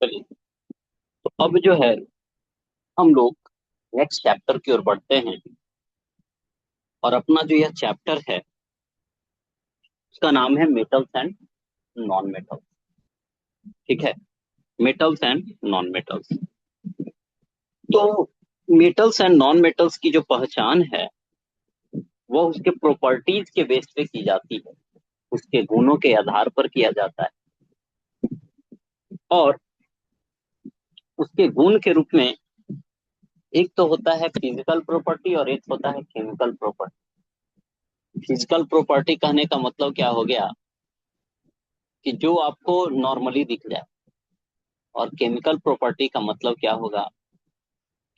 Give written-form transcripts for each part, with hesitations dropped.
चलिए, तो अब जो है हम लोग नेक्स्ट चैप्टर की ओर बढ़ते हैं। और अपना जो यह चैप्टर है उसका नाम है मेटल्स एंड नॉन मेटल्स। ठीक है, मेटल्स एंड नॉन मेटल्स। तो मेटल्स एंड नॉन मेटल्स की जो पहचान है वह उसके प्रॉपर्टीज के बेस पे की जाती है, उसके गुणों के आधार पर किया जाता है। और उसके गुण के रूप में एक तो होता है फिजिकल प्रॉपर्टी और एक होता है केमिकल प्रॉपर्टी। फिजिकल प्रॉपर्टी कहने का मतलब क्या हो गया कि जो आपको नॉर्मली दिख जाए, और केमिकल प्रॉपर्टी का मतलब क्या होगा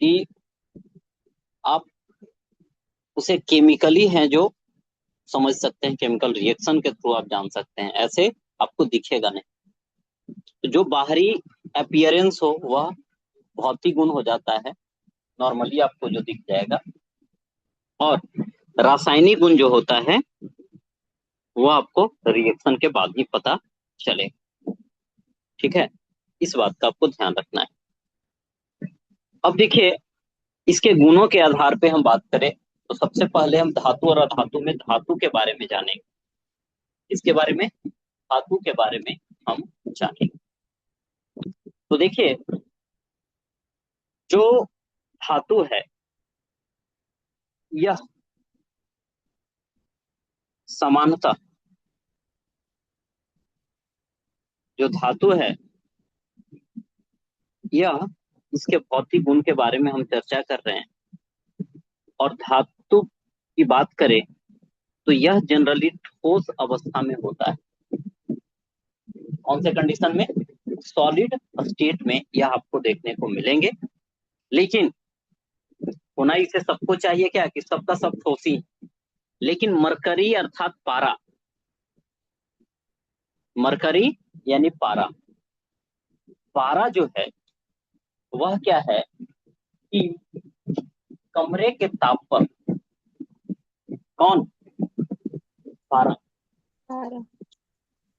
कि आप उसे केमिकली हैं जो समझ सकते हैं, केमिकल रिएक्शन के थ्रू आप जान सकते हैं, ऐसे आपको दिखेगा नहीं। तो जो बाहरी अपीयरेंस हो वह भौतिक गुण हो जाता है, नॉर्मली आपको जो दिख जाएगा। और रासायनिक गुण जो होता है वो आपको रिएक्शन के बाद ही पता चले। ठीक है, इस बात का आपको ध्यान रखना है। अब देखिए, इसके गुणों के आधार पे हम बात करें तो सबसे पहले हम धातु और अधातु में धातु के बारे में जानेंगे। इसके बारे में, धातु के बारे में हम जानेंगे। तो देखिए, जो धातु है यह समानता, जो धातु है यह, इसके भौतिक गुण के बारे में हम चर्चा कर रहे हैं। और धातु की बात करें तो यह जनरली ठोस अवस्था में होता है। कौन से कंडीशन में? सॉलिड स्टेट में यह आपको देखने को मिलेंगे। लेकिन होना इसे सबको चाहिए क्या कि सबका सब ठोस ही। लेकिन मरकरी अर्थात पारा, मरकरी यानी पारा, पारा जो है वह क्या है कि कमरे के ताप पर, कौन? पारा। सारा।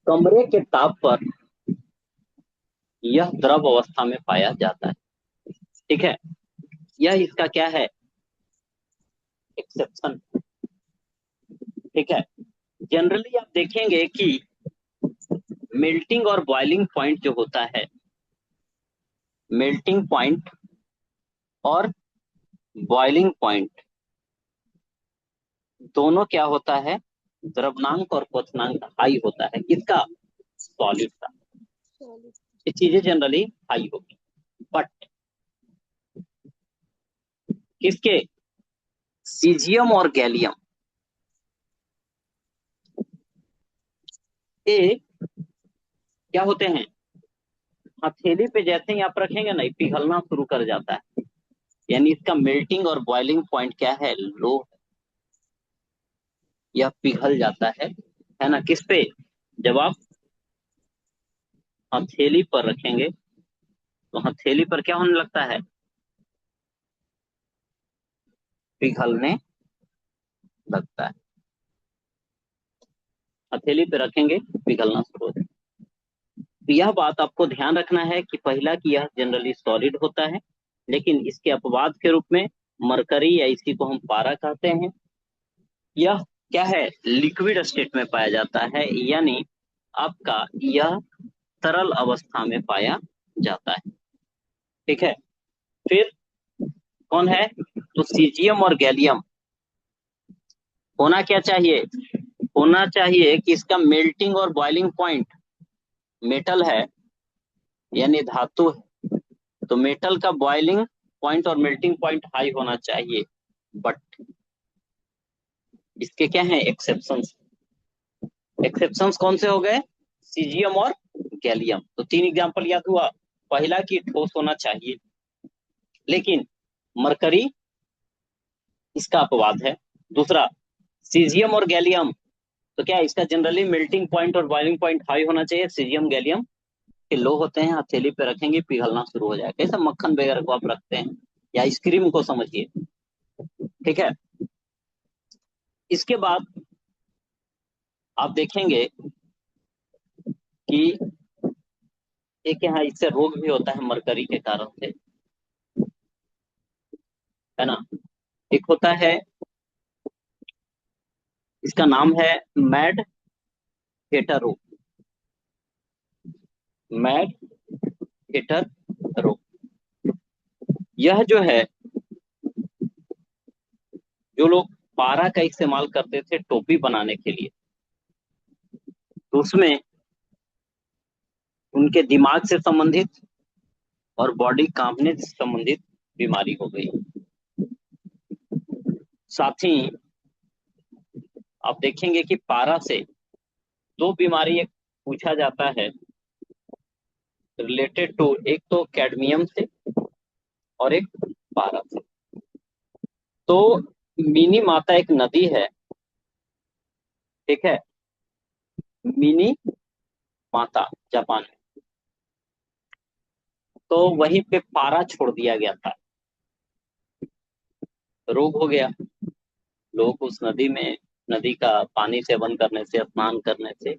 कमरे के ताप पर यह द्रव अवस्था में पाया जाता है। ठीक है, यह इसका क्या है? एक्सेप्शन। ठीक है, जनरली आप देखेंगे कि मेल्टिंग और बॉइलिंग पॉइंट जो होता है, मेल्टिंग पॉइंट और बॉइलिंग पॉइंट दोनों क्या होता है? द्रवनांक और क्वथनांक हाई होता है। किसका? सॉलिड का। सॉलिड। ये चीजें जनरली हाई होगी। बट किसके? सीजियम और गैलियम, ये क्या होते हैं? हथेली पे जैसे ही आप रखेंगे ना, ये पिघलना शुरू कर जाता है। यानी इसका मेल्टिंग और बॉइलिंग पॉइंट क्या है? लो। यह पिघल जाता है ना? किस पे? जब आप हथेली पर रखेंगे तो हथेली पर क्या होने लगता है? पिघलने लगता है। हथेली पे रखेंगे पिघलना शुरू हो जाएगा। तो यह बात आपको ध्यान रखना है कि पहला कि यह जनरली सॉलिड होता है, लेकिन इसके अपवाद के रूप में मरकरी या इसी को हम पारा कहते हैं, यह क्या है? लिक्विड स्टेट में पाया जाता है, यानी आपका यह तरल अवस्था में पाया जाता है। ठीक है, फिर कौन है? तो सीजियम और गैलियम होना क्या चाहिए? होना चाहिए कि इसका मेल्टिंग और बॉइलिंग पॉइंट, मेटल है यानी धातु है, तो मेटल का बॉइलिंग पॉइंट और मेल्टिंग पॉइंट हाई होना चाहिए। बट इसके क्या है? एक्सेप्शंस। एक्सेप्शंस कौन से हो गए? सीजियम और गैलियम। तो तीन एग्जांपल याद हुआ। पहला कि ठोस होना चाहिए, लेकिन मरकरी इसका अपवाद है। दूसरा, सीजियम और गैलियम, तो क्या इसका जनरली मेल्टिंग पॉइंट और बॉइलिंग पॉइंट हाई होना चाहिए। सीजियम गैलियम के लो होते हैं, हथेली पे रखेंगे पिघलना शुरू हो जाएगा। कैसा मक्खन वगैरह को आप रखते हैं, या आइसक्रीम को समझिए। ठीक है, इसके बाद आप देखेंगे कि एक यहाँ इससे रोग भी होता है मरकरी के कारण से, है ना। एक होता है, इसका नाम है मैड हेटर रोग। मैड हेटर रोग, यह जो है, जो लोग पारा का इस्तेमाल करते थे टोपी बनाने के लिए, तो उसमें उनके दिमाग से संबंधित और बॉडी कांपने से संबंधित बीमारी हो गई। साथ ही आप देखेंगे कि पारा से दो बीमारी एक पूछा जाता है रिलेटेड टू, एक तो कैडमियम से और एक पारा से। तो मिनी माता एक नदी है, ठीक है, मिनी माता जापान में, तो वहीं पे पारा छोड़ दिया गया था, रोग हो गया। लोग उस नदी में, नदी का पानी सेवन करने से, स्नान करने से,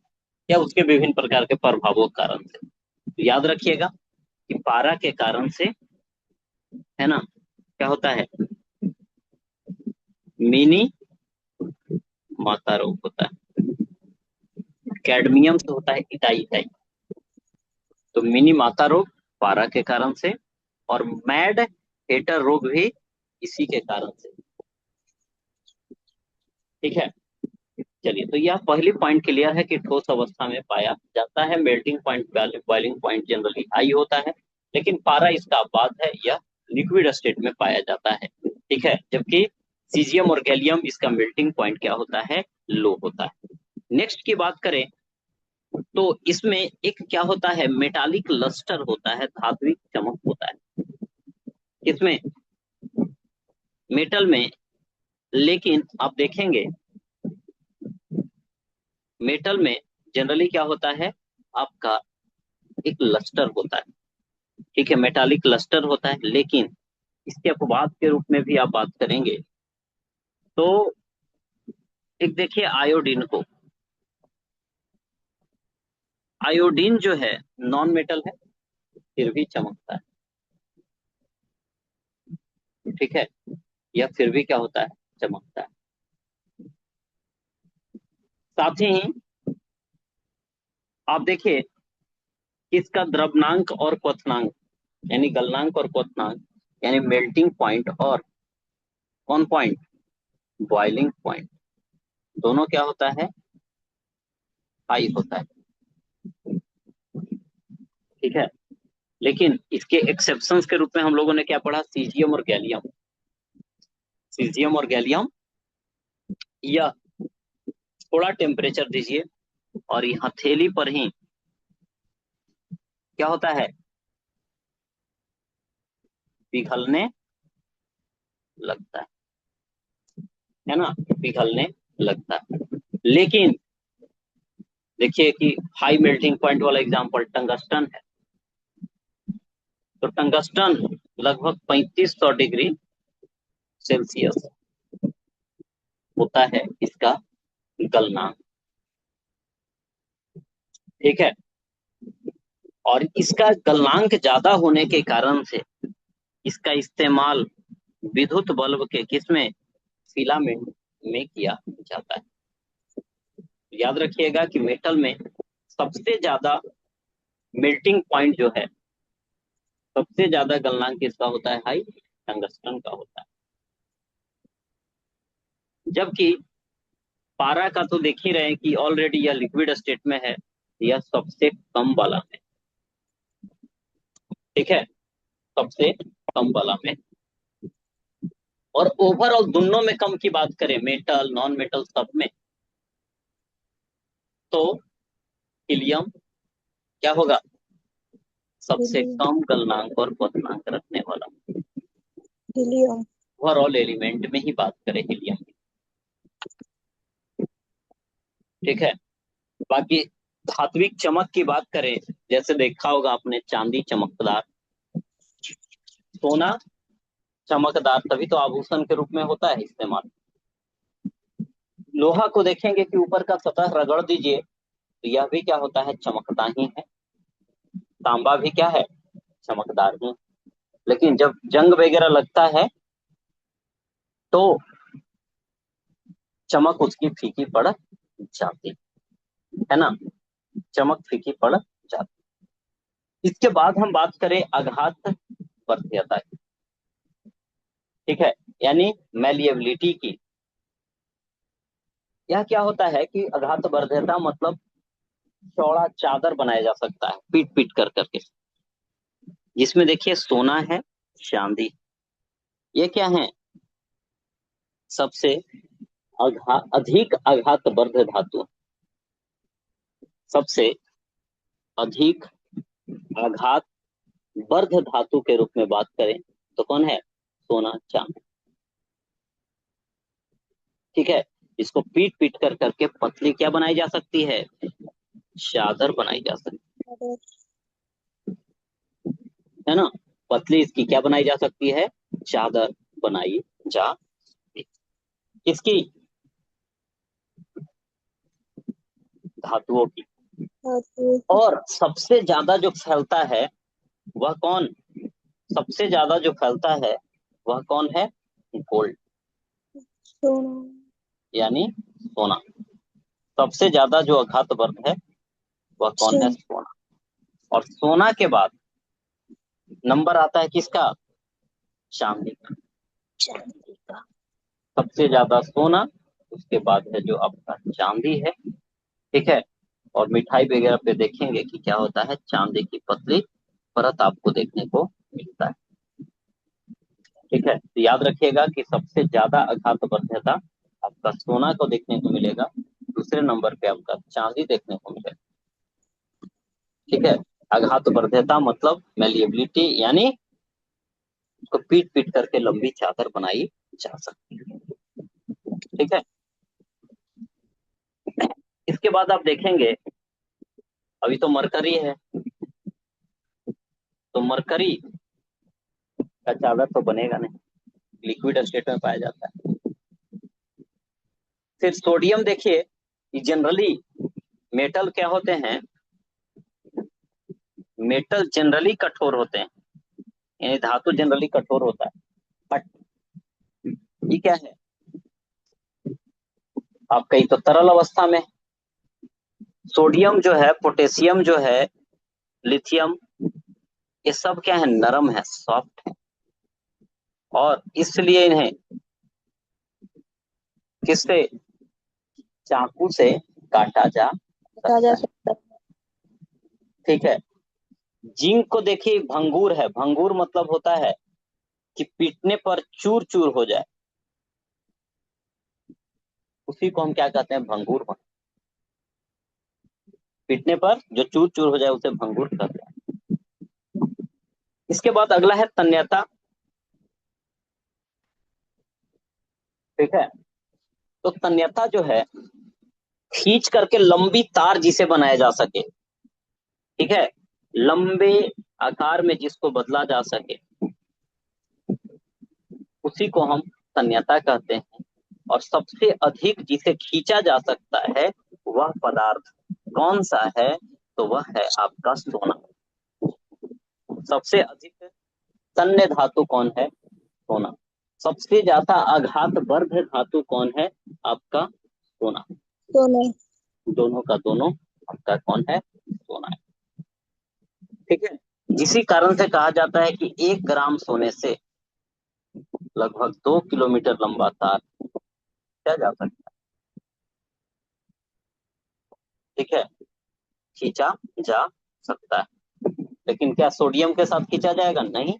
या उसके विभिन्न प्रकार के प्रभावों के कारण से, तो याद रखिएगा कि पारा के कारण से, है ना, क्या होता है, मिनी माता रोग होता है। कैडमियम से होता है इटाई इटाई, तो मिनी माता रोग पारा के कारण से, और मैड हेटर रोग भी इसी के कारण से, ठीक है। चलिए, तो यह पहली पॉइंट क्लियर है कि ठोस अवस्था में पाया जाता है। Melting point, boiling point generally high होता है, लेकिन पारा इसका अपवाद है, यह लिक्विड स्टेट में पाया जाता है, ठीक है। जबकि सीजियम और गैलियम, इसका मेल्टिंग पॉइंट क्या होता है, लो होता है। नेक्स्ट की बात करें तो इसमें एक क्या होता है, मेटालिक लस्टर होता है, धात्विक चमक होता है इसमें, मेटल में। लेकिन आप देखेंगे मेटल में जनरली क्या होता है, आपका एक लस्टर होता है, ठीक है, मेटालिक लस्टर होता है। लेकिन इसके अपवाद के रूप में भी आप बात करेंगे तो एक देखिए आयोडीन को, आयोडीन जो है नॉन मेटल है, फिर भी चमकता है, ठीक है, यह फिर भी क्या होता है, चमकता है। साथ ही आप देखिए कि इसका द्रवनांक और क्वथनांक, यानी गलनांक और क्वथनांक, यानी मेल्टिंग पॉइंट और कौन पॉइंट, बॉइलिंग पॉइंट, दोनों क्या होता है, हाई होता है, ठीक है। लेकिन इसके एक्सेप्शंस के रूप में हम लोगों ने क्या पढ़ा, सीजियम और गैलियम। सीजियम और गैलियम, यह थोड़ा टेम्परेचर दीजिए और ये हथेली पर ही क्या होता पिघलने लगता है ना, पिघलने लगता है। लेकिन देखिए कि हाई मेल्टिंग पॉइंट वाला एग्जांपल टंगस्टन है, तो टंगस्टन लगभग 3500 डिग्री सेल्सियस होता है इसका गलनांक, ठीक है। और इसका गलनांक ज्यादा होने के कारण से इसका इस्तेमाल विद्युत बल्ब के किसमें, फिलामेंट में किया जाता है। याद रखिएगा कि मेटल में सबसे ज्यादा मेल्टिंग पॉइंट जो है, सबसे ज्यादा गलनांक किसका होता है, हाई, टंगस्टन का होता है। जबकि पारा का तो देख ही रहे हैं कि ऑलरेडी यह लिक्विड स्टेट में है, यह सबसे कम वाला है, ठीक है, सबसे कम वाला में। और ओवरऑल दोनों में कम की बात करें, मेटल नॉन मेटल सब में, तो हीलियम क्या होगा, सबसे हीलियम। कम गलनांक और क्वथनांक रखने वाला। हीलियम। ओवरऑल एलिमेंट में ही बात करें हीलियम की, ठीक है। बाकी धात्विक चमक की बात करें, जैसे देखा होगा आपने, चांदी चमकदार, सोना चमकदार, तभी तो आभूषण के रूप में होता है इस्तेमाल। लोहा को देखेंगे कि ऊपर का सतह रगड़ दीजिए तो यह भी क्या होता है, चमकता ही है। तांबा भी क्या है, चमकदार ही। लेकिन जब जंग वगैरह लगता है तो चमक उसकी फीकी पड़ जाती है ना, चमक फीकी पड़ जाती। इसके बाद हम बात करें आघात वर्ध्यता की, ठीक है, यानी मेलिएबिलिटी की। यह क्या होता है कि आघात वर्ध्यता मतलब चौड़ा चादर बनाया जा सकता है पीट पीट कर करके, जिसमें देखिए सोना है, चांदी, ये क्या है, सबसे अधिक आघात वर्ध धातु, सबसे अधिक आघात वर्ध धातु के रूप में बात करें तो कौन है, सोना चांदी, ठीक है। इसको पीट पीट कर करके पतली क्या बनाई जा सकती है, चादर बनाई जा सकती अरे है ना, पतली इसकी क्या बनाई जा सकती है, चादर बनाई जा सकती है। इसकी धातुओं की। धातु और सबसे ज्यादा जो फैलता है वह कौन, सबसे ज्यादा जो फैलता है वह कौन है, गोल्ड, सोना यानी सोना। सबसे ज्यादा जो आघात वर्ध है वह कौन है, चांदी सोना। और सोना के बाद नंबर आता है किसका, चांदी का। चांदी का सबसे ज्यादा सोना, उसके बाद है जो आपका चांदी है, ठीक है। और मिठाई वगैरह पे देखेंगे कि क्या होता है, चांदी की पतली परत आपको देखने को मिलता है, ठीक है। तो याद रखिएगा कि सबसे ज्यादा आघात वर्ध्यता आपका सोना को देखने को मिलेगा, दूसरे नंबर पे आपका चांदी देखने को मिलेगा, ठीक है। आघात वर्ध्यता मतलब मेलिएबिलिटी, यानी उसको पीट पीट करके लंबी चादर बनाई जा सकती है, ठीक है। इसके बाद आप देखेंगे, अभी तो मरकरी है, तो मरकरी का चादर तो बनेगा नहीं, लिक्विड स्टेट में पाया जाता है। फिर सोडियम देखिए, जनरली मेटल क्या होते हैं, मेटल जनरली कठोर होते हैं, यानी धातु जनरली कठोर होता है, बट ये क्या है, आपका ये तो तरल अवस्था में। सोडियम जो है, पोटेशियम जो है, लिथियम, ये सब क्या है, नरम है, सॉफ्ट है, और इसलिए इन्हें किससे, चाकू से काटा जा कहा जा सकता है, सकता है। ठीक है। जिंक को देखिए भंगूर है, भंगूर मतलब होता है कि पीटने पर चूर चूर हो जाए, उसी को हम क्या कहते हैं, भंगूर। पीटने पर जो चूर चूर हो जाए उसे भंगूर कहते हैं। इसके बाद अगला है तन्यता, ठीक है। तो तन्यता जो है, खींच करके लंबी तार जिसे बनाया जा सके, ठीक है, लंबे आकार में जिसको बदला जा सके, उसी को हम तन्यता कहते हैं। और सबसे अधिक जिसे खींचा जा सकता है वह पदार्थ कौन सा है, तो वह है आपका सोना। सबसे अधिक तन्य धातु कौन है, सोना। सबसे ज्यादा आघात वर्ध धातु कौन है, आपका सोना। सोना दोनों का दोनों आपका कौन है, सोना है, ठीक है। इसी कारण से कहा जाता है कि 1 ग्राम सोने से लगभग 2 किलोमीटर लंबा तार खींचा जा सकता है, ठीक है, खींचा जा सकता है। लेकिन क्या सोडियम के साथ खींचा जाएगा, नहीं,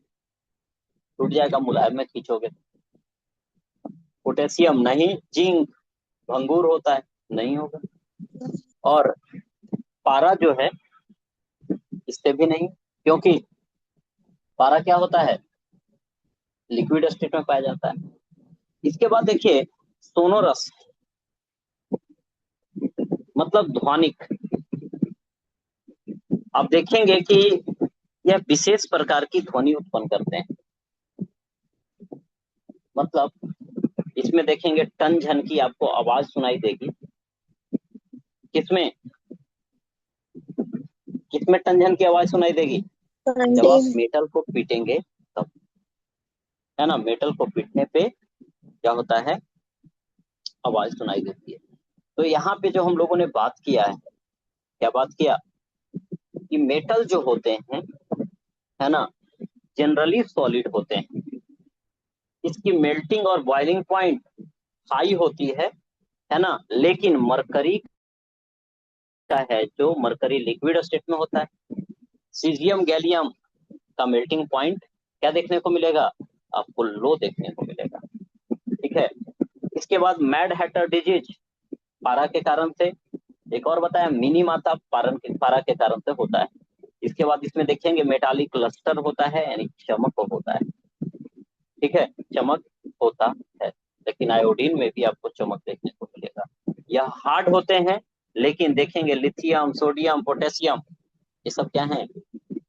टूट जाएगा मुलायम में खींचोगे। पोटेशियम नहीं, जिंक भंगूर होता है, नहीं होगा। और पारा जो है, इससे भी नहीं, क्योंकि पारा क्या होता है, लिक्विड स्टेट में पाया जाता है। इसके बाद देखिए सोनोरस, मतलब ध्वनिक। आप देखेंगे कि यह विशेष प्रकार की ध्वनि उत्पन्न करते हैं, मतलब इसमें देखेंगे टन झन की आपको आवाज सुनाई देगी, किसमें, किसमें टंजन की आवाज सुनाई देगी? जब आप कंटेन। मेटल को पीटेंगे तब, है ना, मेटल को पीटने पे क्या होता है, आवाज सुनाई देती है। तो यहाँ पे जो हम लोगों ने बात किया है, क्या बात किया कि मेटल जो होते हैं, है ना, जनरली सॉलिड होते हैं। इसकी मेल्टिंग और बॉइलिंग पॉइंट हाई होती है ना, लेकिन मरकरी का है जो मरकरी लिक्विड स्टेट में होता है। सीजियम गैलियम का मेल्टिंग पॉइंट क्या देखने को मिलेगा आपको? लो देखने को मिलेगा। ठीक है। इसके बाद मैड हैटर डिजीज पारा के कारण से, एक और बताया मिनी माता पारा के कारण से होता है। इसके बाद इसमें देखेंगे मेटालिक क्लस्टर होता है, यानी चमक होता है। ठीक है, चमक होता है, लेकिन आयोडीन में भी आपको चमक देखने को मिलेगा। यह हार्ड होते हैं, लेकिन देखेंगे लिथियम, सोडियम, पोटेशियम, ये सब क्या है,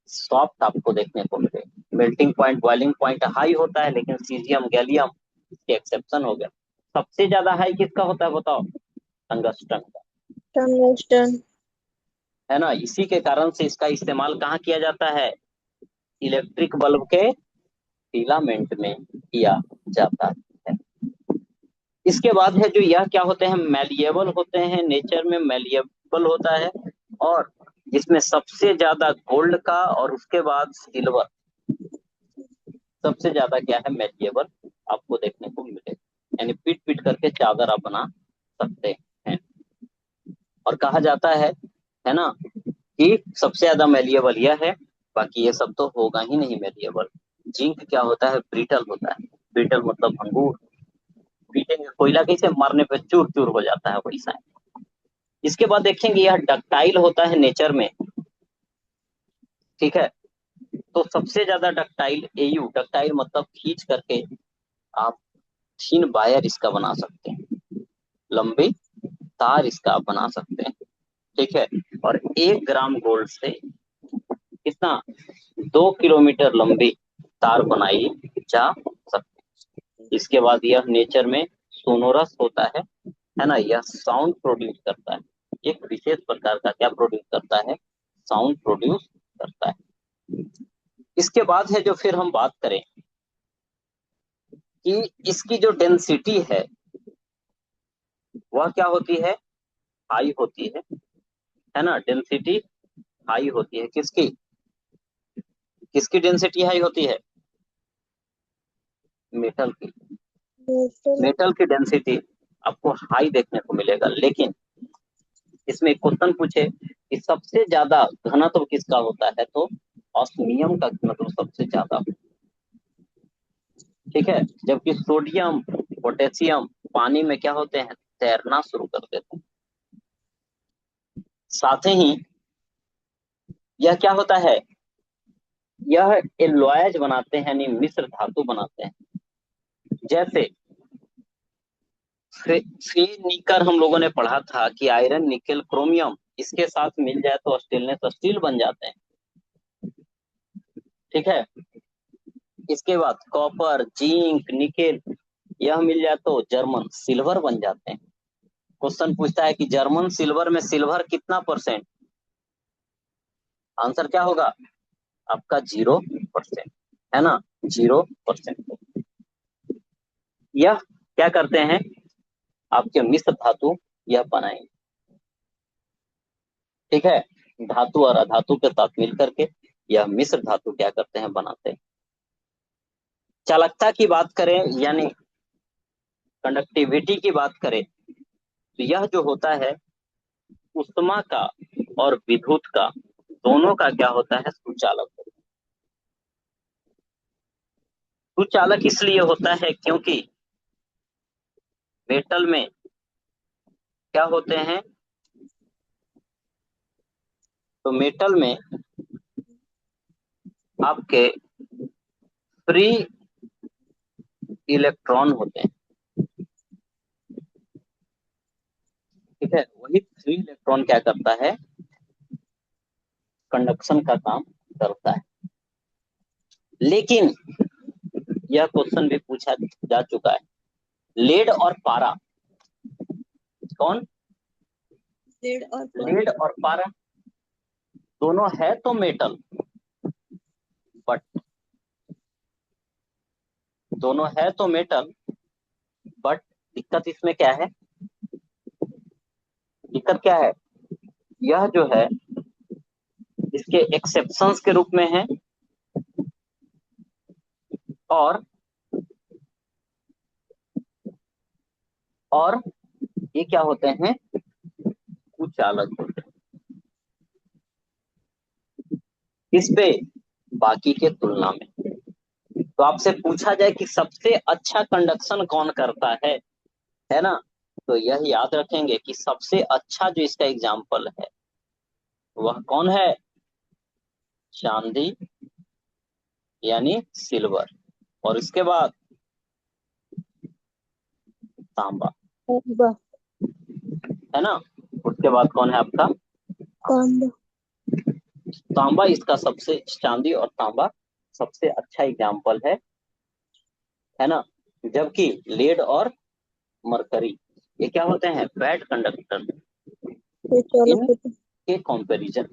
सॉफ्ट आपको देखने को मिलेगा। Melting point, boiling point high होता है, लेकिन सीजियम गैलियम इसके एक्सेप्शन हो गया। सबसे ज्यादा हाई किसका होता है बताओ? टंगस्टन का, टंगस्टन। है ना। इसी के कारण से इसका इस्तेमाल कहाँ किया जाता है? इलेक्ट्रिक बल्ब के फिलामेंट में किया जाता है। इसके बाद है जो यह क्या होते हैं, मैलिएबल होते हैं, नेचर में मैलिएबल होता है, और जिसमें सबसे ज्यादा गोल्ड का और उसके बाद सिल्वर, सबसे ज्यादा क्या है, मैलिएबल आपको देखने को मिलेगा। यानी पीट पीट करके चादर आप बना सकते हैं। और कहा जाता है ना, कि सबसे ज्यादा मैलिएबल यह है, बाकी ये सब तो होगा ही नहीं मैलिएबल। जिंक क्या होता है, ब्रिटल होता है। ब्रिटल मतलब भंगुर, पीटेंगे कोयला कैसे, मारने पे चूर चूर हो जाता है, वैसा है। इसके बाद देखेंगे यह डक्टाइल होता है नेचर में। ठीक है, तो सबसे ज्यादा डक्टाइल एयू, डक्टाइल मतलब खींच करके आप थीन वायर इसका बना सकते हैं, लंबी तार इसका आप बना सकते हैं। ठीक है, और 1 ग्राम गोल्ड से कितना, 2 किलोमीटर लंबी तार बनाई जा सकती है। इसके बाद यह नेचर में सोनोरस होता है ना, यह साउंड प्रोड्यूस करता है। एक विशेष प्रकार का क्या प्रोड्यूस करता है, साउंड प्रोड्यूस करता है। इसके बाद है जो फिर हम बात करें कि इसकी जो डेंसिटी वह क्या होती है, हाई होती है ना, डेंसिटी हाई होती है। किसकी, किसकी डेंसिटी हाई होती है? मेटल की। मेटल। मेटल की डेंसिटी आपको हाई देखने को मिलेगा, लेकिन इसमें एक क्वेश्चन पूछे कि सबसे ज्यादा घनत्व किसका होता है, तो ऑस्मियम का घनत्व सबसे ज्यादा। ठीक है, जबकि सोडियम, पोटेशियम पानी में क्या होते हैं, तैरना शुरू कर देते हैं। साथ ही यह क्या होता है, यह एलॉयज बनाते हैं, यानी मिश्र धातु बनाते हैं। जैसे फ्री निकर हम लोगों ने पढ़ा था कि आयरन, निकेल, क्रोमियम इसके साथ मिल जाए तो स्टेनलेस स्टील बन जाते हैं। ठीक है, इसके बाद कॉपर, जिंक, निकेल यह मिल जाए तो जर्मन सिल्वर बन जाते हैं। क्वेश्चन पूछता है कि जर्मन सिल्वर में सिल्वर कितना परसेंट, आंसर क्या होगा आपका 0%, है ना, 0%। यह क्या करते हैं, आपके मिश्र धातु यह बनाएंगे। ठीक है, धातु और अधातु के साथ मिल करके यह मिश्र धातु क्या करते हैं, बनाते हैं। चालकता की बात करें, यानी कंडक्टिविटी की बात करें, तो यह जो होता है उष्मा का और विद्युत का दोनों का क्या होता है, सुचालक होता है। सुचालक इसलिए होता है क्योंकि मेटल में क्या होते हैं, तो मेटल में आपके फ्री इलेक्ट्रॉन होते हैं। ठीक है, वही फ्री इलेक्ट्रॉन क्या करता है, कंडक्शन का काम करता है। लेकिन यह क्वेश्चन भी पूछा जा चुका है, लेड और पारा, कौन, लेड और पारा। लेड और पारा दोनों है तो मेटल, बट दोनों है तो मेटल, बट दिक्कत इसमें क्या है, दिक्कत क्या है, यह जो है इसके एक्सेप्शंस के रूप में है, और और ये क्या होते हैं, कुछ अलग होते हैं इस पे बाकी के तुलना में। तो आपसे पूछा जाए कि सबसे अच्छा कंडक्शन कौन करता है ना, तो यह याद रखेंगे कि सबसे अच्छा जो इसका एग्जाम्पल है वह कौन है, चांदी यानी सिल्वर, और इसके बाद तांबा, तांबा। है ना। उसके बाद कौन है आपका, तांबा। तांबा इसका सबसे, चांदी और तांबा सबसे अच्छा एग्जाम्पल है ना। जबकि लेड और मरकरी ये क्या होते हैं, बैड कंडक्टर ये चालक इन होता है। के कंपैरिजन।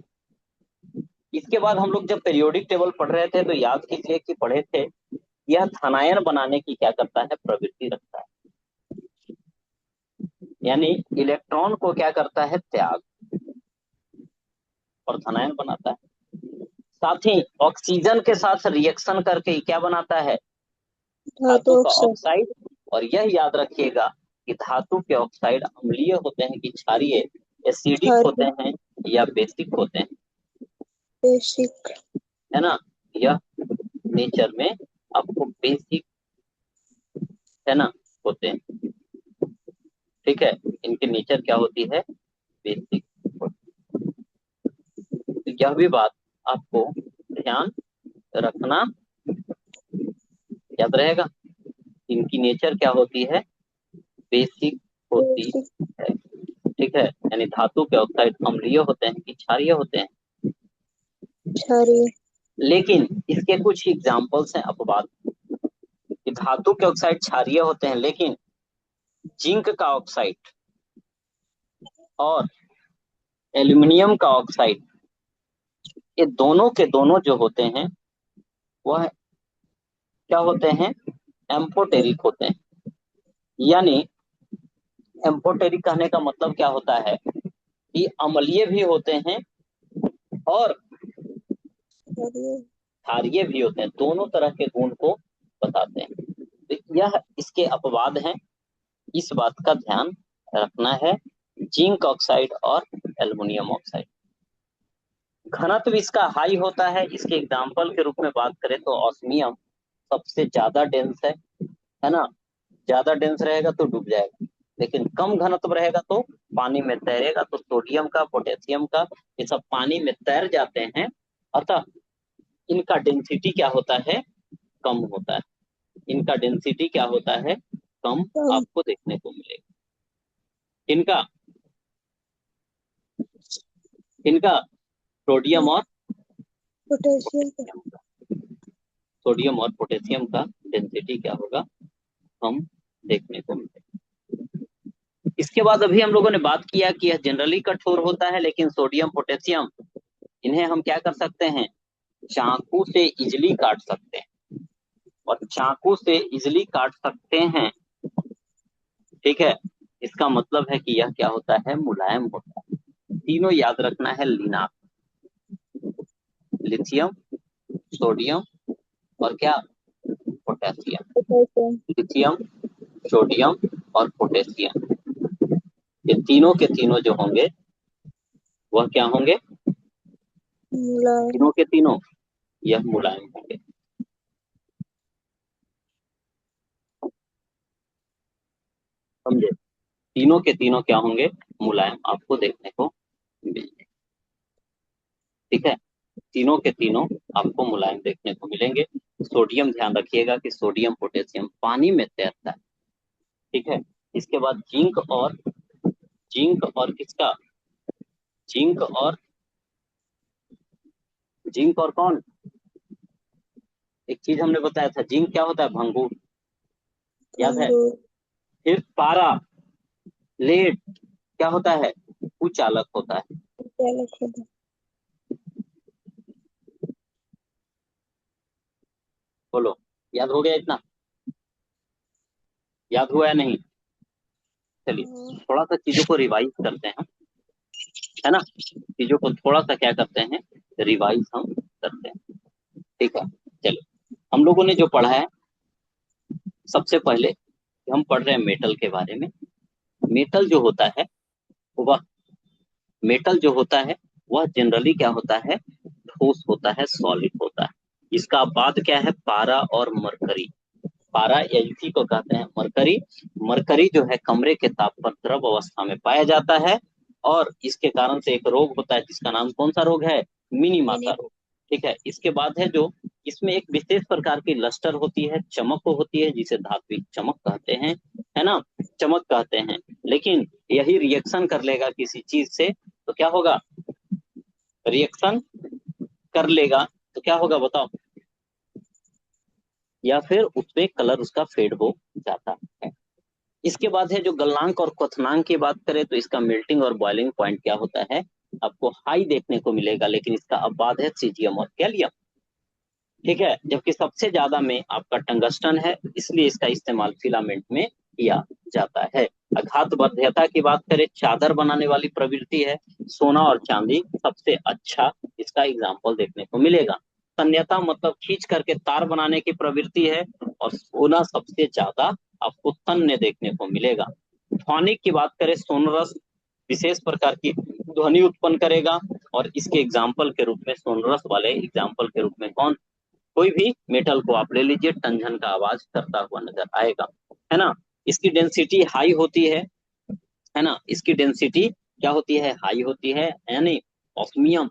इसके बाद हम लोग जब पीरियोडिक टेबल पढ़ रहे थे तो याद कीजिए कि पढ़े थे, यह धनायन बनाने की क्या करता है, प्रवृत्ति रखता है, यानी इलेक्ट्रॉन को क्या करता है, त्याग, और धनायन बनाता है। साथ ही ऑक्सीजन के साथ रिएक्शन करके ये क्या बनाता है, धातु धातु का ऑक्साइड। ऑक्साइड। और यह याद रखिएगा कि धातु के ऑक्साइड अम्लीय होते हैं कि क्षारीय, एसिडिक होते क्षारीय। हैं या बेसिक होते हैं, बेसिक। है ना। यह नेचर में आपको बेसिक, है ना, होते हैं। ठीक है, इनकी नेचर क्या होती है, बेसिक। तो यह भी बात आपको ध्यान रखना, याद रहेगा, इनकी नेचर क्या होती है, बेसिक होती बेसिक। है। ठीक है, यानी धातु के ऑक्साइड अम्लीय होते हैं कि क्षारीय होते हैं। क्षारीय। लेकिन इसके कुछ एग्जाम्पल्स हैं अपवाद, कि धातु के ऑक्साइड क्षारीय होते हैं, लेकिन जिंक का ऑक्साइड और एल्यूमिनियम का ऑक्साइड, ये दोनों के दोनों जो होते हैं वह क्या होते हैं, एम्फोटेरिक होते हैं। यानी एम्फोटेरिक कहने का मतलब क्या होता है, कि अम्लीय भी होते हैं और क्षारीय। क्षारीय भी होते हैं, दोनों तरह के गुण को बताते हैं। तो यह इसके अपवाद हैं, इस बात का ध्यान रखना है, जिंक ऑक्साइड और एल्युमिनियम ऑक्साइड। घनत्व इसका हाई होता है, इसके एग्जाम्पल के रूप में बात करें तो ऑस्मियम सबसे ज्यादा डेंस है ना। ज्यादा डेंस रहेगा तो डूब जाएगा, लेकिन कम घनत्व रहेगा तो पानी में तैरेगा। तो सोडियम का, पोटेशियम का, ये सब पानी में तैर जाते हैं, अतः इनका डेंसिटी क्या होता है, कम होता है। इनका डेंसिटी क्या होता है, कम कम। आपको देखने को मिलेगा। इनका इनका सोडियम और पोटेशियम का। पोटेशियम का, सोडियम और पोटेशियम का डेंसिटी क्या होगा, कम देखने को मिलेगा। इसके बाद अभी हम लोगों ने बात किया कि यह जनरली कठोर होता है, लेकिन सोडियम पोटेशियम इन्हें हम क्या कर सकते हैं, चाकू से इजिली काट सकते हैं, और चाकू से इजिली काट सकते हैं। ठीक है, इसका मतलब है कि यह क्या होता है, मुलायम होता है। तीनों याद रखना है, लिनार, लिथियम, सोडियम और क्या, पोटेशियम। पोटेशियम। लिथियम, सोडियम और पोटेशियम, ये तीनों के तीनों जो होंगे वह क्या होंगे, मुलायम। तीनों के तीनों यह मुलायम होंगे। समझे, तीनों के तीनों क्या होंगे, मुलायम आपको देखने को मिलेंगे। ठीक है, तीनों के तीनों आपको मुलायम देखने को मिलेंगे। सोडियम ध्यान रखिएगा कि सोडियम पोटेशियम पानी में तैरता है। ठीक है, इसके बाद जिंक और किसका, जिंक और, जिंक और कौन, एक चीज हमने बताया था, जिंक क्या होता है, भंगुर, याद है। अंगूर। फिर पारा, लेड क्या होता है, कुचालक होता है। चालक होता है। बोलो, याद हो गया इतना? याद हुआ या नहीं? चलिए थोड़ा सा चीजों को रिवाइज करते हैं, है ना? चीजों को थोड़ा सा क्या करते हैं, रिवाइज हम करते हैं। ठीक है, चलिए हम लोगों ने जो पढ़ा है, सबसे पहले हम पढ़ रहे हैं मेटल के बारे में। मेटल जो होता है वह मेटल जो होता है वह जनरली क्या होता है, ठोस होता है, सॉलिड होता है। इसका बाद क्या है, पारा और मरकरी। पारा या इसी को कहते हैं मरकरी। मरकरी जो है कमरे के ताप पर द्रव अवस्था में पाया जाता है, और इसके कारण से एक रोग होता है जिसका नाम कौन सा रोग है, मिनीमा का रोग। ठीक है, इसके बाद है जो, इसमें एक विशेष प्रकार की लस्टर होती है, चमक होती है, जिसे धात्विक चमक कहते हैं, है ना, चमक कहते हैं। लेकिन यही रिएक्शन कर लेगा किसी चीज से तो क्या होगा, रिएक्शन कर लेगा तो क्या होगा बताओ, या फिर उसपे कलर उसका फेड हो जाता है। इसके बाद है जो गलनांक और क्वथनांक की बात करें तो इसका मेल्टिंग और बॉइलिंग पॉइंट क्या होता है, आपको हाई देखने को मिलेगा, लेकिन इसका अपवाद है सीजियम और गैलियम। ठीक है, जबकि सबसे ज्यादा में आपका टंगस्टन है, इसलिए इसका इस्तेमाल फिलामेंट में किया जाता है। अघात बाध्यता की बात करें, चादर बनाने वाली प्रवृत्ति है, सोना और चांदी सबसे अच्छा इसका एग्जाम्पल देखने को मिलेगा। तन्यता मतलब खींच करके तार बनाने की प्रवृत्ति है, और सोना सबसे ज्यादा आपको तन्य देखने को मिलेगा। ध्वनिक की बात करें, सोनरस विशेष प्रकार की ध्वनि उत्पन्न करेगा, और इसके एग्जाम्पल के रूप में, सोनरस वाले एग्जाम्पल के रूप में कौन, कोई भी मेटल को आप ले लीजिए, टंझन का आवाज करता हुआ नजर आएगा, है ना। इसकी डेंसिटी हाई होती है ना, इसकी डेंसिटी क्या होती है, हाई होती है, यानी ऑस्मियम,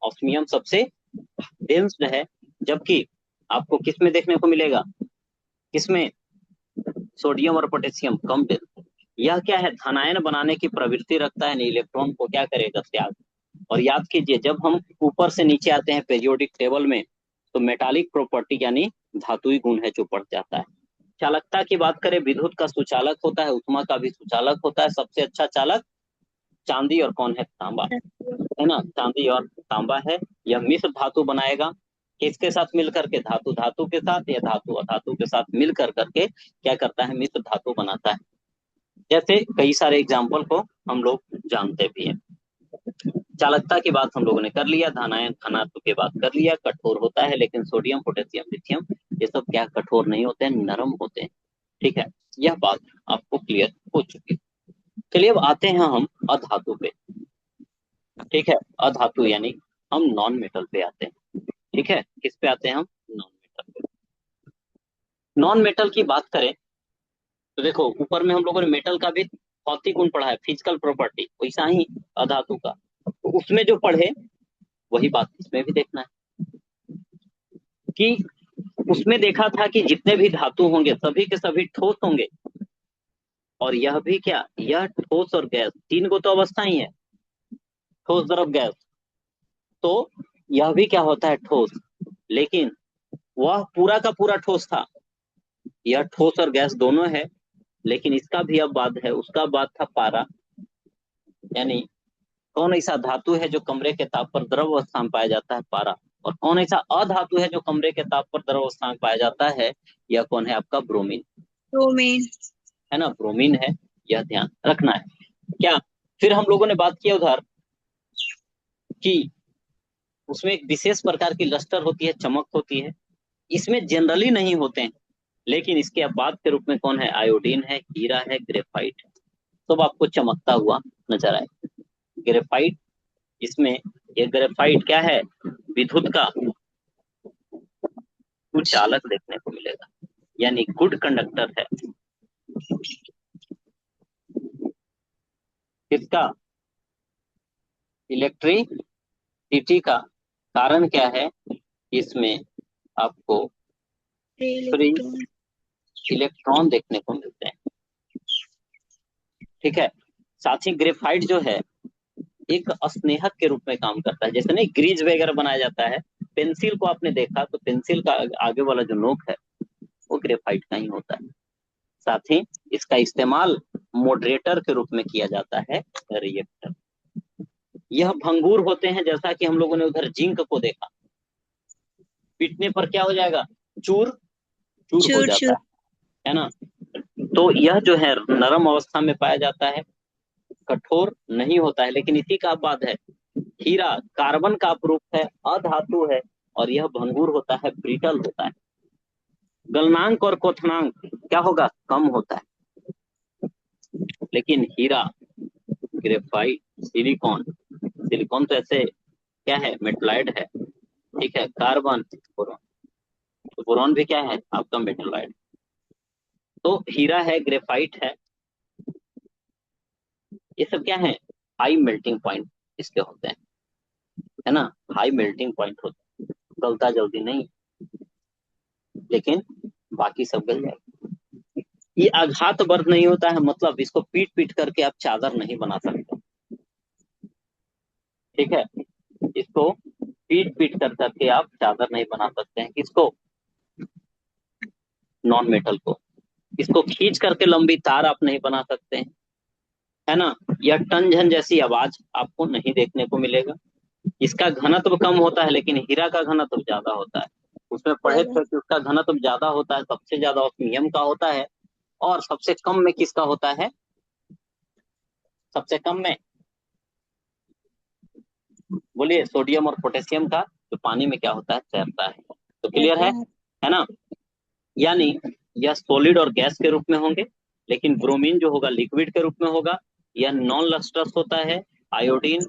ऑस्मियम सबसे डेंस्ड है। जबकि आपको किस में देखने को मिलेगा, किसमें, सोडियम और पोटेशियम कम डेंस। यह क्या है, धनायन बनाने की प्रवृत्ति रखता है, इलेक्ट्रॉन को क्या करेगा, त्याग। और याद कीजिए, जब हम ऊपर से नीचे आते हैं पीरियोडिक टेबल में, तो मेटालिक प्रॉपर्टी यानी धातुई गुण है जो बढ़ जाता है। चालकता की बात करें, विद्युत का सुचालक होता है, उष्मा का भी सुचालक होता है। सबसे अच्छा चालक चांदी और कौन है, तांबा, है ना, चांदी और तांबा है। यह मिश्र धातु बनाएगा, किसके साथ मिल करके, धातु धातु के साथ, या धातु अधातु के साथ मिल कर करके क्या करता है, मिश्र धातु बनाता है। जैसे कई सारे एग्जाम्पल को हम लोग जानते भी हैं। चालकता की बात हम लोगों ने कर लिया, धनायन घनत्व की बात कर लिया, कठोर होता है, लेकिन सोडियम पोटेशियम लिथियम ये सब क्या कठोर नहीं होते हैं, नरम होते हैं। ठीक है, यह बात आपको क्लियर हो चुकी है। चलिए अब आते हैं हम अधातु पे। ठीक है, अधातु यानी हम नॉन मेटल पे आते हैं। ठीक है, किस पे आते हैं हम, नॉन मेटल पे। नॉन मेटल की बात करें तो देखो, ऊपर में हम लोगों ने मेटल का भी भौतिक गुण पढ़ा है, फिजिकल प्रॉपर्टी, वैसा ही अधातु का, तो उसमें जो पढ़े वही बात इसमें भी देखना है, कि उसमें देखा था कि जितने भी धातु होंगे सभी के सभी ठोस होंगे, और यह भी क्या, यह ठोस और गैस तीन को तो अवस्था ही है, ठोस द्रव गैस, तो यह भी क्या होता है, ठोस। लेकिन वह पूरा का पूरा ठोस था, यह ठोस और गैस दोनों है, लेकिन इसका भी अब बाद है, उसका बाद था पारा। यानी कौन ऐसा धातु है जो कमरे के ताप पर द्रव अवस्था में पाया जाता है, पारा। और कौन ऐसा अधातु है जो कमरे के ताप पर द्रव अवस्था में पाया जाता है, यह कौन है, आपका ब्रोमीन, ब्रोमीन। है ना, ब्रोमीन है, यह ध्यान रखना है क्या। फिर हम लोगों ने बात किया उधर कि उसमें एक विशेष प्रकार की लस्टर होती है, चमक होती है, इसमें जनरली नहीं होते हैं, लेकिन इसके अपवाद के रूप में कौन है, आयोडीन है, हीरा है, ग्रेफाइट है, सब आपको चमकता हुआ नजर आए। ग्रेफाइट, इसमें ये ग्रेफाइट क्या है, विद्युत का सुचालक देखने को मिलेगा, यानी गुड कंडक्टर है। किसका, इलेक्ट्रिसिटी का। कारण क्या है, इसमें आपको फ्री इलेक्ट्रॉन। इलेक्ट्रॉन देखने को मिलते हैं। ठीक है, साथ ही ग्रेफाइट जो है एक स्नेहक के रूप में काम करता है, जैसे नहीं ग्रीज वगैरह बनाया जाता है, पेंसिल को आपने देखा तो पेंसिल का आगे वाला जो नोक है वो ग्रेफाइट का ही होता है। साथ ही इसका इस्तेमाल मॉडरेटर के रूप में किया जाता है, रिएक्टर। यह भंगुर होते हैं, जैसा कि हम लोगों ने उधर जिंक को देखा, पीटने पर क्या हो जाएगा, चूर चूर हो चूर जाता चूर। है ना। तो यह जो है नरम अवस्था में पाया जाता है, कठोर नहीं होता है। लेकिन इसी का बात है, हीरा कार्बन का अपरूप है, अधातु है, और यह भंगुर होता है, ब्रिटल होता है। गलनांक और क्वथनांक क्या होगा, कम होता है। लेकिन हीरा, ग्रेफाइट, सिलिकॉन, सिलिकॉन तो ऐसे क्या है, मेटलाइड है, ठीक है। कार्बन, बोरॉन, तो बोरॉन भी क्या है आपका, मेटलाइड। तो हीरा है, ग्रेफाइट ये सब क्या है, हाई मेल्टिंग पॉइंट इसके होते हैं, है ना। हाई मेल्टिंग पॉइंट होते हैं, गलता जल्दी नहीं, लेकिन बाकी सब गल जाएगा। ये आघात वर्ग नहीं होता है, मतलब इसको पीट पीट करके आप चादर नहीं बना सकते, ठीक है। इसको पीट पीट कर करके आप चादर नहीं बना सकते हैं। किसको, नॉन मेटल को। इसको खींच करके लंबी तार आप नहीं बना सकते हैं, है ना। यह टन झन जैसी आवाज आपको नहीं देखने को मिलेगा। इसका घनत्व कम होता है, लेकिन हीरा का घनत्व ज्यादा होता है। उसमें पढ़े ज्यादा। थे कि उसका घनत्व ज्यादा होता है, सबसे ज्यादा ऑस्मियम का होता है, और सबसे कम में किसका होता है, सबसे कम में बोलिए, सोडियम और पोटेशियम का, जो पानी में क्या होता है, तैरता है। तो क्लियर रहता है। है ना। यानी यह सॉलिड और गैस के रूप में होंगे, लेकिन ब्रोमीन जो होगा लिक्विड के रूप में होगा। यह नॉन लस्ट्रस होता है। आयोडीन,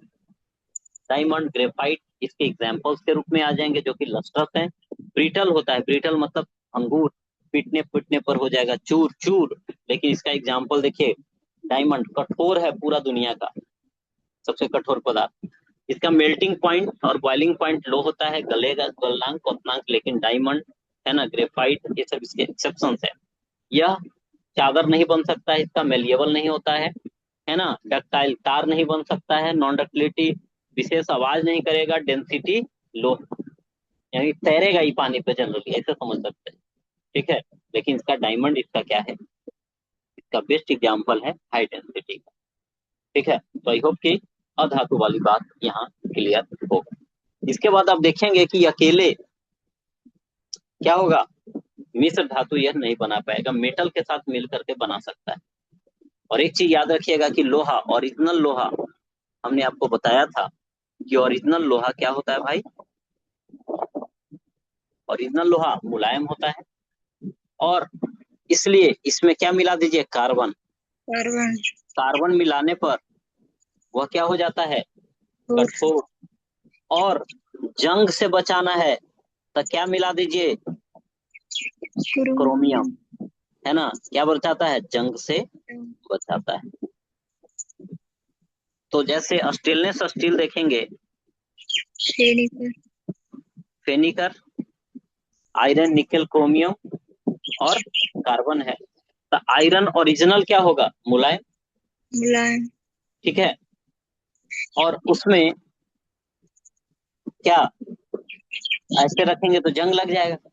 डायमंड, ग्रेफाइट इसके एग्जाम्पल्स के रूप में आ जाएंगे, जो कि लस्ट्रस है। ब्रिटल होता है, ब्रिटल मतलब अंगूर, पीटने पीटने पर हो जाएगा चूर चूर। लेकिन इसका एग्जाम्पल देखिए, डायमंड कठोर है, पूरा दुनिया का सबसे कठोर पदार्थ। इसका मेल्टिंग पॉइंट और बॉइलिंग पॉइंट लो होता है, गलेगा गलनांक क्वथनांक। लेकिन डायमंड, है ना, ग्रेफाइट, ये सब इसके एक्सेप्शन है। यह चादर नहीं बन सकता है, इसका मेलिएबल नहीं होता है ना। डक्टाइल, तार नहीं बन सकता है। नॉन डक्टिलिटी, विशेष आवाज नहीं करेगा। डेंसिटी लो, यानी तैरेगा ही पानी पे जनरली, ऐसे समझ सकते हैं, ठीक है। लेकिन इसका डायमंड, इसका क्या है, इसका बेस्ट एग्जाम्पल है हाई डेंसिटी का, ठीक है। तो आई होप कि अधातु वाली बात यहाँ क्लियर होगा। इसके बाद आप देखेंगे कि अकेले क्या होगा, मिश्र धातु यह नहीं बना पाएगा, मेटल के साथ मिल करके बना सकता है। और एक चीज याद रखिएगा कि लोहा, ओरिजिनल लोहा, हमने आपको बताया था कि ओरिजिनल लोहा क्या होता है भाई, ओरिजिनल लोहा मुलायम होता है। और इसलिए इसमें क्या मिला दीजिए, कार्बन। कार्बन। कार्बन मिलाने पर वह क्या हो जाता है, और कठोर। और जंग से बचाना है तो क्या मिला दीजिए, क्रोमियम, क्रोमियम। है ना। क्या बचाता है, जंग से बचाता है। तो जैसे स्टेनलेस स्टील देखेंगे, श्रेणी पर। फेनिकर, आयरन, निकल, क्रोमियम और कार्बन है। तो आयरन ओरिजिनल क्या होगा, मुलायम, मुलायम। ठीक है। और उसमें क्या, ऐसे रखेंगे तो जंग लग जाएगा। तो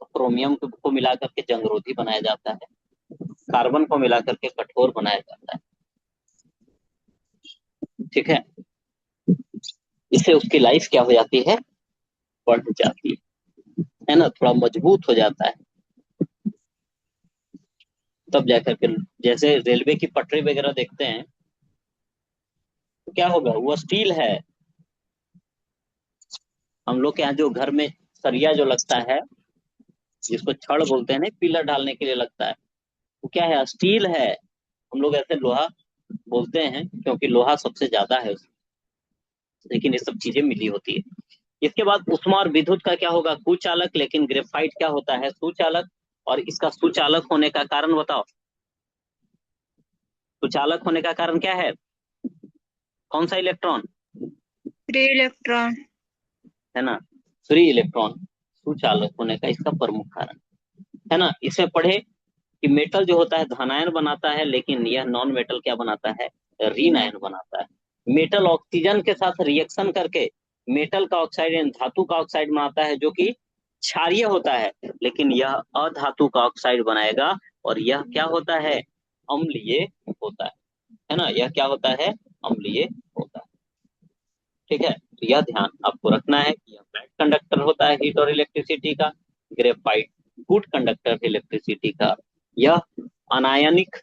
क्रोमियम को मिला करके जंगरोधी बनाया जाता है, कार्बन को मिला करके कठोर बनाया जाता है, ठीक है। इससे उसकी लाइफ क्या हो जाती है, बढ़ जाती है ना, थोड़ा मजबूत हो जाता है। तब जाकर के, जैसे रेलवे की पटरी वगैरह देखते हैं, तो क्या होगा, वो स्टील है। हम लोग के यहाँ जो घर में सरिया जो लगता है, जिसको छड़ बोलते हैं ना, पिलर डालने के लिए लगता है, वो क्या है, स्टील है। हम लोग ऐसे लोहा बोलते हैं क्योंकि लोहा सबसे ज्यादा है उसमें, लेकिन ये सब चीजें मिली होती है। इसके बाद उष्मा और विद्युत का क्या होगा, कुचालक। लेकिन ग्रेफाइट क्या होता है, सुचालक। और इसका सुचालक होने का कारण बताओ, सुचालक होने का कारण क्या है, कौन सा इलेक्ट्रॉन, फ्री इलेक्ट्रॉन। है ना, फ्री इलेक्ट्रॉन सुचालक होने का इसका प्रमुख कारण, है ना। इसमें पढ़े कि मेटल जो होता है धनायन बनाता है, लेकिन यह नॉन मेटल क्या बनाता है, ऋण आयन बनाता है। मेटल ऑक्सीजन के साथ रिएक्शन करके मेटल का ऑक्साइड यानी धातु का ऑक्साइड बनाता है, जो कि क्षारीय होता है। लेकिन यह अधातु का ऑक्साइड बनाएगा, और यह क्या होता है, अम्लीय होता है ना। यह क्या होता है, अम्लीय होता है, ठीक है। तो यह ध्यान आपको रखना है कि यह बैड कंडक्टर होता है हीट और इलेक्ट्रिसिटी का। ग्रेफाइट गुड कंडक्टर है इलेक्ट्रिसिटी का। यह अनायनिक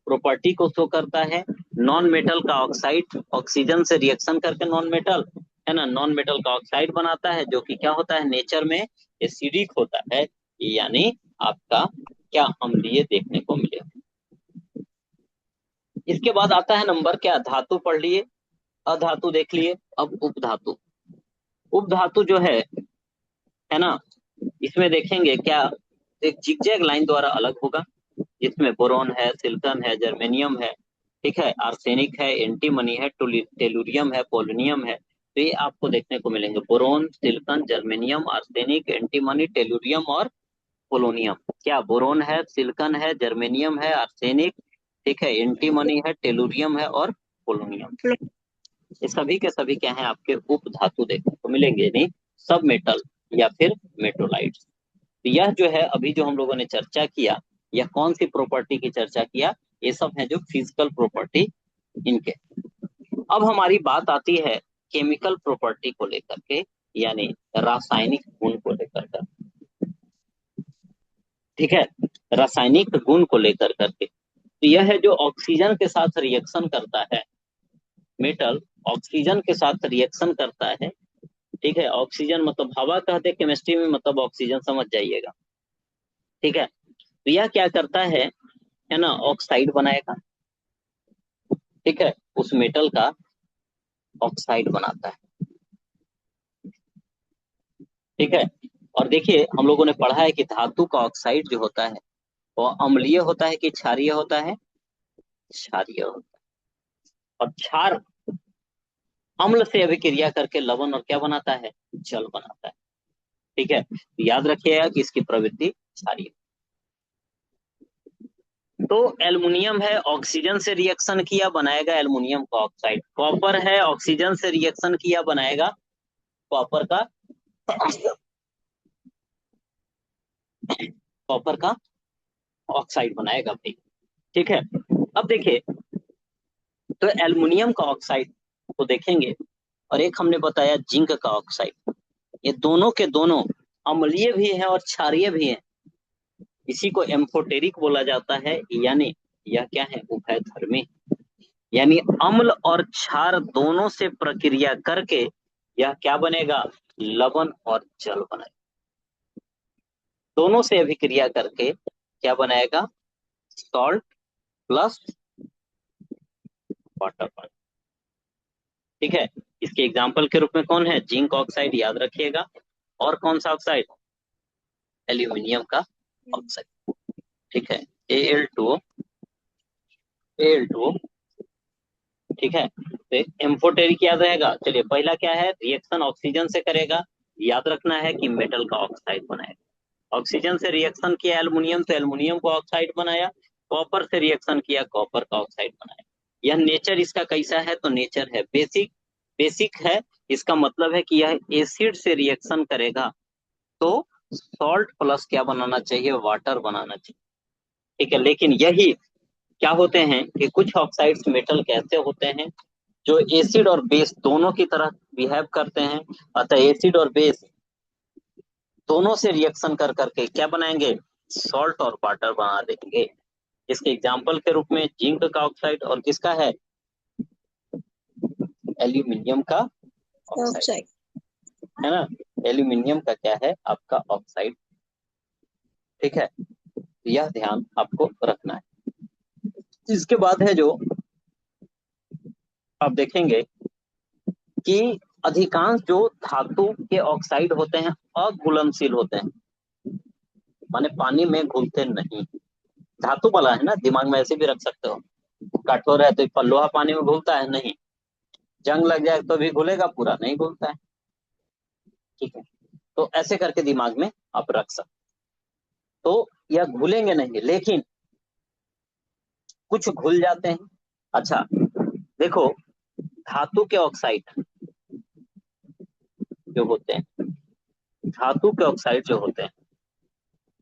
प्रॉपर्टी को शो करता है। नॉन मेटल का ऑक्साइड ऑक्सीजन से रिएक्शन करके नॉन मेटल है ना, नॉन मेटल का ऑक्साइड बनाता है, जो कि क्या होता है नेचर में एसिडिक होता है, यानी आपका क्या अम्लीय देखने को मिले। इसके बाद आता है नंबर क्या, धातु पढ़ लिए, अधातु देख लिए, अब उपधातु। उपधातु जो है ना, इसमें देखेंगे क्या, एक जिगजैग लाइन द्वारा अलग होगा, जिसमें बोरोन है, सिलिकॉन है, जर्मेनियम है, ठीक है, आर्सेनिक है, एंटीमनी है, टेलुरियम है, पोलोनियम है। तो ये आपको देखने को मिलेंगे, boron, silicon, germanium, arsenic, antimony, tellurium और पोलोनियम। क्या बोरोन है, सिलिकॉन है, जर्मेनियम है, आर्सेनिक, ठीक है, एंटीमनी है, टेलुरियम है और पोलोनियम। ये सभी के सभी क्या हैं आपके उप धातु देखने को मिलेंगे, यानी सब मेटल या फिर मेटोलाइट्स। तो यह जो है अभी जो हम लोगों ने चर्चा किया, यह कौन सी प्रॉपर्टी की चर्चा किया, ये सब है जो फिजिकल प्रॉपर्टी इनके। अब हमारी बात आती है केमिकल प्रॉपर्टी को लेकर के, यानी रासायनिक गुण को लेकर कर, ठीक है, रासायनिक गुण को लेकर करके। तो यह है जो ऑक्सीजन के साथ रिएक्शन करता है, मेटल ऑक्सीजन के साथ रिएक्शन करता है, ठीक है, ऑक्सीजन मतलब हवा कहते हैं केमिस्ट्री में, मतलब ऑक्सीजन समझ जाइएगा, ठीक है। तो यह क्या करता है ना, ऑक्साइड बनाएगा, ठीक है, उस मेटल का ऑक्साइड बनाता है, ठीक है। और देखिए हम लोगों ने पढ़ा है कि धातु का ऑक्साइड जो होता है वो अम्लीय होता है कि क्षारीय होता है, क्षारीय होता है। और क्षार अम्ल से अभिक्रिया करके लवण और क्या बनाता है, जल बनाता है, ठीक है। तो याद रखिएगा कि इसकी प्रवृत्ति क्षारीय। तो एल्युमिनियम है, ऑक्सीजन से रिएक्शन किया बनाएगा एल्युमिनियम का ऑक्साइड। कॉपर है, ऑक्सीजन से रिएक्शन किया बनाएगा कॉपर का, कॉपर का ऑक्साइड बनाएगा भाई, ठीक है। अब देखिए, तो एल्युमिनियम का ऑक्साइड को देखेंगे, और एक हमने बताया जिंक का ऑक्साइड, ये दोनों के दोनों अम्लीय भी है और क्षारीय भी है। इसी को एम्फोटेरिक बोला जाता है, यानी यह क्या है, उभयधर्मी, यानी अम्ल और क्षार दोनों से प्रक्रिया करके यह क्या बनेगा, लवण और जल बनेगा। दोनों से अभिक्रिया करके क्या बनाएगा, सॉल्ट प्लस वाटर, ठीक है। इसके एग्जाम्पल के रूप में कौन है, जिंक ऑक्साइड याद रखिएगा, और कौन सा ऑक्साइड, एल्यूमिनियम का ऑक्साइड, ठीक है, Al2O, Al2O, ठीक है। तो एम्फोटेरिक याद रहेगा। चलिए पहला क्या है, रिएक्शन ऑक्सीजन से करेगा, याद रखना है कि मेटल का ऑक्साइड बनाएगा। ऑक्सीजन से रिएक्शन किया एल्युमिनियम, तो एल्युमिनियम को ऑक्साइड बनाया। कॉपर से रिएक्शन किया, कॉपर का ऑक्साइड बनाया। यह नेचर इसका कैसा है, तो नेचर है बेसिक, बेसिक है, इसका मतलब है कि यह एसिड से रिएक्शन करेगा तो सॉल्ट प्लस क्या बनाना चाहिए, वाटर बनाना चाहिए, ठीक है। लेकिन यही क्या होते हैं कि कुछ ऑक्साइड्स मेटल कैसे होते हैं जो एसिड और बेस दोनों की तरह बिहेव करते हैं, अतः एसिड और बेस दोनों से रिएक्शन कर करके क्या बनाएंगे, सॉल्ट और वाटर बना देंगे। इसके एग्जाम्पल के रूप में जिंक का ऑक्साइड और किसका है, एल्यूमिनियम का ऑक्साइड, ऑक्साइड। है ना, एल्यूमिनियम का क्या है आपका ऑक्साइड, ठीक है। यह ध्यान आपको रखना है। इसके बाद है जो आप देखेंगे कि अधिकांश जो धातु के ऑक्साइड होते हैं अघुलनशील होते हैं, माने पानी में घुलते नहीं। धातु वाला है ना, दिमाग में ऐसे भी रख सकते हो, कठोर है तो लोहा पानी में घुलता है नहीं, जंग लग जाए तो भी घुलेगा, पूरा नहीं घुलता है, ठीक है। तो ऐसे करके दिमाग में आप रख सकते, तो यह घुलेंगे नहीं, लेकिन कुछ घुल जाते हैं। अच्छा देखो, धातु के ऑक्साइड जो होते हैं, धातु के ऑक्साइड जो होते हैं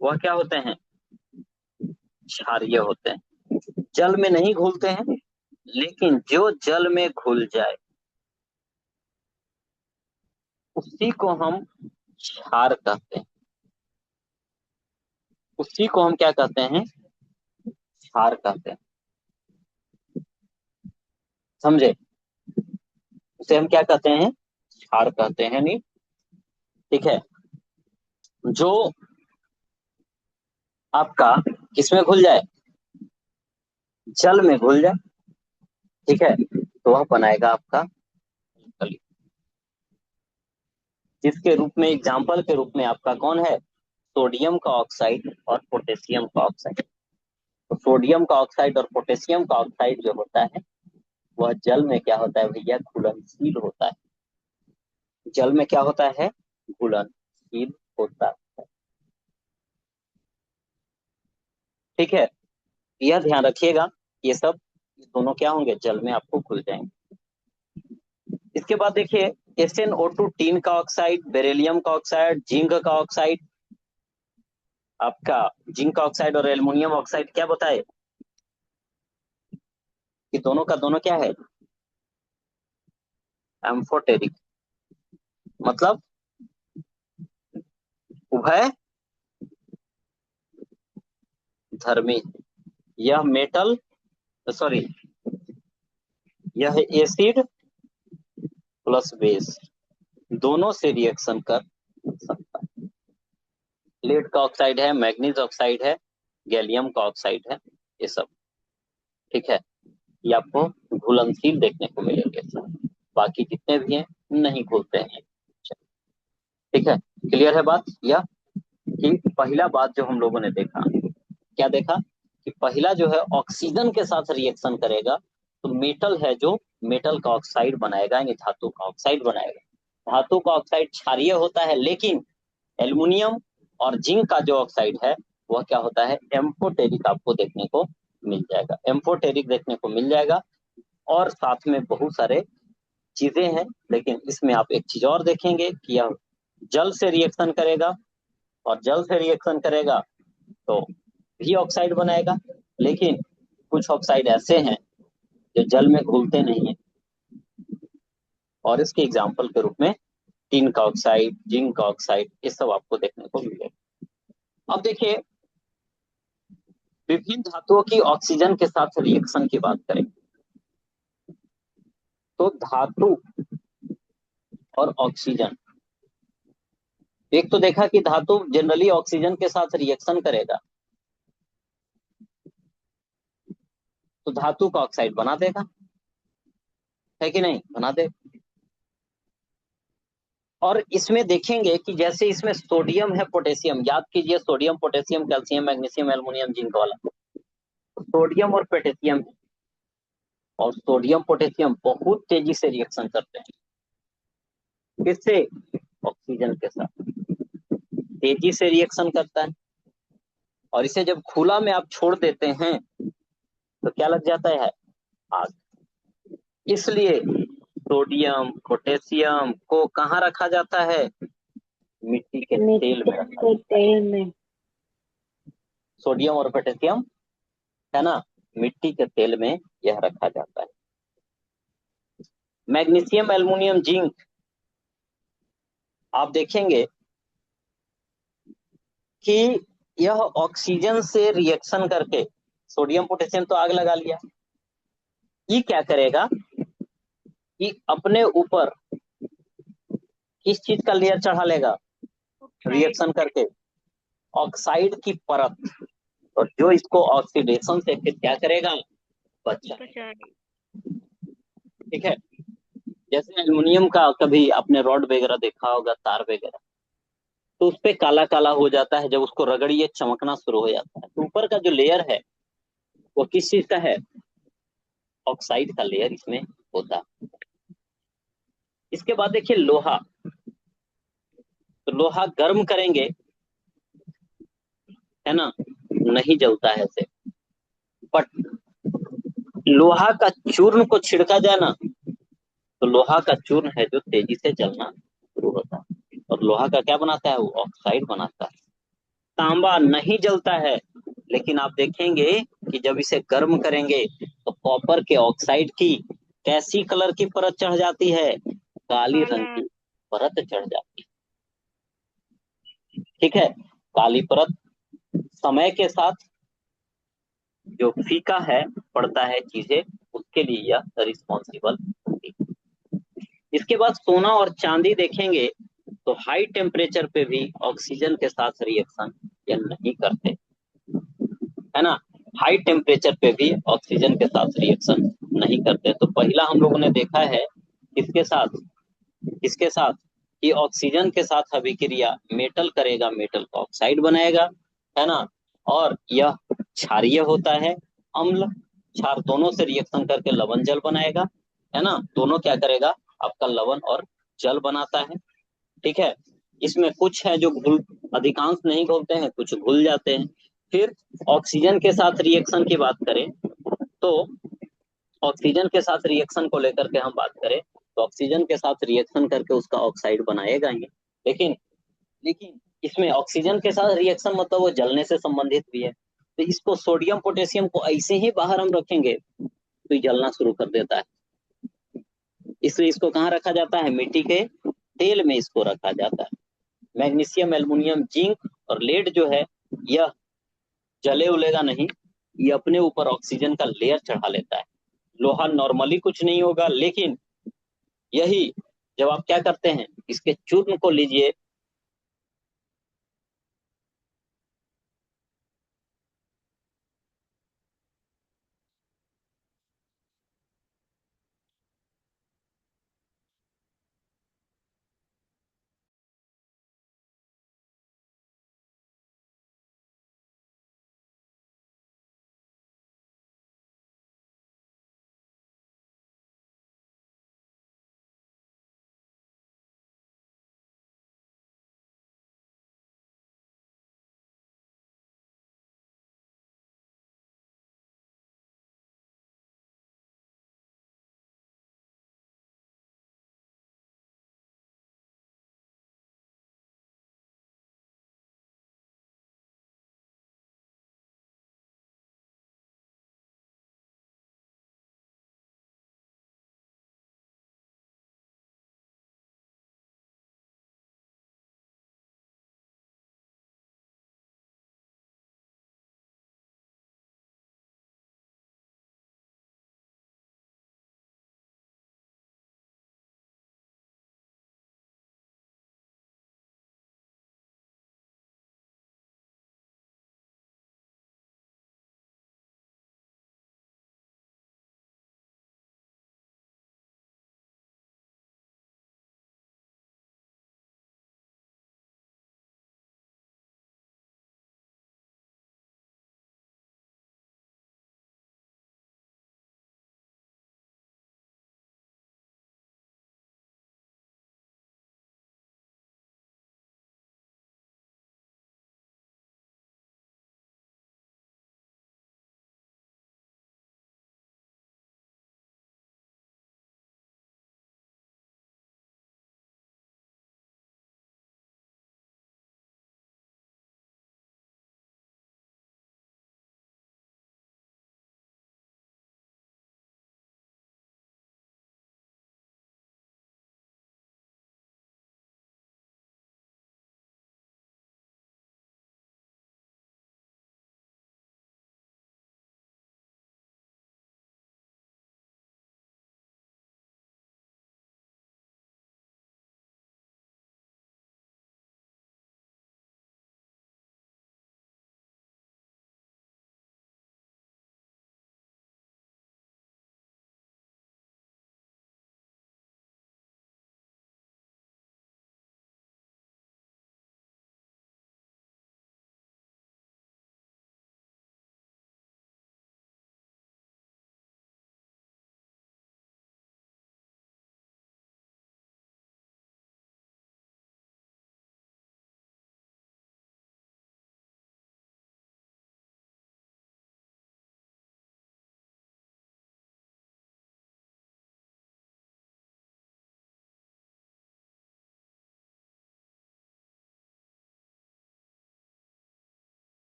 वह क्या होते हैं, क्षारीय होते हैं, जल में नहीं घुलते हैं, लेकिन जो जल में घुल जाए उसी को हम क्षार कहते हैं। उसी को हम क्या कहते हैं? क्षार कहते हैं। समझे? उसे हम क्या कहते हैं? क्षार कहते हैं। नहीं, ठीक है। जो आपका किसमें घुल जाए? जल में घुल जाए, ठीक है, तो वह बनाएगा आपका अल्कली। जिसके रूप में, एग्जाम्पल के रूप में आपका कौन है? सोडियम का ऑक्साइड और पोटेशियम का ऑक्साइड। तो सोडियम का ऑक्साइड और पोटेशियम का ऑक्साइड जो होता है वह जल में क्या होता है भैया? घुलनशील होता है। जल में क्या होता है? घुलनशील होता है। ठीक है, यह ध्यान रखिएगा, ये सब ये दोनों क्या होंगे? जल में आपको घुल जाएंगे। इसके बाद देखिए, SnO2 टीन का ऑक्साइड, बेरिलियम का ऑक्साइड, जिंक का ऑक्साइड, आपका जिंक ऑक्साइड और एल्युमिनियम ऑक्साइड क्या बताए कि दोनों का दोनों क्या है? एम्फोटेरिक, मतलब उभय धर्मी। यह मेटल, सॉरी, यह एसिड प्लस बेस दोनों से रिएक्शन कर सकता है। लेड का ऑक्साइड है, मैग्नीज ऑक्साइड है, गैलियम का ऑक्साइड है, ये सब, ठीक है, ये आपको घुलनशील देखने को मिलेंगे। बाकी जितने भी हैं नहीं घुलते हैं। ठीक है, क्लियर है बात? या कि पहला बात जो हम लोगों ने देखा, क्या देखा कि पहला जो है ऑक्सीजन के साथ रिएक्शन करेगा तो मेटल है जो मेटल का ऑक्साइड बनाएगा, यानी धातु का ऑक्साइड बनाएगा। धातु का ऑक्साइड क्षारीय होता है, लेकिन एल्युमिनियम और जिंक का जो ऑक्साइड है वह क्या होता है? एम्फोटेरिक आपको देखने को मिल जाएगा। एम्फोटेरिक देखने को मिल जाएगा। और साथ में बहुत सारे चीजें हैं, लेकिन इसमें आप एक चीज और देखेंगे कि यह जल से रिएक्शन करेगा, और जल से रिएक्शन करेगा तो भी ऑक्साइड बनाएगा। लेकिन कुछ ऑक्साइड ऐसे हैं जो जल में घुलते नहीं है, और इसके एग्जाम्पल के रूप में टिन का ऑक्साइड, जिंक का ऑक्साइड, ये सब आपको देखने को मिलेगा। अब देखिए, विभिन्न धातुओं की ऑक्सीजन के साथ रिएक्शन की बात करें तो धातु और ऑक्सीजन, एक तो देखा कि धातु जनरली ऑक्सीजन के साथ रिएक्शन करेगा तो धातु का ऑक्साइड बना देगा, है कि नहीं? बना दे। और इसमें देखेंगे कि जैसे इसमें सोडियम है, पोटेशियम, याद कीजिए, sodium, potassium, calcium, magnesium, aluminium, zinc वाला, सोडियम और पोटेशियम, और सोडियम पोटेशियम बहुत तेजी से रिएक्शन करते हैं। किससे? ऑक्सीजन के साथ तेजी से रिएक्शन करता है। और इसे जब खुला में आप छोड़ देते हैं तो क्या लग जाता है? आग। इसलिए सोडियम पोटेशियम को कहाँ रखा जाता है? मिट्टी के तेल में रखा जाता है। तेल में। सोडियम और पोटेशियम है ना, मिट्टी के तेल में यह रखा जाता है। मैग्नीशियम, एल्युमिनियम, जिंक, आप देखेंगे कि यह ऑक्सीजन से रिएक्शन करके, सोडियम पोटेशियम तो आग लगा लिया, ये क्या करेगा कि अपने ऊपर किस चीज का लेयर चढ़ा लेगा? रिएक्शन करके ऑक्साइड की परत, और जो इसको ऑक्सीडेशन से फिर क्या करेगा? बचा। ठीक है, जैसे एल्युमिनियम का कभी आपने रॉड वगैरह देखा होगा, तार वगैरह, तो उस पे काला काला हो जाता है, जब उसको रगड़िए चमकना शुरू हो जाता है। तो ऊपर का जो लेयर है वो किस चीज का है? ऑक्साइड का लेयर इसमें होता है। इसके बाद देखिए लोहा, तो लोहा गर्म करेंगे, है ना, नहीं जलता है ऐसे, बट लोहा का चूर्ण को छिड़का जाए ना, तो लोहा का चूर्ण है जो तेजी से जलना शुरू होता है, और लोहा का क्या बनाता है? वो ऑक्साइड बनाता है। तांबा नहीं जलता है, लेकिन आप देखेंगे कि जब इसे गर्म करेंगे तो कॉपर के ऑक्साइड की कैसी कलर की परत चढ़ जाती है? काली रंग की। परत चढ़ जाती है। ठीक है, काली परत समय के साथ जो फीका है पड़ता है चीजें, उसके लिए यह रिस्पॉन्सिबल होती है। इसके बाद सोना और चांदी देखेंगे तो हाई टेम्परेचर पे भी ऑक्सीजन के साथ रिएक्शन ये नहीं करते, है ना। हाई टेम्परेचर पे भी ऑक्सीजन के साथ रिएक्शन नहीं करते। तो पहला हम लोगों ने देखा है किसके साथ, किसके साथ, कि ऑक्सीजन के साथ अभिक्रिया मेटल करेगा, मेटल का ऑक्साइड बनाएगा, है ना। और यह क्षारीय होता है, अम्ल क्षार दोनों से रिएक्शन करके लवण जल बनाएगा, है ना। दोनों क्या करेगा, आपका लवण और जल बनाता है। ठीक है, इसमें कुछ है जो घुल, अधिकांश नहीं घुलते हैं, कुछ घुल जाते हैं। फिर ऑक्सीजन के साथ रिएक्शन की बात करें तो ऑक्सीजन के साथ रिएक्शन को लेकर के हम बात करें तो ऑक्सीजन के साथ रिएक्शन करके उसका ऑक्साइड बनाएगा ही, लेकिन लेकिन इसमें ऑक्सीजन के साथ रिएक्शन मतलब वो जलने से संबंधित भी है। तो इसको सोडियम पोटेशियम को ऐसे ही बाहर हम रखेंगे तो ये जलना शुरू कर देता है। इसलिए इसको कहाँ रखा जाता है, मिट्टी के तेल में इसको रखा जाता है। मैग्नीशियम, एल्युमिनियम, जिंक और लेड जो है यह जले उलेगा नहीं, ये अपने ऊपर ऑक्सीजन का लेयर चढ़ा लेता है। लोहा नॉर्मली कुछ नहीं होगा, लेकिन यही जब आप क्या करते हैं, इसके चूर्ण को लीजिए,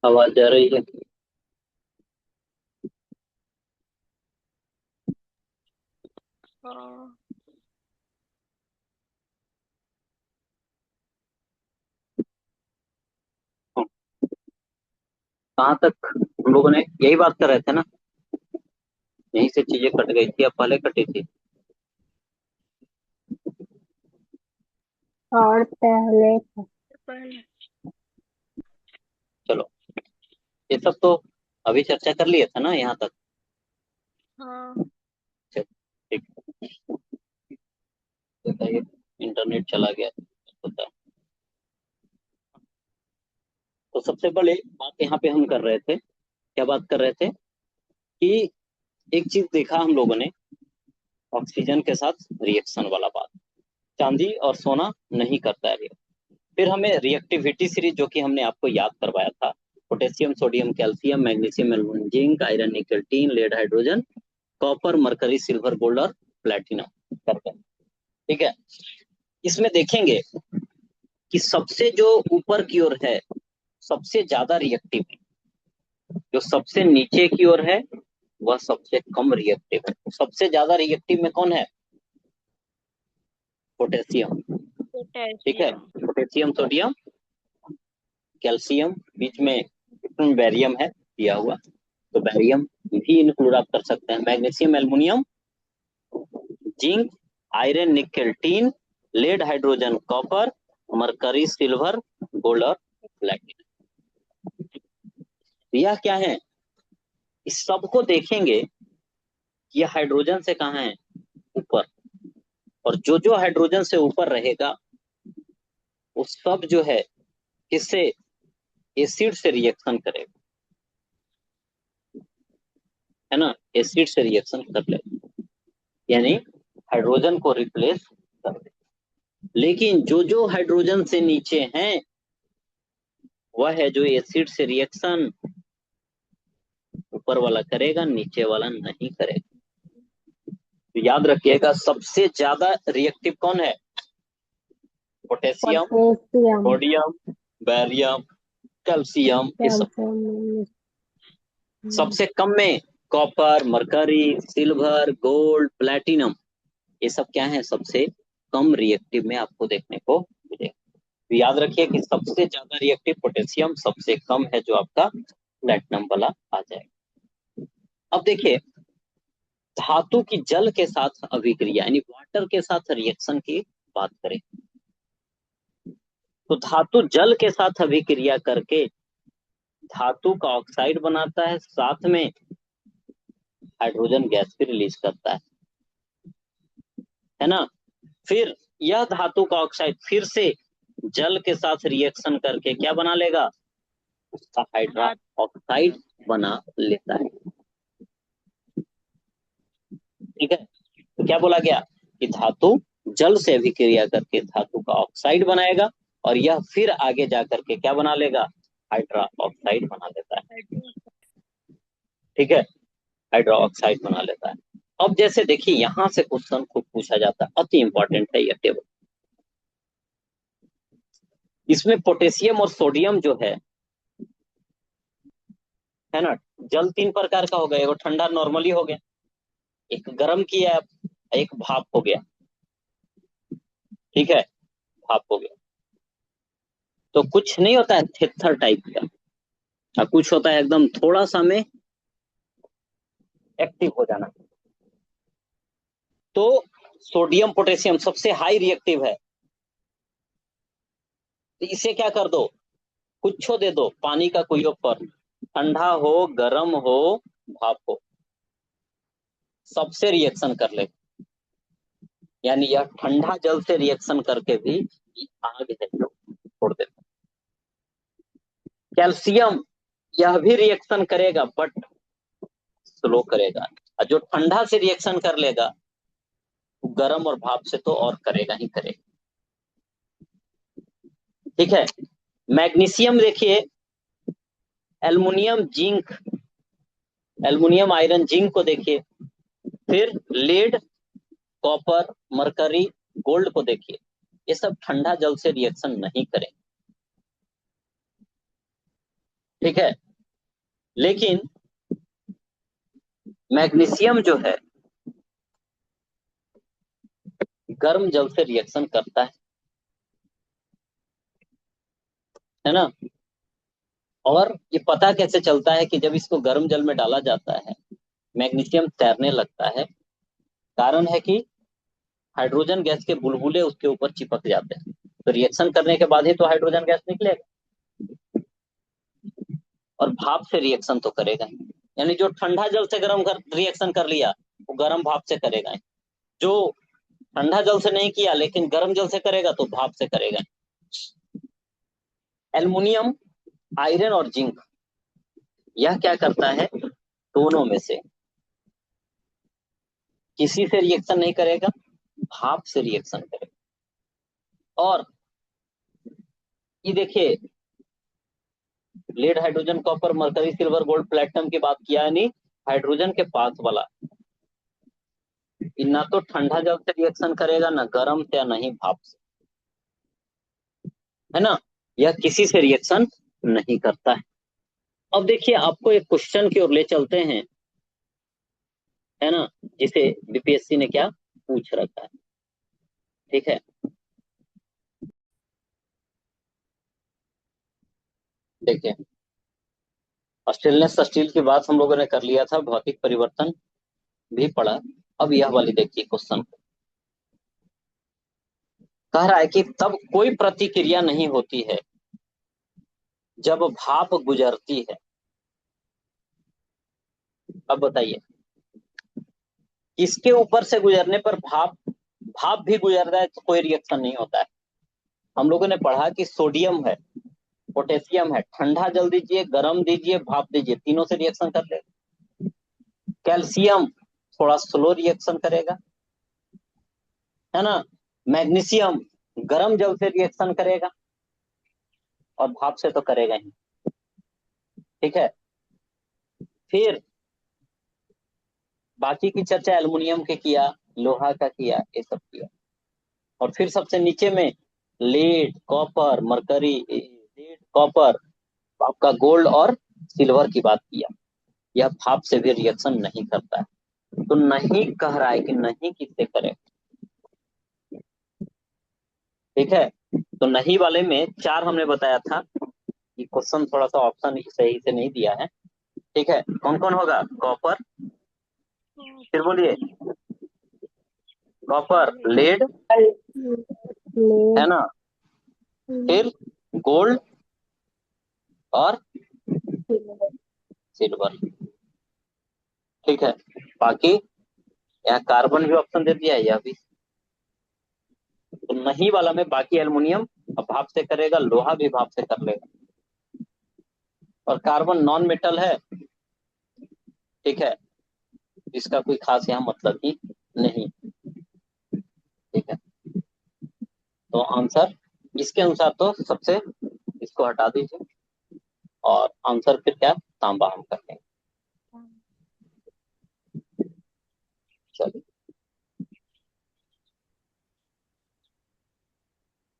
आवाज आ रही है। हाँ। कहाँ तक हम लोगों ने यही बात कर रहे थे ना? यहीं से चीजें कट गई थी, अब पहले कटी थी। और पहले पहले। चलो, ये सब तो अभी चर्चा कर लिए थे ना यहाँ तक? हाँ। चलो, ठीक है। बताइए, इंटरनेट चला गया होता है। तो सबसे पहले बात यहाँ पे हम कर रहे थे, क्या बात कर रहे थे कि एक चीज देखा हम लोगों ने, ऑक्सीजन के साथ रिएक्शन वाला बात। चांदी और सोना नहीं करता है रिएक्शन। फिर हमें रिएक्टिविटी सीरीज जो कि हमने आपको याद करवाया था, potassium, sodium, calcium, magnesium, aluminium, zinc, iron, nickel, tin, lead, hydrogen, copper, mercury, silver, gold और प्लेटिनम करके। ठीक है, इसमें देखेंगे कि सबसे जो ऊपर की ओर है सबसे ज्यादा रिएक्टिव, जो सबसे नीचे की ओर है वह सबसे कम रिएक्टिव है। सबसे ज्यादा रिएक्टिव में कौन है? पोटेशियम। ठीक है, पोटेशियम। पोटेशियम, सोडियम, कैल्शियम, बीच में बैरियम है दिया हुआ, तो बैरियम भी इंक्लूड आप कर सकते हैं। Magnesium, aluminium, zinc, iron, nickel, tin, lead, hydrogen, copper, mercury, silver, gold और प्लेटिनम। यह क्या है? इस सबको देखेंगे, ये हाइड्रोजन से कहाँ है? ऊपर। और जो जो हाइड्रोजन से ऊपर रहेगा वो सब जो है किससे? एसिड से रिएक्शन करेगा, है ना? एसिड से रिएक्शन कर लेगा, यानी हाइड्रोजन को रिप्लेस कर दे। लेकिन जो जो हाइड्रोजन से नीचे हैं वह है जो एसिड से रिएक्शन ऊपर वाला करेगा, नीचे वाला नहीं करेगा। तो याद रखिएगा, सबसे ज्यादा रिएक्टिव कौन है? Potassium, potassium, sodium, barium, calcium, ये सब। कैल्शियम, सबसे कम में copper, mercury, silver, gold, platinum, ये सब क्या है? सबसे कम रिएक्टिव में आपको देखने को मिलेगा। तो याद रखिए कि सबसे ज्यादा रिएक्टिव पोटेशियम, सबसे कम है जो आपका प्लेटिनम वाला आ जाएगा। अब देखिए, धातु की जल के साथ अभिक्रिया यानी वाटर के साथ रिएक्शन की बात करें, तो धातु जल के साथ अभिक्रिया करके धातु का ऑक्साइड बनाता है, साथ में हाइड्रोजन गैस भी रिलीज करता है ना? फिर यह धातु का ऑक्साइड फिर से जल के साथ रिएक्शन करके क्या बना लेगा? उसका हाइड्रा ऑक्साइड बना लेता है। ठीक है, तो क्या बोला गया कि धातु जल से अभिक्रिया करके धातु का ऑक्साइड बनाएगा और यह फिर आगे जाकर के क्या बना लेगा? हाइड्रा ऑक्साइड बना लेता है। ठीक है, हाइड्रा ऑक्साइड बना लेता है। अब जैसे देखिए, यहां से क्वेश्चन खूब पूछा जाता है, अति इंपॉर्टेंट है यह टेबल। इसमें पोटेशियम और सोडियम जो है ना, जल तीन प्रकार का हो गया, एक ठंडा नॉर्मली हो गया, एक गर्म किया, एक भाप हो गया। ठीक है, भाप हो गया। तो कुछ नहीं होता है थेथर टाइप का, और कुछ होता है एकदम थोड़ा सा में एक्टिव हो जाना। तो सोडियम पोटेशियम सबसे हाई रिएक्टिव है, तो इसे क्या कर दो? कुछ दे दो, पानी का कोई फॉर्म, ठंडा हो, गर्म हो, भाप हो, सबसे रिएक्शन कर ले। यानी यह ठंडा जल से रिएक्शन करके भी आग है जो छोड़ देता। कैल्शियम, यह भी रिएक्शन करेगा बट स्लो करेगा, और जो ठंडा से रिएक्शन कर लेगा वो गर्म और भाप से तो और करेगा ही करेगा। ठीक है, मैग्नीशियम देखिए, aluminium, zinc, aluminium, iron, zinc को देखिए, फिर लेड, कॉपर, मरकरी, गोल्ड को देखिए, ये सब ठंडा जल से रिएक्शन नहीं करें। ठीक है, लेकिन मैग्नीशियम जो है गर्म जल से रिएक्शन करता है ना। और ये पता कैसे चलता है कि जब इसको गर्म जल में डाला जाता है मैग्नीशियम तैरने लगता है। कारण है कि हाइड्रोजन गैस के बुलबुले उसके ऊपर चिपक जाते हैं, तो रिएक्शन करने के बाद ही तो हाइड्रोजन गैस निकलेगा, और भाप से रिएक्शन तो करेगा ही। यानी जो ठंडा जल से गर्म कर रिएक्शन कर लिया वो गर्म भाप से करेगा ही। जो ठंडा जल से नहीं किया लेकिन गर्म जल से करेगा तो भाप से करेगा ही। एल्युमिनियम, आयरन और जिंक, यह क्या करता है, दोनों में से किसी से रिएक्शन नहीं करेगा, भाप से रिएक्शन करेगा। और ये देखिए, lead, hydrogen, copper, mercury, silver, gold, platinum की बात किया है, नहीं हाइड्रोजन के पास वाला ना तो ठंडा जल से रिएक्शन करेगा, ना गर्म से, ना ही भाप से, है ना। यह किसी से रिएक्शन नहीं करता है। अब देखिए आपको एक क्वेश्चन की ओर ले चलते हैं, है ना, जिसे बीपीएससी ने क्या पूछ रखा है। ठीक है, देखिए स्टेनलेस स्टील की बात हम लोगों ने कर लिया था, भौतिक परिवर्तन भी पढ़ा। अब यह वाली देखिए क्वेश्चन, कह रहा है कि तब कोई प्रतिक्रिया नहीं होती है जब भाप गुजरती है। अब बताइए किसके ऊपर से गुजरने पर भाप भाप भी गुजर रहा है तो कोई रिएक्शन नहीं होता है। हम लोगों ने पढ़ा कि सोडियम है, पोटेशियम है, ठंडा जल दीजिए, गर्म दीजिए, भाप दीजिए, तीनों से रिएक्शन कर लेगा। कैल्शियम थोड़ा स्लो रिएक्शन करेगा, है ना। मैग्नीशियम गर्म जल से रिएक्शन करेगा और भाप से तो करेगा ही। ठीक है, फिर बाकी की चर्चा एल्युमिनियम के किया, लोहा का किया, ये सब किया। और फिर सबसे नीचे में lead, copper, mercury, lead, copper, आपका गोल्ड और सिल्वर की बात किया। यह भाप से भी रिएक्शन नहीं करता है, तो नहीं कह रहा है कि नहीं किससे करे। ठीक है, तो नहीं वाले में चार हमने बताया था कि क्वेश्चन थोड़ा सा ऑप्शन सही से नहीं दिया है। ठीक है, कौन कौन होगा, कॉपर, फिर बोलिए, कॉपर, लेड, है लेड, ना, फिर गोल्ड और सिल्वर। ठीक है, बाकी यहाँ कार्बन भी ऑप्शन दे दिया है, यह भी। तो नहीं वाला में बाकी एल्युमिनियम भाप से करेगा, लोहा भी भाप से कर लेगा, और कार्बन नॉन मेटल है। ठीक है, इसका कोई खास यहाँ मतलब ही नहीं। ठीक है, तो आंसर इसके अनुसार तो सबसे इसको हटा दीजिए, और आंसर फिर क्या, तांबा हम कर लेंगे। चलिए,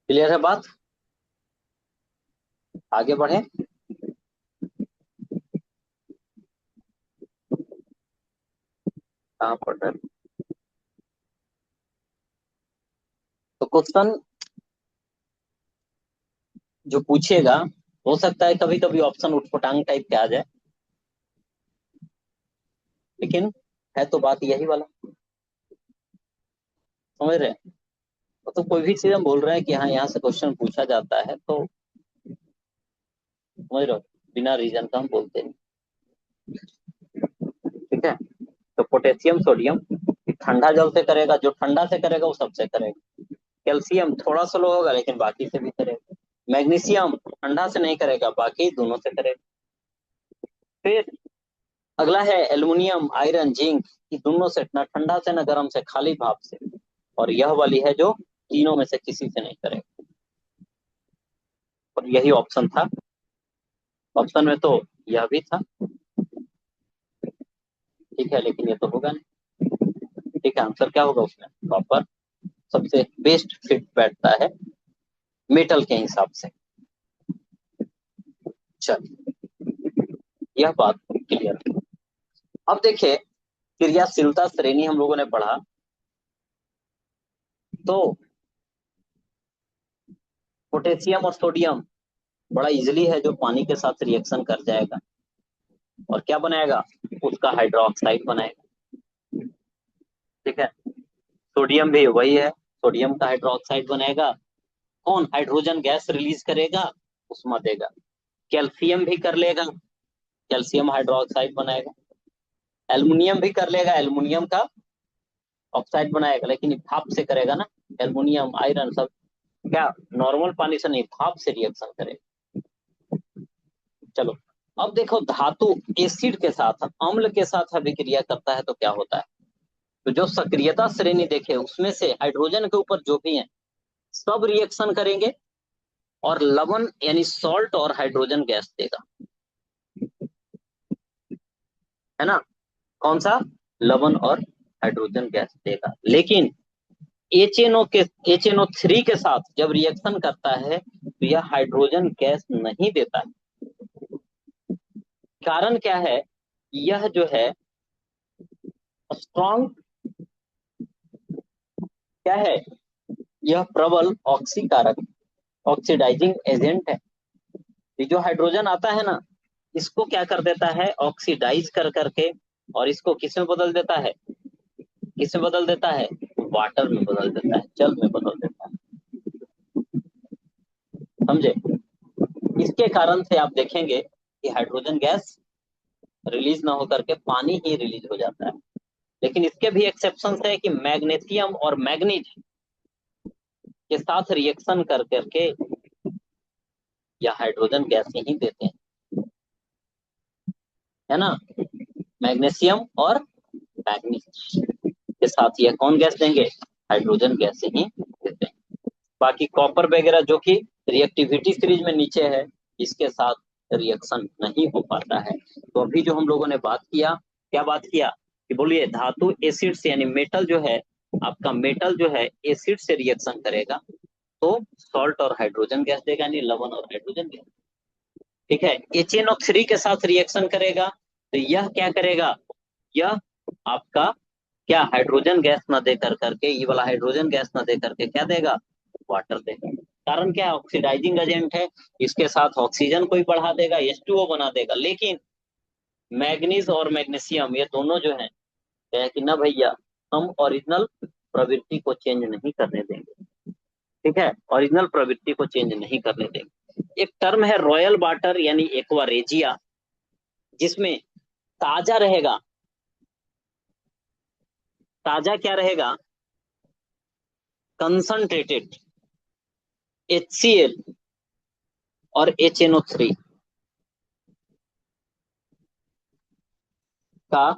क्लियर है बात, आगे बढ़े। कहाँ पढ़ रहे हैं? तो क्वेश्चन जो पूछेगा हो सकता है कभी कभी ऑप्शन उठपटांग टाइप के आ जाए, लेकिन है तो बात यही वाला, समझ रहे हैं। तो कोई भी चीज हम बोल रहे हैं कि हाँ यहाँ से क्वेश्चन पूछा जाता है तो समझ रहे हो, बिना रीजन का हम बोलते नहीं। ठीक है, तो पोटेशियम, सोडियम ठंडा जल से करेगा, जो ठंडा से करेगा वो सबसे करेगा। कैल्शियम थोड़ा स्लो होगा लेकिन बाकी से भी करेगा। मैग्नीशियम ठंडा से नहीं करेगा, बाकी दोनों से करेगा। फिर अगला है एल्युमिनियम, आयरन, जिंक, ये दोनों से, ना ठंडा से ना गर्म से, खाली भाप से। और यह वाली है जो तीनों में से किसी से नहीं करेगा, और यही ऑप्शन था। ऑप्शन में तो यह भी था। ठीक है, लेकिन ये तो होगा नहीं। ठीक है, आंसर क्या होगा उसमें, कॉपर सबसे बेस्ट फिट बैठता है मेटल के हिसाब से। चलिए, यह बात क्लियर है। अब देखिए क्रियाशीलता श्रेणी हम लोगों ने पढ़ा, तो पोटेशियम और सोडियम बड़ा इजीली है जो पानी के साथ रिएक्शन कर जाएगा और क्या बनाएगा, उसका हाइड्रोक्साइड बनाएगा। ठीक है, सोडियम भी वही है, सोडियम का हाइड्रोक्साइड बनाएगा। कौन हाइड्रोजन गैस रिलीज करेगा, उष्मा देगा। कैल्शियम भी कर लेगा, कैल्शियम हाइड्रोक्साइड बनाएगा। एल्युमिनियम भी कर लेगा, एल्युमिनियम का ऑक्साइड बनाएगा, लेकिन ये भाप से करेगा ना। एल्युमिनियम आयरन सब क्या नॉर्मल पानी से नहीं, भाप से रिएक्शन करेगा। चलो अब देखो, धातु एसिड के साथ अम्ल के साथ अभिक्रिया करता है तो क्या होता है। तो जो सक्रियता श्रेणी देखे उसमें से हाइड्रोजन के ऊपर जो भी है सब रिएक्शन करेंगे और लवण यानी सॉल्ट और हाइड्रोजन गैस देगा, है ना। कौन सा, लवण और हाइड्रोजन गैस देगा। लेकिन HNO3 के साथ जब रिएक्शन करता है तो यह हाइड्रोजन गैस नहीं देता है। कारण क्या है, यह जो है स्ट्रॉन्ग क्या है, यह प्रबल ऑक्सीकारक ऑक्सीडाइजिंग एजेंट है। ये जो हाइड्रोजन आता है ना, इसको क्या कर देता है, ऑक्सीडाइज कर करके, और इसको किस में बदल देता है, किस में बदल देता है, वाटर में बदल देता है, जल में बदल देता है। समझे। इसके कारण से आप देखेंगे कि हाइड्रोजन गैस रिलीज ना होकर के पानी ही रिलीज हो जाता है। लेकिन इसके भी एक्सेप्शन है कि मैग्नीशियम और मैग्नीज के साथ रिएक्शन कर करके या हाइड्रोजन गैस ही देते हैं, है ना। मैग्नीशियम और मैग्नीज के साथ यह कौन गैस देंगे, हाइड्रोजन गैस ही देते हैं। बाकी कॉपर वगैरह जो कि रिएक्टिविटी सीरीज में नीचे है, इसके साथ रिएक्शन नहीं हो पाता है। तो अभी जो हम लोगों ने बात किया, क्या बात किया कि बोलिए, धातु एसिड से यानी मेटल जो है, आपका मेटल जो है एसिड से रिएक्शन करेगा तो सॉल्ट और हाइड्रोजन गैस देगा, यानी लवण और हाइड्रोजन गैस। ठीक है, HNO3 के साथ रिएक्शन करेगा तो यह क्या करेगा, यह आपका क्या हाइड्रोजन गैस न दे कर करके, ये वाला हाइड्रोजन गैस न दे करके क्या देगा, वाटर देगा। कारण क्या है, ऑक्सीडाइजिंग एजेंट है, इसके साथ ऑक्सीजन को भी बढ़ा देगा, H2O बना देगा। लेकिन मैग्नीज और मैग्नीशियम ये दोनों जो है कहे कि ना भैया, हम ओरिजिनल प्रवृत्ति को चेंज नहीं करने देंगे। ठीक है, ओरिजिनल प्रवृत्ति को चेंज नहीं करने देंगे। एक टर्म है रॉयल वाटर यानी एक्वारेजिया, जिसमें ताजा रहेगा, ताजा क्या रहेगा, कंसंट्रेटेड HCl और HNO3 का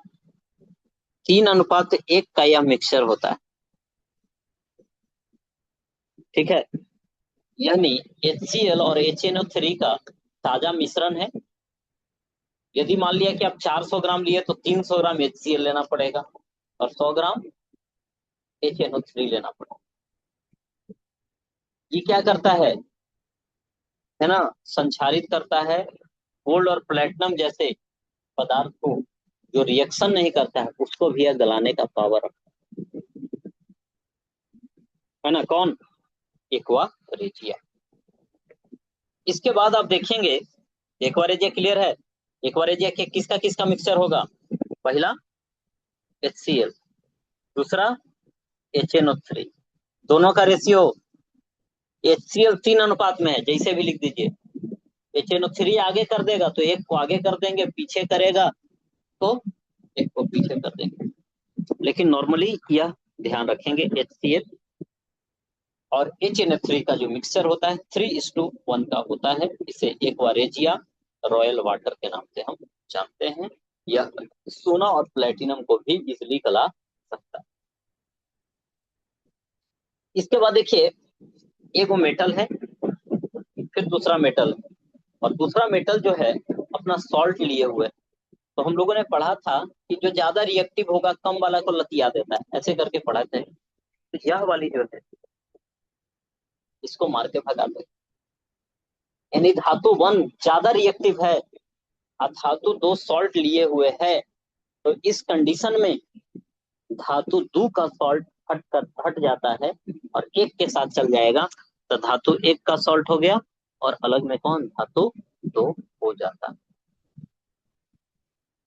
3:1 का यह मिक्सचर होता है। ठीक है, यानी HCl और HNO3 का ताजा मिश्रण है। यदि मान लिया कि आप 400 ग्राम लिए तो 300 ग्राम HCl लेना पड़ेगा और 100 ग्राम HNO3 लेना पड़ेगा। ये क्या करता है ना, संचारित करता है गोल्ड और प्लेटिनम जैसे पदार्थ को, जो रिएक्शन नहीं करता है उसको भी यह गलाने का पावर रखता है ना। कौन, एक्वारेजिया। इसके बाद आप देखेंगे, एक्वारेजिया क्लियर है। एक्वारेजिया के किसका किसका मिक्सचर होगा, पहला HCl, दूसरा HNO3, दोनों का रेशियो HCl 3 अनुपात में है, जैसे भी लिख दीजिए। HNO3 आगे कर देगा तो एक को आगे कर देंगे, पीछे करेगा तो एक को पीछे कर देंगे। लेकिन नॉर्मली यह ध्यान रखेंगे, HCl और HNO3 का जो मिक्सचर होता है 3:1 का होता है। इसे एक्वारेजिया रॉयल वाटर के नाम से हम जानते हैं। यह सोना और प्लेटिनम को भी इजिली गला सकता है। इसके बाद देखिए, एक वो मेटल है, फिर दूसरा मेटल, और दूसरा मेटल जो है अपना सॉल्ट लिए हुए। तो हम लोगों ने पढ़ा था कि जो ज्यादा रिएक्टिव होगा कम वाला को लतिया देता है, ऐसे करके पढ़ा थे। तो यह वाली जो है इसको मार के भगा दे, यानी धातु 1 ज्यादा रिएक्टिव है और धातु 2 सॉल्ट लिए हुए है, तो इस कंडीशन में धातु 2 का सॉल्ट हट जाता है और एक के साथ चल जाएगा तो धातु एक का सॉल्ट हो गया और अलग में कौन धातु दो हो जाता।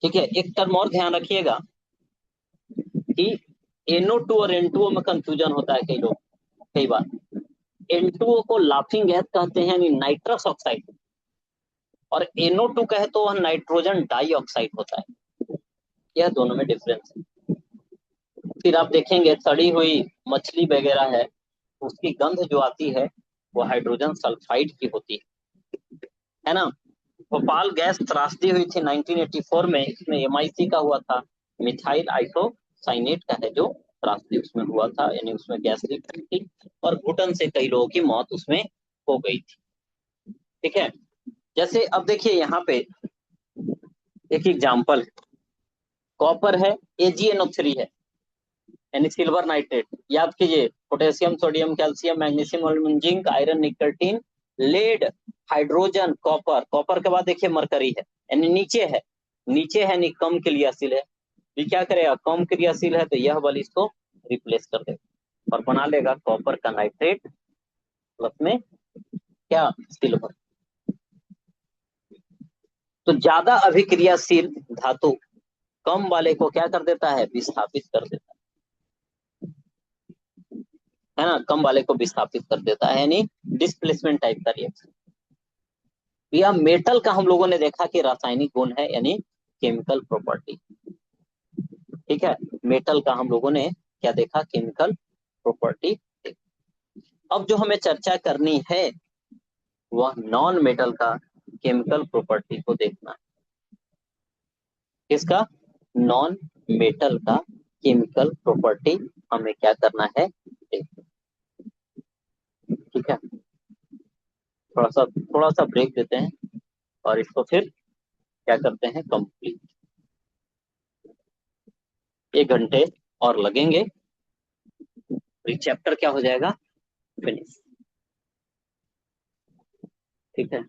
ठीक है, एक टर्म और ध्यान रखिएगा कि NO2 और N2O में कंफ्यूजन होता है कई लोग, कई बार N2O को लाफिंग गैस कहते हैं यानी नाइट्रस ऑक्साइड, और NO2 कहे तो वह नाइट्रोजन डाइऑक्साइड होता है। यह दोनों में डिफरेंस है। फिर आप देखेंगे सड़ी हुई मछली वगैरह है, उसकी गंध जो आती है वो हाइड्रोजन सल्फाइड की होती है ना। भोपाल गैस त्रासदी हुई थी 1984 में, इसमें MIC का हुआ था, मिथाइल आइसोसाइनेट का है जो त्रासदी उसमें हुआ था, यानी उसमें गैस लीक हुई थी और घुटन से कई लोगों की मौत उसमें हो गई थी। ठीक है, जैसे अब देखिए यहाँ पे एक एग्जाम्पल है, कॉपर है, AgNO3 है यानी सिल्वर नाइट्रेट। याद कीजिए, potassium, sodium, calcium, magnesium, aluminium, zinc, iron, nickel, tin, lead, hydrogen, copper. Copper के बाद देखिए मरकरी है यानी नीचे है, नीचे है नहीं कम क्रियाशील है। ये क्या करेगा, कम क्रियाशील है तो यह वाली इसको रिप्लेस कर देगा और बना लेगा कॉपर का नाइट्रेट प्लस में क्या सिल्वर। तो ज्यादा अभिक्रियाशील धातु कम वाले को क्या कर देता है, विस्थापित कर देता है ना, कम वाले को विस्थापित कर देता है यानी डिस्प्लेसमेंट टाइप का रिएक्शन। या मेटल का हम लोगों ने देखा कि रासायनिक गुण है यानी केमिकल प्रॉपर्टी। ठीक है, मेटल का हम लोगों ने क्या देखा, केमिकल प्रॉपर्टी। अब जो हमें चर्चा करनी है वह नॉन मेटल का केमिकल प्रॉपर्टी को देखना है। किसका, नॉन मेटल का केमिकल प्रॉपर्टी हमें क्या करना है देखना। ठीक है, थोड़ा सा ब्रेक देते हैं और इसको फिर क्या करते हैं कंप्लीट। 1 घंटे और लगेंगे, चैप्टर क्या हो जाएगा, फिनिश। ठीक है,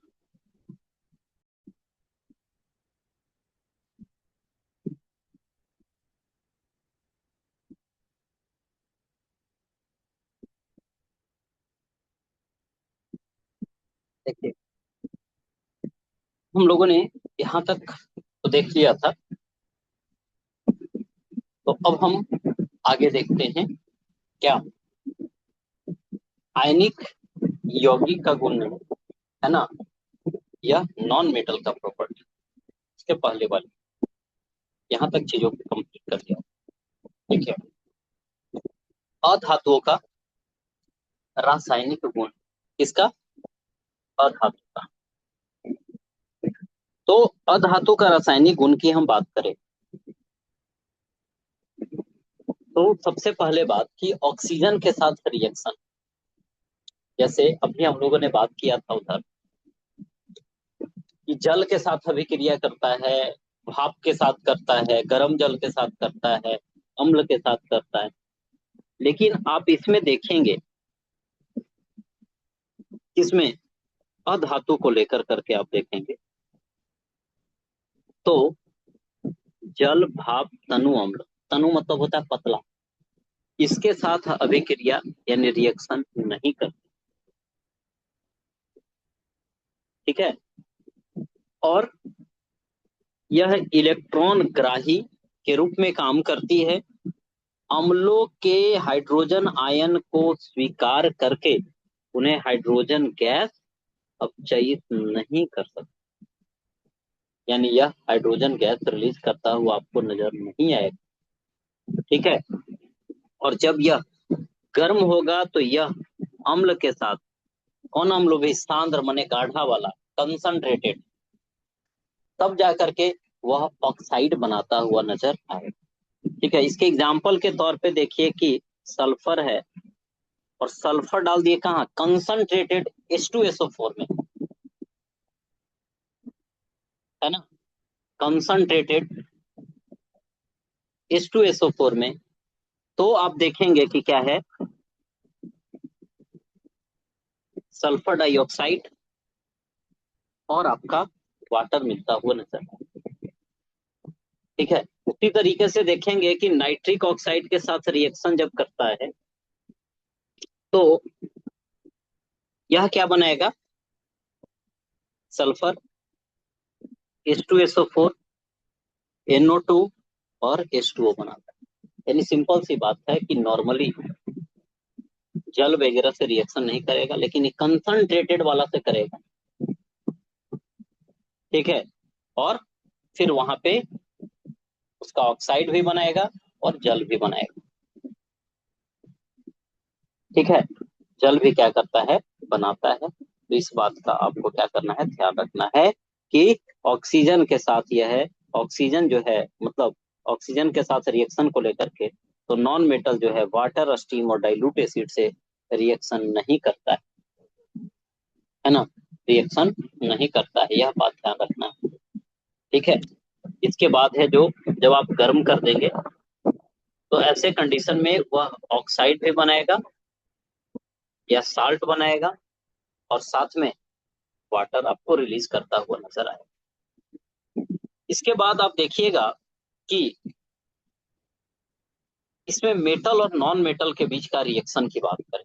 देखिए हम लोगों ने यहाँ तक तो देख लिया था, तो अब हम आगे देखते हैं क्या, आयनिक यौगिक का गुण है ना, यह नॉन मेटल का प्रॉपर्टी। इसके पहले वाले यहाँ तक चीजों को कंप्लीट कर दिया। ठीक है, अधातुओं का रासायनिक गुण, किसका, अधातु का। तो अधातु का रासायनिक गुण की हम बात करें तो सबसे पहले बात की ऑक्सीजन के साथ रिएक्शन। जैसे अभी हम लोगों ने बात किया था उधर कि जल के साथ अभिक्रिया करता है, भाप के साथ करता है, गर्म जल के साथ करता है, अम्ल के साथ करता है। लेकिन आप इसमें देखेंगे, इसमें अधातु को लेकर करके आप देखेंगे तो जल, भाप, तनु, अम्ल, तनु मतलब होता है पतला, इसके साथ अभिक्रिया यानी रिएक्शन नहीं करती। ठीक है, और यह इलेक्ट्रॉन ग्राही के रूप में काम करती है, अम्लों के हाइड्रोजन आयन को स्वीकार करके उन्हें हाइड्रोजन गैस अपचयित नहीं कर सकती, यानी यह हाइड्रोजन गैस रिलीज करता हुआ आपको नजर नहीं आएगा। ठीक है, और जब यह गर्म होगा तो यह अम्ल के साथ, कौन अम्ल भी, सांद्र माने गाढ़ा वाला, कंसंट्रेटेड, तब जाकर के वह ऑक्साइड बनाता हुआ नजर आएगा। ठीक है, इसके एग्जाम्पल के तौर पे देखिए कि सल्फर है और सल्फर डाल दिए कहाँ, कंसंट्रेटेड H2SO4 में, है ना, कंसंट्रेटेड H2SO4 में। तो आप देखेंगे कि क्या है, सल्फर डाइऑक्साइड और आपका वाटर मिलता हुआ नजर आएगा। ठीक है। उसी तरीके से देखेंगे कि नाइट्रिक ऑक्साइड के साथ रिएक्शन जब करता है तो यह क्या बनाएगा, सल्फर, H2SO4, NO2 और H2O बनाता है। यानी सिंपल सी बात है कि नॉर्मली जल वगैरह से रिएक्शन नहीं करेगा, लेकिन ये कंसंट्रेटेड वाला से करेगा। ठीक है। और फिर वहां पे उसका ऑक्साइड भी बनाएगा और जल भी बनाएगा। ठीक है। जल भी क्या करता है, बनाता है। तो इस बात का आपको क्या करना है, ध्यान रखना है कि ऑक्सीजन के साथ यह है, ऑक्सीजन जो है मतलब ऑक्सीजन के साथ रिएक्शन को लेकर के तो नॉन मेटल जो है वाटर, स्टीम और डाइल्यूट एसिड से रिएक्शन नहीं करता है ना, रिएक्शन नहीं करता है, यह बात ध्यान रखना है। ठीक है। इसके बाद है जो, जब आप गर्म कर देंगे तो ऐसे कंडीशन में वह ऑक्साइड भी बनाएगा या साल्ट बनाएगा और साथ में वाटर आपको रिलीज करता हुआ नजर आएगा। इसके बाद आप देखिएगा कि इसमें मेटल और नॉन मेटल के बीच का रिएक्शन की बात करें।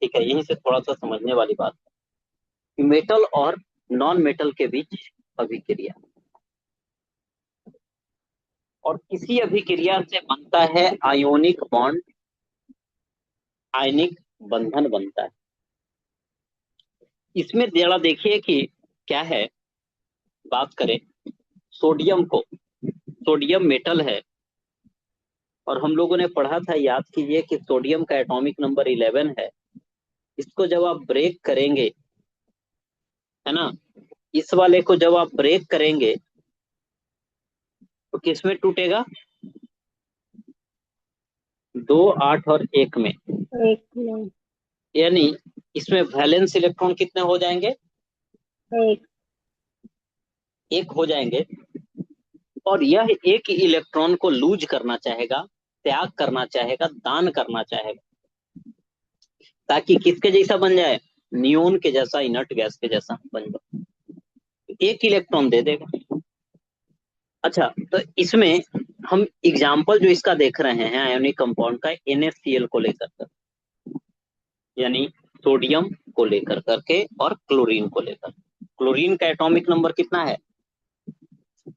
ठीक है, यहीं से थोड़ा सा समझने वाली बात है, मेटल और नॉन मेटल के बीच अभिक्रिया, और किसी अभिक्रिया से बनता है आयोनिक बॉन्ड, आयनिक बंधन बनता है। इसमें जरा देखिए कि क्या है, बात करें सोडियम को, सोडियम मेटल है और हम लोगों ने पढ़ा था, याद कीजिए कि सोडियम का एटॉमिक नंबर 11 है। इसको जब आप ब्रेक करेंगे, है ना, इस वाले को जब आप ब्रेक करेंगे तो किसमें टूटेगा, 2, 8 और 1 में। एक में यानी इसमें वैलेंस इलेक्ट्रॉन कितने हो जाएंगे, एक 1 हो जाएंगे। और यह एक इलेक्ट्रॉन को लूज करना चाहेगा, त्याग करना चाहेगा, दान करना चाहेगा, ताकि किसके जैसा बन जाए, नियोन के जैसा, इनर्ट गैस के जैसा बन जाए, एक इलेक्ट्रॉन दे देगा। अच्छा, तो इसमें हम एग्जाम्पल जो इसका देख रहे हैं आयोनिक कंपाउंड का, NaCl को लेकर कर, यानी सोडियम को लेकर करके और क्लोरीन को लेकर। क्लोरीन का एटॉमिक नंबर कितना है,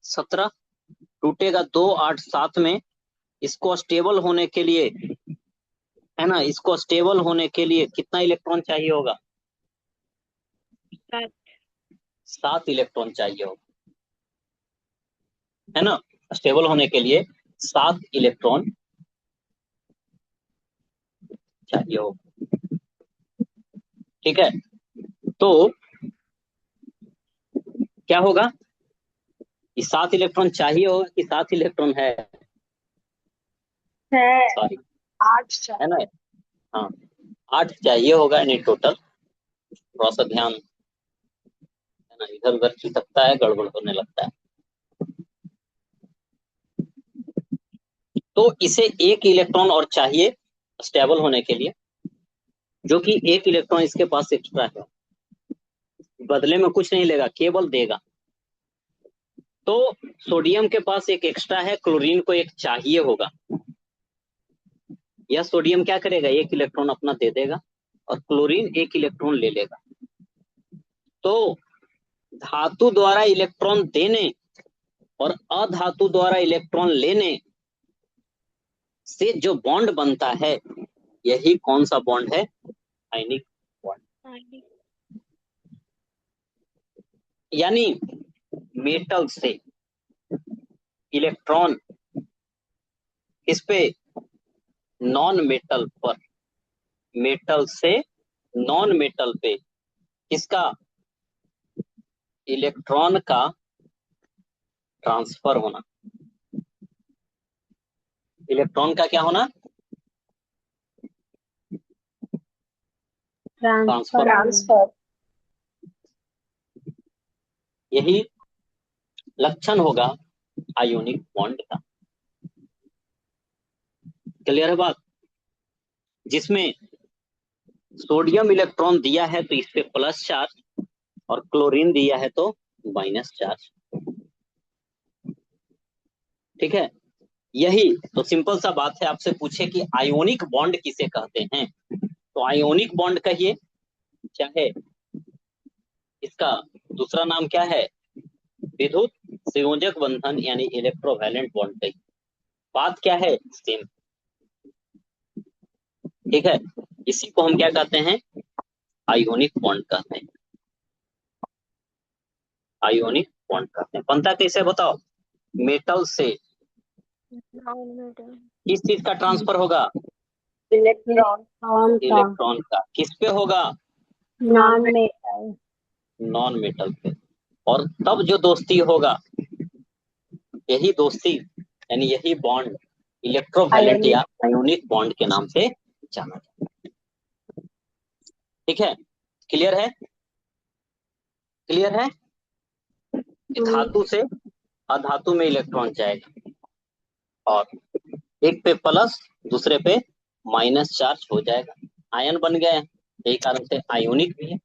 17, टूटेगा 2, 8, 7 में। इसको स्टेबल होने के लिए, है ना, इसको स्टेबल होने के लिए कितना इलेक्ट्रॉन चाहिए होगा, 7। 7 इलेक्ट्रॉन चाहिए होगा, है ना, स्टेबल होने के लिए 7 इलेक्ट्रॉन चाहिए होगा। ठीक है। तो क्या होगा, कि 7 इलेक्ट्रॉन चाहिए होगा कि 7 इलेक्ट्रॉन है, है सॉरी, 8 है ना, हाँ, 8 चाहिए होगा। यानी टोटल, थोड़ा सा ध्यान, है ना, इधर उधर खिसकता है, गड़बड़ होने लगता है। तो इसे एक इलेक्ट्रॉन और चाहिए स्टेबल होने के लिए, जो कि एक इलेक्ट्रॉन इसके पास एक्स्ट्रा है, बदले में कुछ नहीं लेगा, केवल देगा। तो सोडियम के पास एक एक्स्ट्रा है, क्लोरीन को एक चाहिए होगा। यह सोडियम क्या करेगा, एक इलेक्ट्रॉन अपना दे देगा और क्लोरीन एक इलेक्ट्रॉन ले लेगा। तो धातु द्वारा इलेक्ट्रॉन देने और अधातु द्वारा इलेक्ट्रॉन लेने से जो बॉन्ड बनता है, यही कौन सा बॉन्ड है, आयनिक बॉन्ड। यानी मेटल से इलेक्ट्रॉन किस पे, नॉन मेटल पर, मेटल से नॉन मेटल पे किसका, इलेक्ट्रॉन का ट्रांसफर होना, इलेक्ट्रॉन का क्या होना, ट्रांसफर। ट्रांसफर यही लक्षण होगा आयोनिक बॉन्ड का। क्लियर है बात, जिसमें सोडियम इलेक्ट्रॉन दिया है तो इस पे प्लस चार्ज और क्लोरीन दिया है तो माइनस चार्ज। ठीक है, यही तो सिंपल सा बात है। आपसे पूछे कि आयोनिक बॉन्ड किसे कहते हैं, तो आयोनिक बॉन्ड कहिए, चाहे इसका दूसरा नाम क्या है, विद्युत संयोजक बंधन यानी इलेक्ट्रोवैलेंट बॉन्ड कहिए, बात क्या है, सेम। ठीक है, इसी को हम क्या कहते हैं, आयोनिक बॉन्ड कहते हैं, आयोनिक बॉन्ड कहते हैं। बनता कैसे बताओ, मेटल से नॉन मेटल। किस चीज का ट्रांसफर होगा, इलेक्ट्रॉन का इलेक्ट्रॉन का, किस पे होगा, नॉन मेटल नॉन मेटल पे। और तब जो दोस्ती होगा, यही दोस्ती यानी यही बॉन्ड इलेक्ट्रोवैलेंट या आयोनिक बॉन्ड के नाम से जाना जाता है। ठीक है, क्लियर है, क्लियर है। धातु से अधातु में इलेक्ट्रॉन जाएगा और एक पे प्लस दूसरे पे माइनस चार्ज हो जाएगा, आयन बन गए हैं, यही कारण से आयोनिक भी है।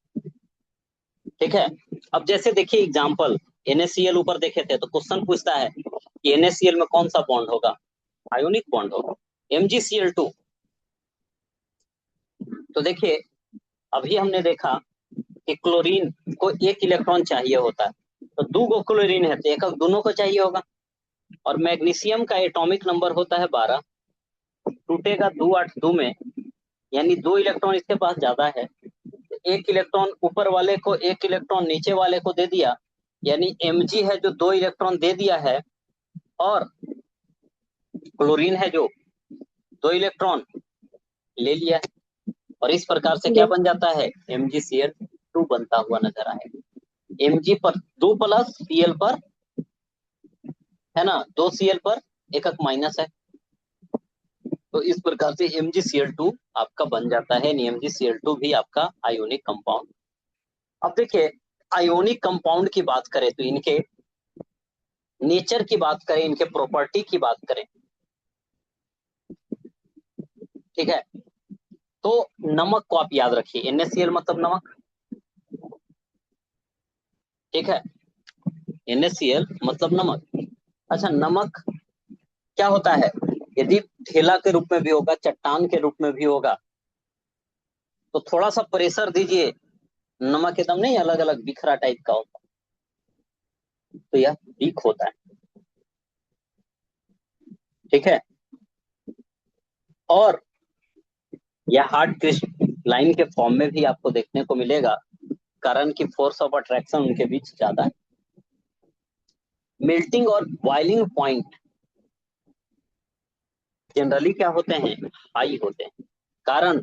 ठीक है, अब जैसे देखिए एग्जांपल, NaCl ऊपर देखे थे तो क्वेश्चन पूछता है कि NaCl में कौन सा बॉन्ड होगा, आयोनिक बॉन्ड होगा। MgCl2, तो देखिए अभी हमने देखा कि क्लोरीन को एक इलेक्ट्रॉन चाहिए होता है, तो दो गो क्लोरीन है तो एक दोनों को चाहिए होगा। और मैग्नीशियम का एटॉमिक नंबर होता है 12, टूटेगा 2 8 2 में, यानी 2 इलेक्ट्रॉन इसके पास ज्यादा है, तो एक इलेक्ट्रॉन ऊपर वाले को, एक इलेक्ट्रॉन नीचे वाले को दे दिया, यानी Mg है जो 2 इलेक्ट्रॉन दे दिया है, और क्लोरीन है जो 2 इलेक्ट्रॉन ले लिया है, और इस प्रकार से क्या बन जाता है, MgCl2 बनता हुआ नजर आएगा। Mg पर 2 प्लस Cl पर, है ना, 2 Cl पर एक माइनस है, तो इस प्रकार से MgCl2 आपका बन जाता है। MgCl2 भी आपका आयोनिक कंपाउंड। अब देखिए आयोनिक कंपाउंड की बात करें तो इनके नेचर की बात करें, इनके प्रॉपर्टी की बात करें, ठीक है, तो नमक को आप याद रखिए, NaCl मतलब नमक, ठीक है, NaCl मतलब नमक। अच्छा, नमक क्या होता है, यदि ढेला के रूप में भी होगा, चट्टान के रूप में भी होगा, तो थोड़ा सा प्रेशर दीजिए, नमक एकदम नहीं अलग अलग बिखरा टाइप का होता है, तो यह वीक होता है। ठीक है, और यह हार्ड क्रिस्टलाइन के फॉर्म में भी आपको देखने को मिलेगा, कारण कि फोर्स ऑफ अट्रैक्शन उनके बीच ज्यादा है। मेल्टिंग और बॉइलिंग पॉइंट जनरली क्या होते हैं, हाई होते हैं, कारण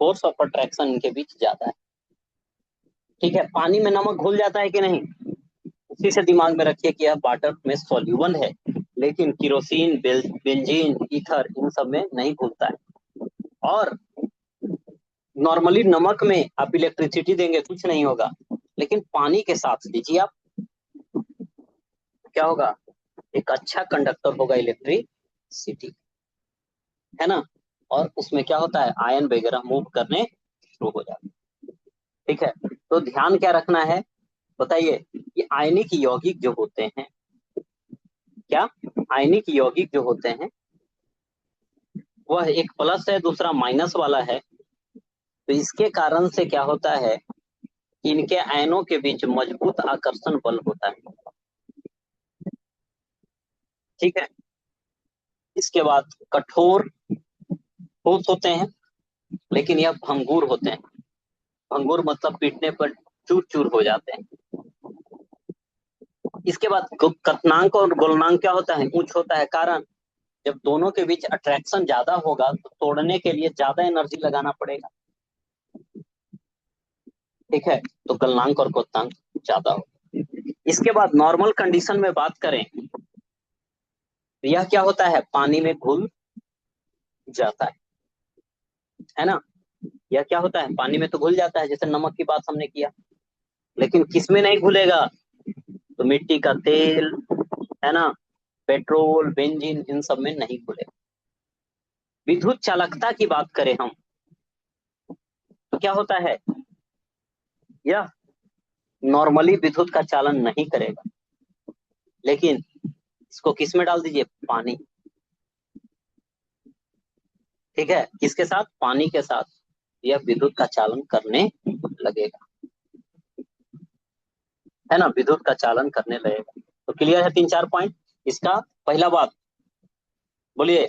फोर्स ऑफ अट्रैक्शन इनके बीच ज्यादा है। ठीक है, पानी में नमक घुल जाता है कि नहीं, उसी से दिमाग में रखिए कि यह वाटर में सॉल्यूबल है, लेकिन केरोसिन, बेंजीन, ईथर इन सब में नहीं घुलता है। और नॉर्मली नमक में आप इलेक्ट्रिसिटी देंगे कुछ नहीं होगा, लेकिन पानी के साथ दीजिए आप, क्या होगा, एक अच्छा कंडक्टर होगा इलेक्ट्रिसिटी, है ना, और उसमें क्या होता है, आयन वगैरह मूव करने शुरू हो जाते हैं। ठीक है, तो ध्यान क्या रखना है बताइए, कि आयनिक यौगिक जो होते हैं, क्या, आयनिक यौगिक जो होते हैं वह एक प्लस है दूसरा माइनस वाला है, तो इसके कारण से क्या होता है, इनके आयनों के बीच मजबूत आकर्षण बल होता है। ठीक है, इसके बाद कठोर ठोस होते हैं, लेकिन यह भंगुर होते हैं, भंगुर मतलब पीटने पर चूर चूर हो जाते हैं। इसके बाद कथनांक और गोलनांक क्या होता है, उच्च होता है, कारण जब दोनों के बीच अट्रैक्शन ज्यादा होगा तो तोड़ने के लिए ज्यादा एनर्जी लगाना पड़ेगा। ठीक है, तो गलनांक और क्वथनांक ज्यादा हो। इसके बाद नॉर्मल कंडीशन में बात करें तो यह क्या होता है, पानी में घुल जाता है ना, यह क्या होता है, पानी में तो घुल जाता है, जैसे नमक की बात हमने किया, लेकिन किस में नहीं घुलेगा, तो मिट्टी का तेल, है ना, पेट्रोल, बेंजीन, इन सब में नहीं घुलेगा। विद्युत चालकता की बात करें हम तो क्या होता है, यह नॉर्मली विद्युत का चालन नहीं करेगा, लेकिन इसको किस में डाल दीजिए, पानी। ठीक है, किसके साथ, पानी के साथ यह विद्युत का चालन करने लगेगा, है ना, विद्युत का चालन करने लगेगा। तो क्लियर है 3-4 पॉइंट इसका। पहला बात बोलिए,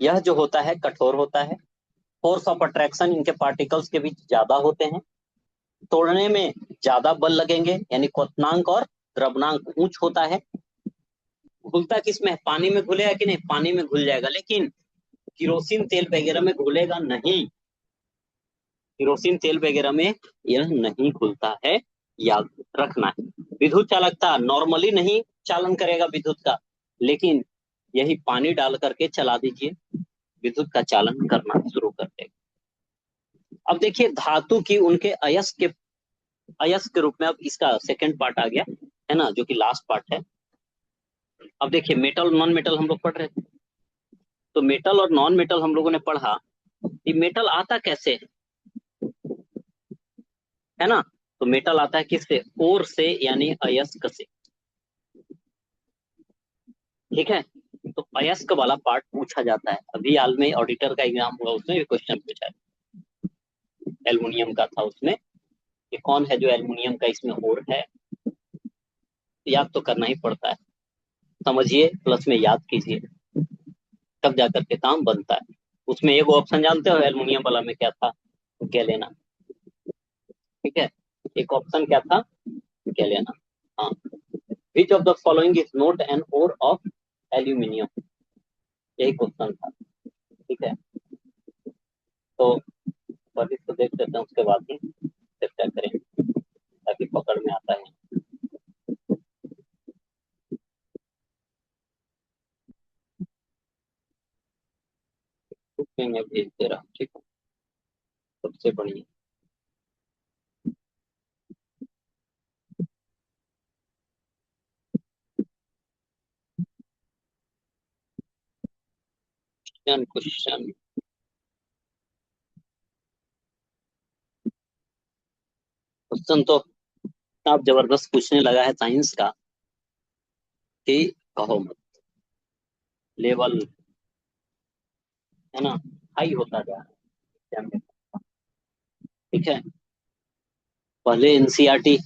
यह जो होता है कठोर होता है, फोर्स ऑफ अट्रैक्शन इनके पार्टिकल्स के बीच ज्यादा होते हैं, तोड़ने में ज्यादा बल लगेंगे, यानी क्वथनांक और द्रवनांक उच्च होता है। घुलता किस में है, पानी में घुलेगा कि नहीं, पानी में घुल जाएगा, लेकिन किरोसिन तेल वगैरह में घुलेगा नहीं, किरोसिन तेल वगैरह में यह नहीं घुलता है, याद रखना है। विद्युत चालकता नॉर्मली नहीं चालन करेगा विद्युत का, लेकिन यही पानी डाल करके चला दीजिए, विद्युत का चालन करना शुरू कर देगा। अब देखिए धातु की उनके अयस्क के रूप में, अब इसका सेकंड पार्ट आ गया है ना, जो कि लास्ट पार्ट है। अब देखिए मेटल नॉन मेटल हम लोग पढ़ रहे थे, तो मेटल और नॉन मेटल हम लोगों ने पढ़ा कि मेटल आता कैसे है ना, तो मेटल आता है किससे, ओर से, यानी अयस्क से। ठीक है, तो अयस्क वाला पार्ट पूछा जाता है, अभी हाल में ऑडिटर का एग्जाम हुआ, उसमें भी क्वेश्चन पूछा है, एल्युमिनियम का था उसमें, कि कौन है जो एल्युमिनियम का इसमें ओर है, याद तो करना ही पड़ता है, समझिए प्लस में याद कीजिए, तब जाकर के काम बनता है। उसमें एक ऑप्शन जानते हो एल्युमिनियम वाला में क्या था, तो क्या लेना। ठीक है, एक ऑप्शन क्या था, क्या लेना। हाँ, which of the following is not an ore of aluminium, यही क्वेश्चन था। ठीक है, तो पर इसको देख लेते हैं, उसके बाद ही चर्चा करेंगे, ताकि पकड़ में आता है। मैं भेज दे रहा हूँ, ठीक है, सबसे बढ़िया। क्वेश्चन क्वेश्चन तो आप जबरदस्त पूछने लगा है साइंस का, कि कहो मत, लेवल है ना हाई होता जा रहा है। ठीक है, पहले एनसीईआरटी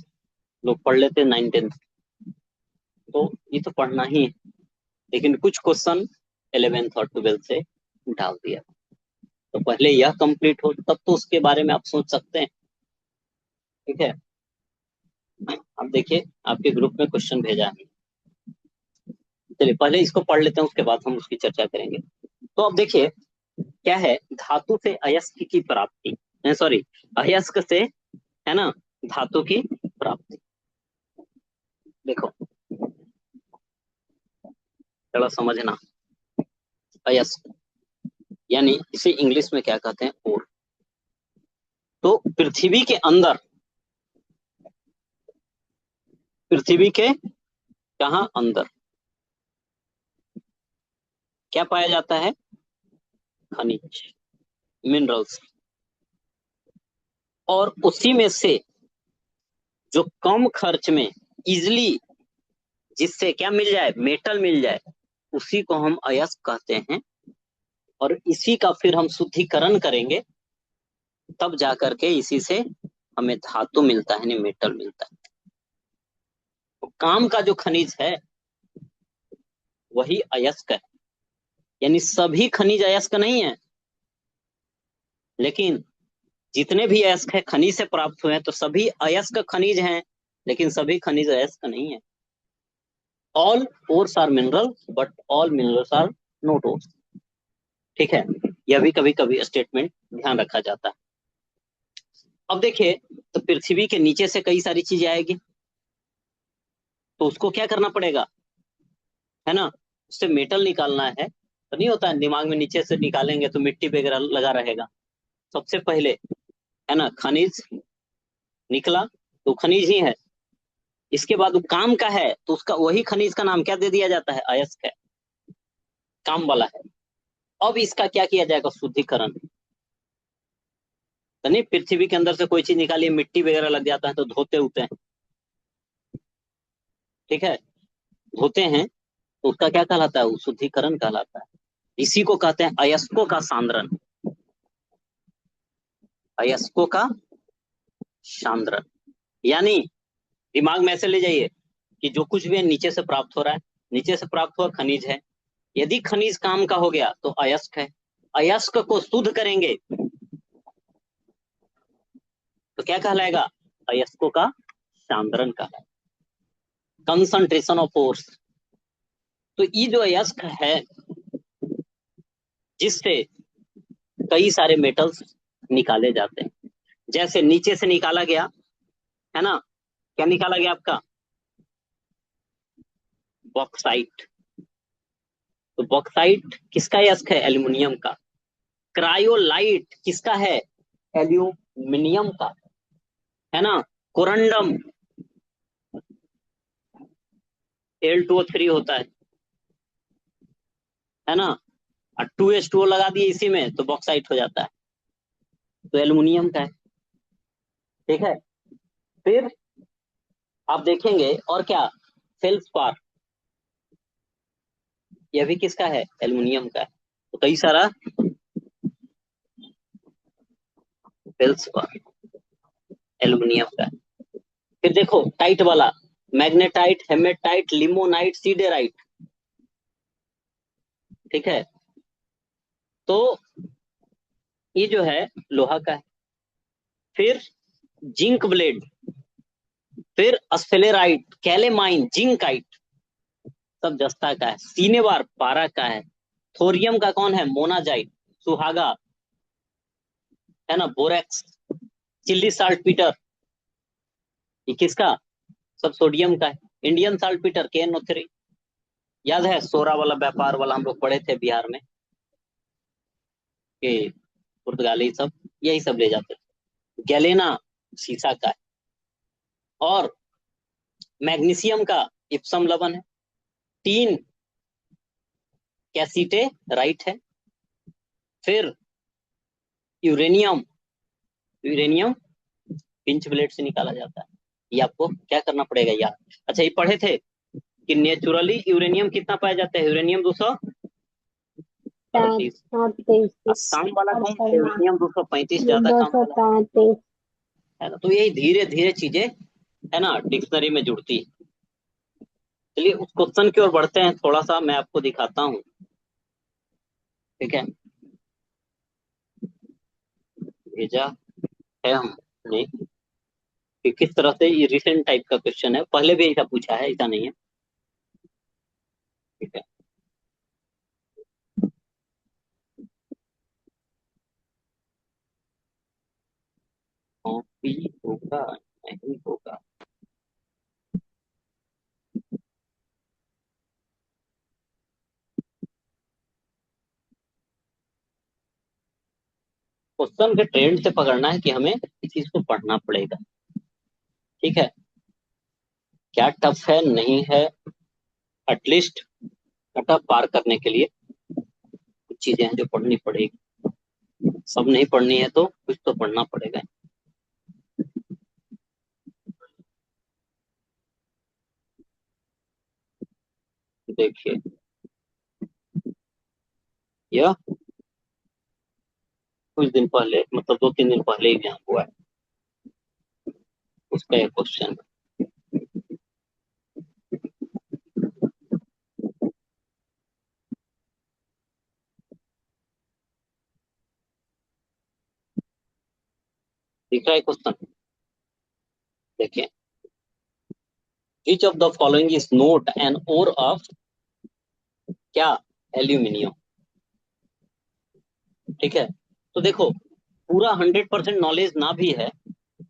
लोग पढ़ लेते 9-10, तो ये तो पढ़ना ही है, लेकिन कुछ क्वेश्चन 11th और 12th से डाल दिया, तो पहले यह कंप्लीट हो तब तो उसके बारे में आप सोच सकते हैं। ठीक है, अब देखिए आपके ग्रुप में क्वेश्चन भेजा है, चलिए पहले इसको पढ़ लेते हैं, उसके बाद हम उसकी चर्चा करेंगे। तो अब देखिए क्या है, धातु से अयस्क की प्राप्ति, सॉरी, अयस्क से, है ना, धातु की प्राप्ति। देखो थोड़ा समझना, अयस्क यानी इसे इंग्लिश में क्या कहते हैं, ओर। तो पृथ्वी के अंदर, पृथ्वी के कहा अंदर क्या पाया जाता है, खनिज, मिनरल्स, और उसी में से जो कम खर्च में इजिली, जिससे क्या मिल जाए, मेटल मिल जाए, उसी को हम अयस्क कहते हैं, और इसी का फिर हम शुद्धिकरण करेंगे, तब जाकर के इसी से हमें धातु मिलता है, यानी मेटल मिलता है। तो काम का जो खनिज है वही अयस्क है, यानी सभी खनिज अयस्क नहीं है, लेकिन जितने भी अयस्क है खनिज से प्राप्त हुए हैं, तो सभी अयस्क खनिज हैं, लेकिन सभी खनिज अयस्क नहीं है। All ores are mineral but all minerals are not ores. ठीक है, यह भी कभी कभी स्टेटमेंट ध्यान रखा जाता है। अब देखिए, तो पृथ्वी के नीचे से कई सारी चीजें आएगी, तो उसको क्या करना पड़ेगा, है ना, उससे मेटल निकालना है, तो नहीं होता है दिमाग में, नीचे से निकालेंगे तो मिट्टी वगैरह लगा रहेगा। सबसे पहले, है ना, खनिज निकला तो खनिज ही है, इसके बाद वो काम का है, तो उसका वही खनिज का नाम क्या दे दिया जाता है, अयस्क है, काम वाला है। अब इसका क्या किया जाएगा, शुद्धिकरण। तो नहीं, पृथ्वी के अंदर से कोई चीज निकालिए, मिट्टी वगैरह लग जाता है, तो धोते होते हैं, ठीक है, धोते हैं, तो उसका क्या कहलाता है? वो शुद्धिकरण कहलाता है। इसी को कहते हैं अयस्कों का सांद्रण। अयस्कों का सांद्रण यानी दिमाग में ऐसे ले जाइए कि जो कुछ भी है नीचे से प्राप्त हो रहा है, नीचे से प्राप्त हुआ खनिज है। यदि खनिज काम का हो गया तो अयस्क है। अयस्क को शुद्ध करेंगे तो क्या कहलाएगा? अयस्कों का सांद्रण कहलाएगा, कंसंट्रेशन ऑफ फोर्स। तो ये जो अयस्क है, जिससे कई सारे मेटल्स निकाले जाते हैं। जैसे नीचे से निकाला गया है ना, क्या निकाला गया आपका? बॉक्साइट। तो बॉक्साइट किसका अयस्क है? एल्युमिनियम का। क्रायोलाइट किसका है? एल्यूमिनियम का, है ना। कोरंडम Al2O3 होता है ना। और 2H2O लगा दिए इसी में तो बॉक्साइट हो जाता है, तो एल्युमिनियम का है। ठीक है। फिर आप देखेंगे और क्या, फेल्सपार, यह भी किसका है? एल्युमिनियम का है। तो कई सारा फेल्सपार एल्युमिनियम का है। फिर देखो टाइट वाला, मैग्नेटाइट, हेमेटाइट, लिमोनाइट, सीडेराइट। ठीक है। तो ये जो है लोहा का है। फिर जिंक ब्लेड, फिर स्फेलेराइट, कैलेमाइन, जिंकाइट, सब जस्ता का है। सीनेवार पारा का है। थोरियम का कौन है? मोनाजाइट, सुहागा, है ना। बोरेक्स, चिल्ली साल्ट पीटर, ये किसका? सब सोडियम का है। इंडियन साल्ट पीटर KNO3, याद है सोरा वाला व्यापार वाला हम लोग पढ़े थे बिहार में, कि पुर्तगाली सब यही सब ले जाते थे। गैलेना सीसा का है। और मैग्नीशियम का इप्सम लवण है। टीन कैसीटे राइट है। फिर यूरेनियम, यूरेनियम पिंच ब्लेड से निकाला जाता है। ये आपको क्या करना पड़ेगा यार। अच्छा, ये पढ़े थे कि नेचुरली यूरेनियम कितना पाया जाता है? यूरेनियम 238। काम वाला कौन है? यूरेनियम 235 ज्यादा काम वाला 235। है ना। तो यही धीरे धीरे चीजें, है ना, डिक्शनरी में जुड़ती है। चलिए उस क्वेश्चन की ओर बढ़ते हैं, थोड़ा सा मैं आपको दिखाता हूँ। ठीक है, भेजा है हमने कि किस तरह से ये रिसेंट टाइप का क्वेश्चन है। पहले भी ऐसा पूछा है, ऐसा नहीं है। ठीक है, कॉपी होगा नहीं होगा। क्वेश्चन के ट्रेंड से पकड़ना है कि हमें इस चीज को पढ़ना पड़ेगा। ठीक है, क्या टफ है नहीं है, एटलीस्ट कट पार करने के लिए कुछ चीजें हैं जो पढ़नी पड़ेगी। सब नहीं पढ़नी है तो कुछ तो पढ़ना पड़ेगा। देखिए, यह कुछ दिन पहले, मतलब 2-3 दिन पहले एग्जाम हुआ है, उसका एक क्वेश्चन दिख रहा है। क्वेश्चन देखिए, which of the following is not an ore of क्या? एल्यूमिनियम। ठीक है, तो देखो पूरा 100% नॉलेज ना भी है,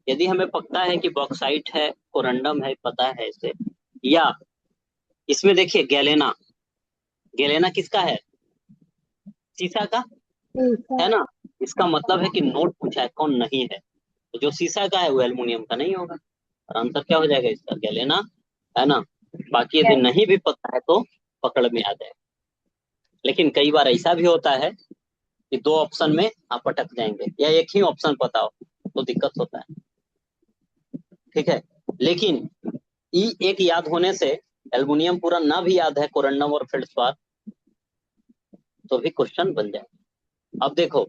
यदि हमें पता है कि बॉक्साइट है, कोरंडम है, पता है इसे, या इसमें देखिए गैलेना, गैलेना किसका है? सीसा का, है ना। इसका मतलब है कि नोट पूछा है, कौन नहीं है। तो जो सीसा का है वो एल्युमिनियम का नहीं होगा, और आंसर क्या हो जाएगा इसका? गैलेना, है ना। बाकी यदि नहीं भी पता है तो पकड़ में आ जाए। लेकिन कई बार ऐसा भी होता है कि 2 ऑप्शन में आप अटक जाएंगे, या एक ही ऑप्शन पता हो तो दिक्कत होता है। ठीक है, लेकिन ई एक याद होने से एल्युमिनियम पूरा ना भी याद है कोरंडम और फेल्ड्स्पार तो भी क्वेश्चन बन जाए। अब देखो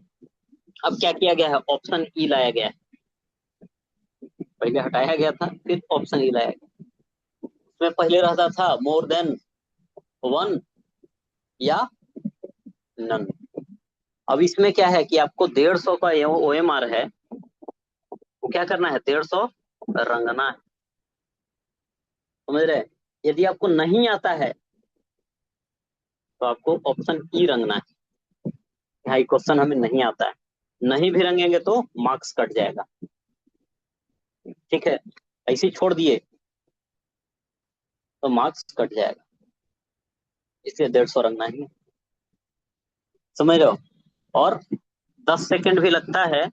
अब क्या किया गया है, ऑप्शन ई लाया गया है, पहले हटाया गया था फिर ऑप्शन ई लाया गया। उसमें पहले रहता था मोर देन 1 या नन। अब इसमें क्या है कि आपको 150 का OMR है, वो क्या करना है 150 रंगना है, समझ रहे। यदि आपको नहीं आता है तो आपको ऑप्शन ई रंगना है। भाई क्वेश्चन हमें नहीं आता है, नहीं भी रंगेंगे तो मार्क्स कट जाएगा, ठीक है। ऐसे ही छोड़ दिए तो मार्क्स कट जाएगा, इसलिए 150 रंगना ही है, समझ रहे हो। और 10 सेकंड भी लगता है,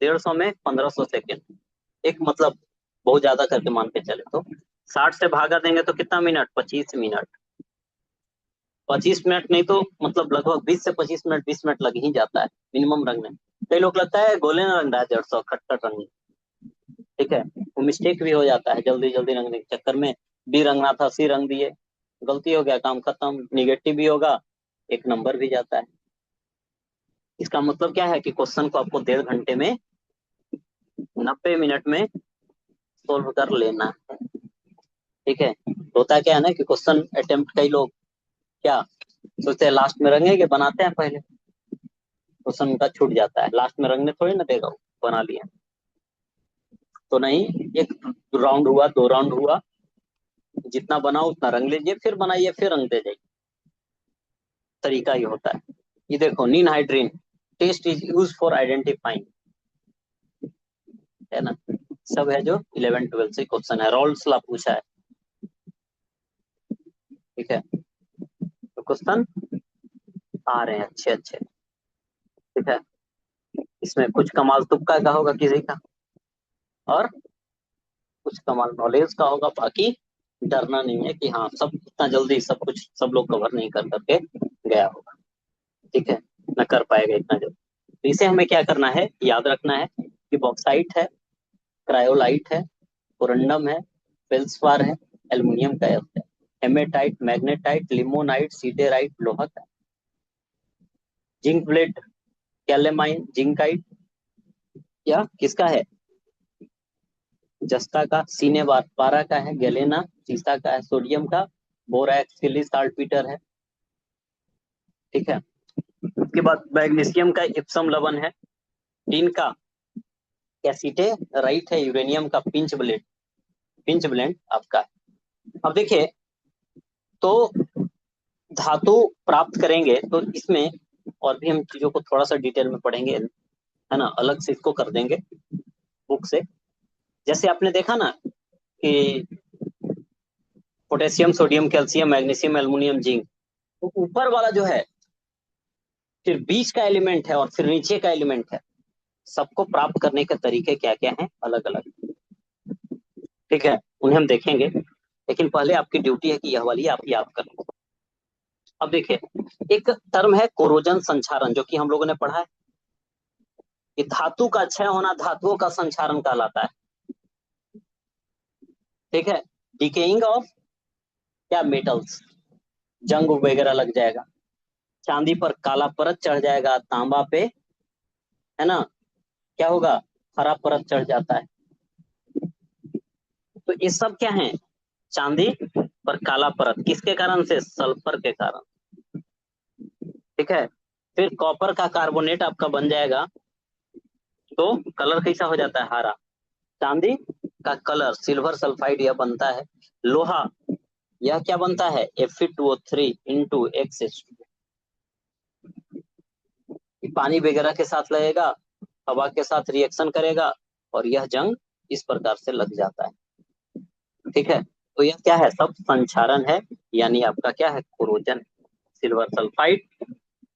150 में 1500 सेकंड, एक मतलब बहुत ज्यादा करके मान के चले तो 60 से भागा देंगे तो कितना मिनट, 25 मिनट। 25 मिनट नहीं तो मतलब लगभग 20 से 25 मिनट, 20 मिनट लग ही जाता है मिनिमम रंगने में। कई लोग लगता है गोले ना रंग रहा है 150 खटखट रंग, ठीक है, वो मिस्टेक भी हो जाता है, जल्दी जल्दी रंगने के चक्कर में बी रंगना था सी रंग दिए, गलती हो गया, काम खत्म, निगेटिव भी होगा, एक नंबर भी जाता है। इसका मतलब क्या है कि क्वेश्चन को आपको 1.5 घंटे में 90 मिनट में सोल्व कर लेना है, ठीक है। होता क्या है ना कि क्वेश्चन अटेम्प्ट कई लोग क्या सोचते हैं लास्ट में रंगेंगे, बनाते हैं पहले, क्वेश्चन उनका छूट जाता है, लास्ट में रंगने थोड़ी ना देगा वो, बना लिया तो नहीं। एक राउंड हुआ, 2 राउंड हुआ, जितना बनाओ उतना रंग लीजिए, फिर बनाइए, फिर रंग दे जाइए, तरीका ही होता है। ये देखो ninhydrin test is use for identifying, है ना, सब है जो 11 12 से क्वेश्चन है, रॉल्स ला पूछा है, ठीक है। तो क्वेश्चन आ रहे हैं अच्छे अच्छे, ठीक है। इसमें कुछ कमाल तुक्का का होगा किसी का, और कुछ कमाल नॉलेज का होगा, बाकी डरना नहीं है कि हाँ सब इतना जल्दी सब कुछ सब लोग कवर नहीं कर करके गया होगा, ठीक है, न कर पाएगा इतना जल्दी। तो इसे हमें क्या करना है, याद रखना है कि बॉक्साइट है, क्रायोलाइट है, कोरंडम है, फेल्सपार है, एल्युमिनियम का है, हेमेटाइट, मैग्नेटाइट, लिमोनाइट, सीडेराइट लोहा का, जिंक ब्लेड, कैलेमाइन, जिंकाइट, या किसका है जस्ता का, सीने पारा का है, गैलेना सीसा का है, सोडियम का बोरैक्स सिलिस साल्टपीटर है, ठीक है। उसके बाद मैग्नीशियम का इप्सम लवण है, टीन का कैसीटे राइट है, यूरेनियम का पिंच ब्लेंड आपका है। अब देखिए तो धातु प्राप्त करेंगे तो इसमें और भी हम चीजों को थोड़ा सा डिटेल में पढ़ेंगे, है ना, अलग से इसको कर देंगे बुक से। जैसे आपने देखा ना कि potassium, sodium, calcium, magnesium, aluminium, zinc, तो ऊपर वाला जो है फिर बीच का एलिमेंट है और फिर नीचे का एलिमेंट है, सबको प्राप्त करने के तरीके क्या क्या हैं, अलग अलग, ठीक है, उन्हें हम देखेंगे। लेकिन पहले आपकी ड्यूटी है कि यह वाली आप याद कर लो। अब देखिए एक टर्म है कोरोजन संक्षारण, जो कि हम लोगों ने पढ़ा है कि धातु का क्षय होना धातुओं का संक्षारण कहलाता है, ठीक है। डिकेइंग ऑफ क्या मेटल्स, जंग वगैरह लग जाएगा, चांदी पर काला परत चढ़ जाएगा, तांबा पे, है ना, क्या होगा, हरा परत चढ़ जाता है। तो ये सब क्या है, चांदी पर काला परत, किसके कारण से, सल्फर के कारण, ठीक है। फिर कॉपर का कार्बोनेट आपका बन जाएगा, तो कलर कैसा हो जाता है, हरा। चांदी का कलर सिल्वर सल्फाइड यह बनता है। लोहा यह क्या बनता है, Fe2O3 इंटू X, पानी वगैरह के साथ लगेगा, हवा के साथ रिएक्शन करेगा और यह जंग इस प्रकार से लग जाता है, ठीक है। तो यह क्या है, सब संक्षारण है, यानी आपका क्या है, कोरोजन, सिल्वर सल्फाइड,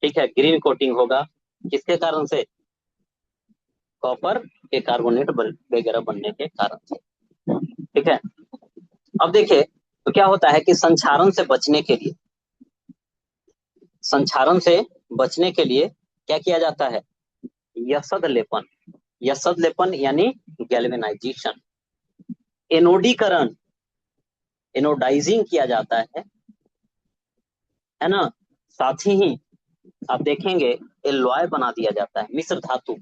ठीक है। ग्रीन कोटिंग होगा किसके कारण से, कॉपर के कार्बोनेट वगैरह बनने के कारण से, ठीक है। अब देखिए तो क्या होता है कि संक्षारण से बचने के लिए क्या किया जाता है, यसद लेपन, यसद लेपन यानी गैल्वेनाइजेशन, एनोडीकरण, एनोडाइजिंग किया जाता है ना। साथ ही आप देखेंगे एलॉय बना दिया जाता है, मिश्र धातु,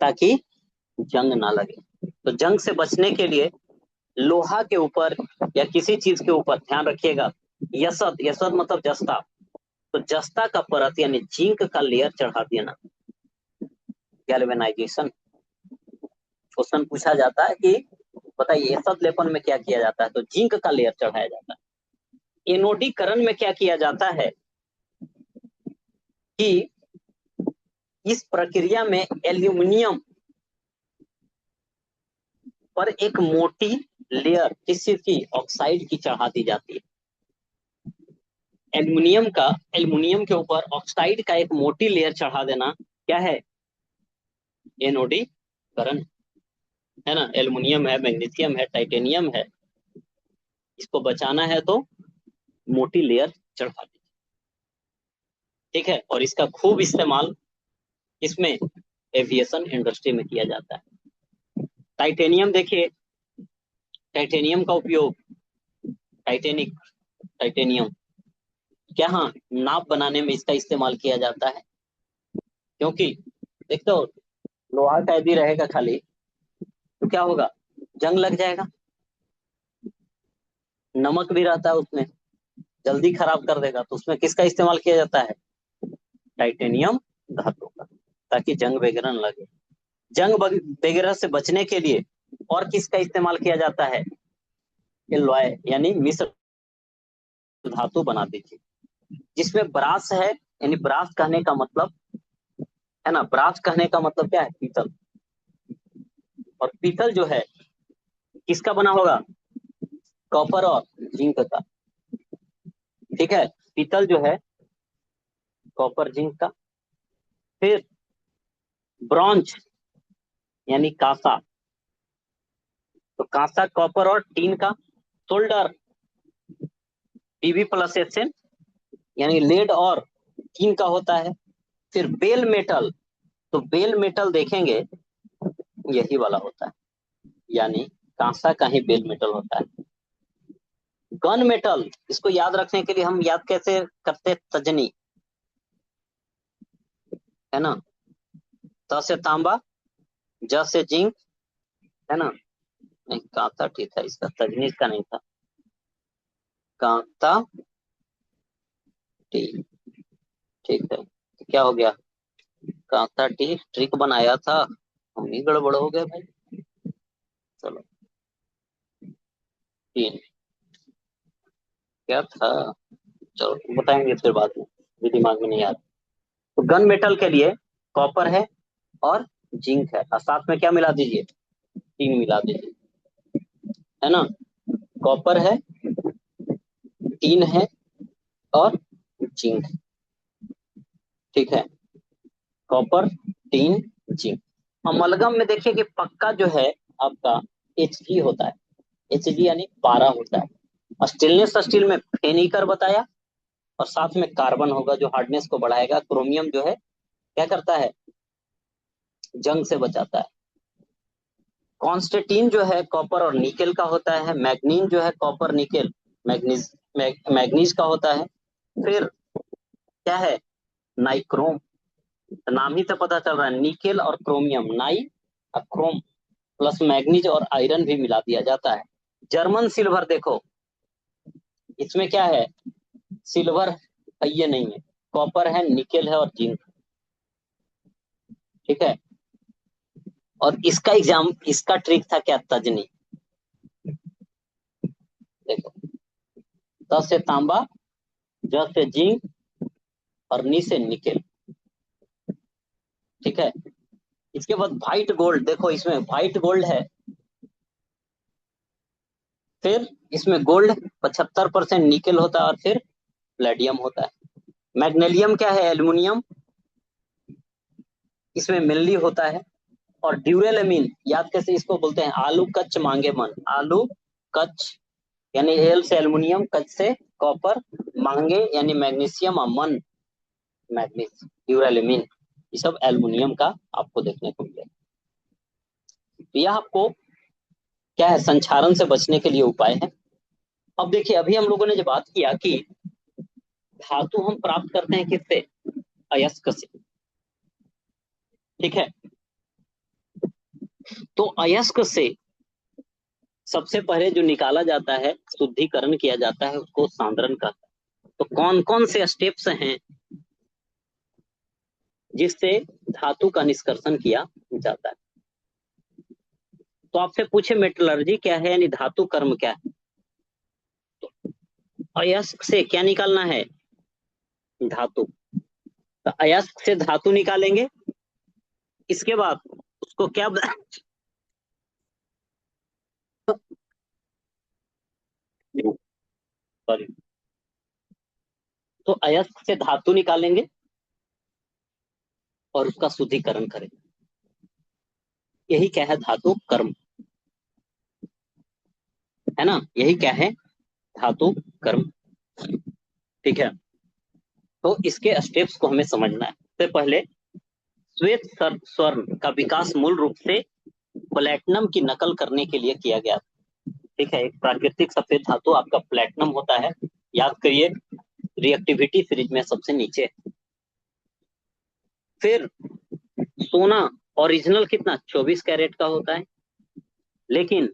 ताकि जंग ना लगे। तो जंग से बचने के लिए लोहा के ऊपर या किसी चीज के ऊपर, ध्यान रखिएगा, यसद, यसद मतलब जस्ता, तो जस्ता का परत यानी जिंक का लेयर चढ़ा देना, गैल्वेनाइजेशन। क्वेश्चन पूछा जाता है कि बताइए यसद लेपन में क्या किया जाता है, तो जिंक का लेयर चढ़ाया जाता है। एनोडीकरण में क्या किया जाता है कि इस प्रक्रिया में एल्यूमिनियम पर एक मोटी लेयर किस चीज की, ऑक्साइड की चढ़ा दी जाती है। एल्युमिनियम के ऊपर ऑक्साइड का एक मोटी लेयर चढ़ा देना क्या है, एनोडीकरण, है ना। एल्युमिनियम है, मैग्नीशियम है, टाइटेनियम है, इसको बचाना है तो मोटी लेयर चढ़ा दी, ठीक है। और इसका खूब इस्तेमाल इसमें एविएशन इंडस्ट्री में किया जाता है। टाइटेनियम देखिए, टाइटेनियम का उपयोग, टाइटेनियम क्या, हाँ, नाप बनाने में इसका इस्तेमाल किया जाता है। क्योंकि देख तो लोहा का यदि रहेगा खाली तो क्या होगा, जंग लग जाएगा। नमक भी रहता है उसमें, जल्दी खराब कर देगा, तो उसमें किसका इस्तेमाल किया जाता है, टाइटेनियम धातु का, ताकि जंग वगैरह न लगे। जंग वगैरह से बचने के लिए और किसका इस्तेमाल किया जाता है, एलॉय यानी मिश्र धातु बना दीजिए, जिसमें ब्रास है, यानी ब्रास कहने का मतलब है ना, ब्रास कहने का मतलब क्या है, पीतल। और पीतल जो है किसका बना होगा, कॉपर और जिंक का, ठीक है। पीतल जो है कॉपर जिंक का। फिर ब्रॉन्ज यानी कांसा, तो कांसा कॉपर और टीन का। सोल्डर Pb+Sn यानी लेड और टीन का होता है। फिर बेल मेटल, तो बेल मेटल देखेंगे यही वाला होता है, यानी कांसा का ही बेल मेटल होता है। गन मेटल, इसको याद रखने के लिए हम याद कैसे करते, तजनी, है ना। त से तांबा, ज से जिंक, है ना। नहीं, कांता ठीक था इसका, तजनी का नहीं था, कांता टी, ठीक है। तो क्या हो गया, कांता टी ट्रिक बनाया था, हम ही गड़बड़ हो गए भाई। चलो, तीन क्या था, चलो बताएंगे फिर बाद में, भी दिमाग में नहीं आ रहा। तो गन मेटल के लिए कॉपर है और जिंक है, और साथ में क्या मिला दीजिए, टीन मिला दीजिए, है ना। कॉपर है, टीन है और जिंक, ठीक है। Copper, tin, zinc. अमलगम में देखिए कि पक्का जो है आपका Hg होता है, Hg यानी पारा होता है। स्टेनलेस स्टील में फेनिकर बताया, और साथ में कार्बन होगा जो हार्डनेस को बढ़ाएगा। क्रोमियम जो है क्या करता है, जंग से बचाता है। कॉन्स्टेंटीन जो है कॉपर और निकेल का होता है। मैग्नीन जो है कॉपर निकेल मैग्नीज मैग्नीज का होता है। फिर क्या है, नाइक्रोम, नाम ही से पता चल रहा है, निकेल और क्रोमियम, नाई और क्रोम प्लस मैग्नीज और आयरन भी मिला दिया जाता है। जर्मन सिल्वर देखो, इसमें क्या है, सिल्वर ये नहीं है, कॉपर है, निकेल है और जिंक, ठीक है। और इसका ट्रिक था क्या, तजनी, देखो, त से तांबा, ज से जिंक और नी से निकेल, ठीक है। इसके बाद व्हाइट गोल्ड, देखो इसमें व्हाइट गोल्ड है, फिर इसमें गोल्ड 75% निकेल होता है, और फिर प्लेडियम होता है। मैग्नेलियम क्या है, एल्युमिनियम, इसमें मिल्ली होता है। और ड्यूरेलेमिन, याद कैसे इसको बोलते हैं, आलू कच्च मांगे मन, आलू कच्च यानी एल से एल्युमिनियम, कच्च से कॉपर, मांगे यानी मैग्नीशियम, और मन मैग्नीज, ड्यूरेलेमिन, ये सब एल्युमिनियम का आपको देखने को मिलेगा। तो यह आपको क्या है, संक्षारण से बचने के लिए उपाय है। अब देखिए, अभी हम लोगों ने जो बात किया कि धातु हम प्राप्त करते हैं किससे? अयस्क से। ठीक है, तो अयस्क से सबसे पहले जो निकाला जाता है, शुद्धिकरण किया जाता है, उसको सांद्रण कहते हैं। तो कौन कौन से स्टेप्स हैं जिससे धातु का निष्कर्षण किया जाता है? तो आपसे पूछे मेटलर्जी क्या है, यानी धातु कर्म क्या है, अयस्क से क्या निकालना है? धातु। तो अयस्क से धातु निकालेंगे, इसके बाद उसको क्या सॉरी, तो अयस्क से धातु निकालेंगे और उसका शुद्धिकरण करेंगे। यही क्या है? धातु कर्म, है ना? यही क्या है? धातु कर्म। ठीक है, तो इसके स्टेप्स को हमें समझना है। सबसे पहले श्वेत स्वर्ण का विकास मूल रूप से प्लेटिनम की नकल करने के लिए किया गया। ठीक है, एक प्राकृतिक सफेद धातु आपका प्लेटिनम होता है, याद करिए, रिएक्टिविटी सीरीज में सबसे नीचे। फिर सोना ओरिजिनल कितना 24 कैरेट का होता है, लेकिन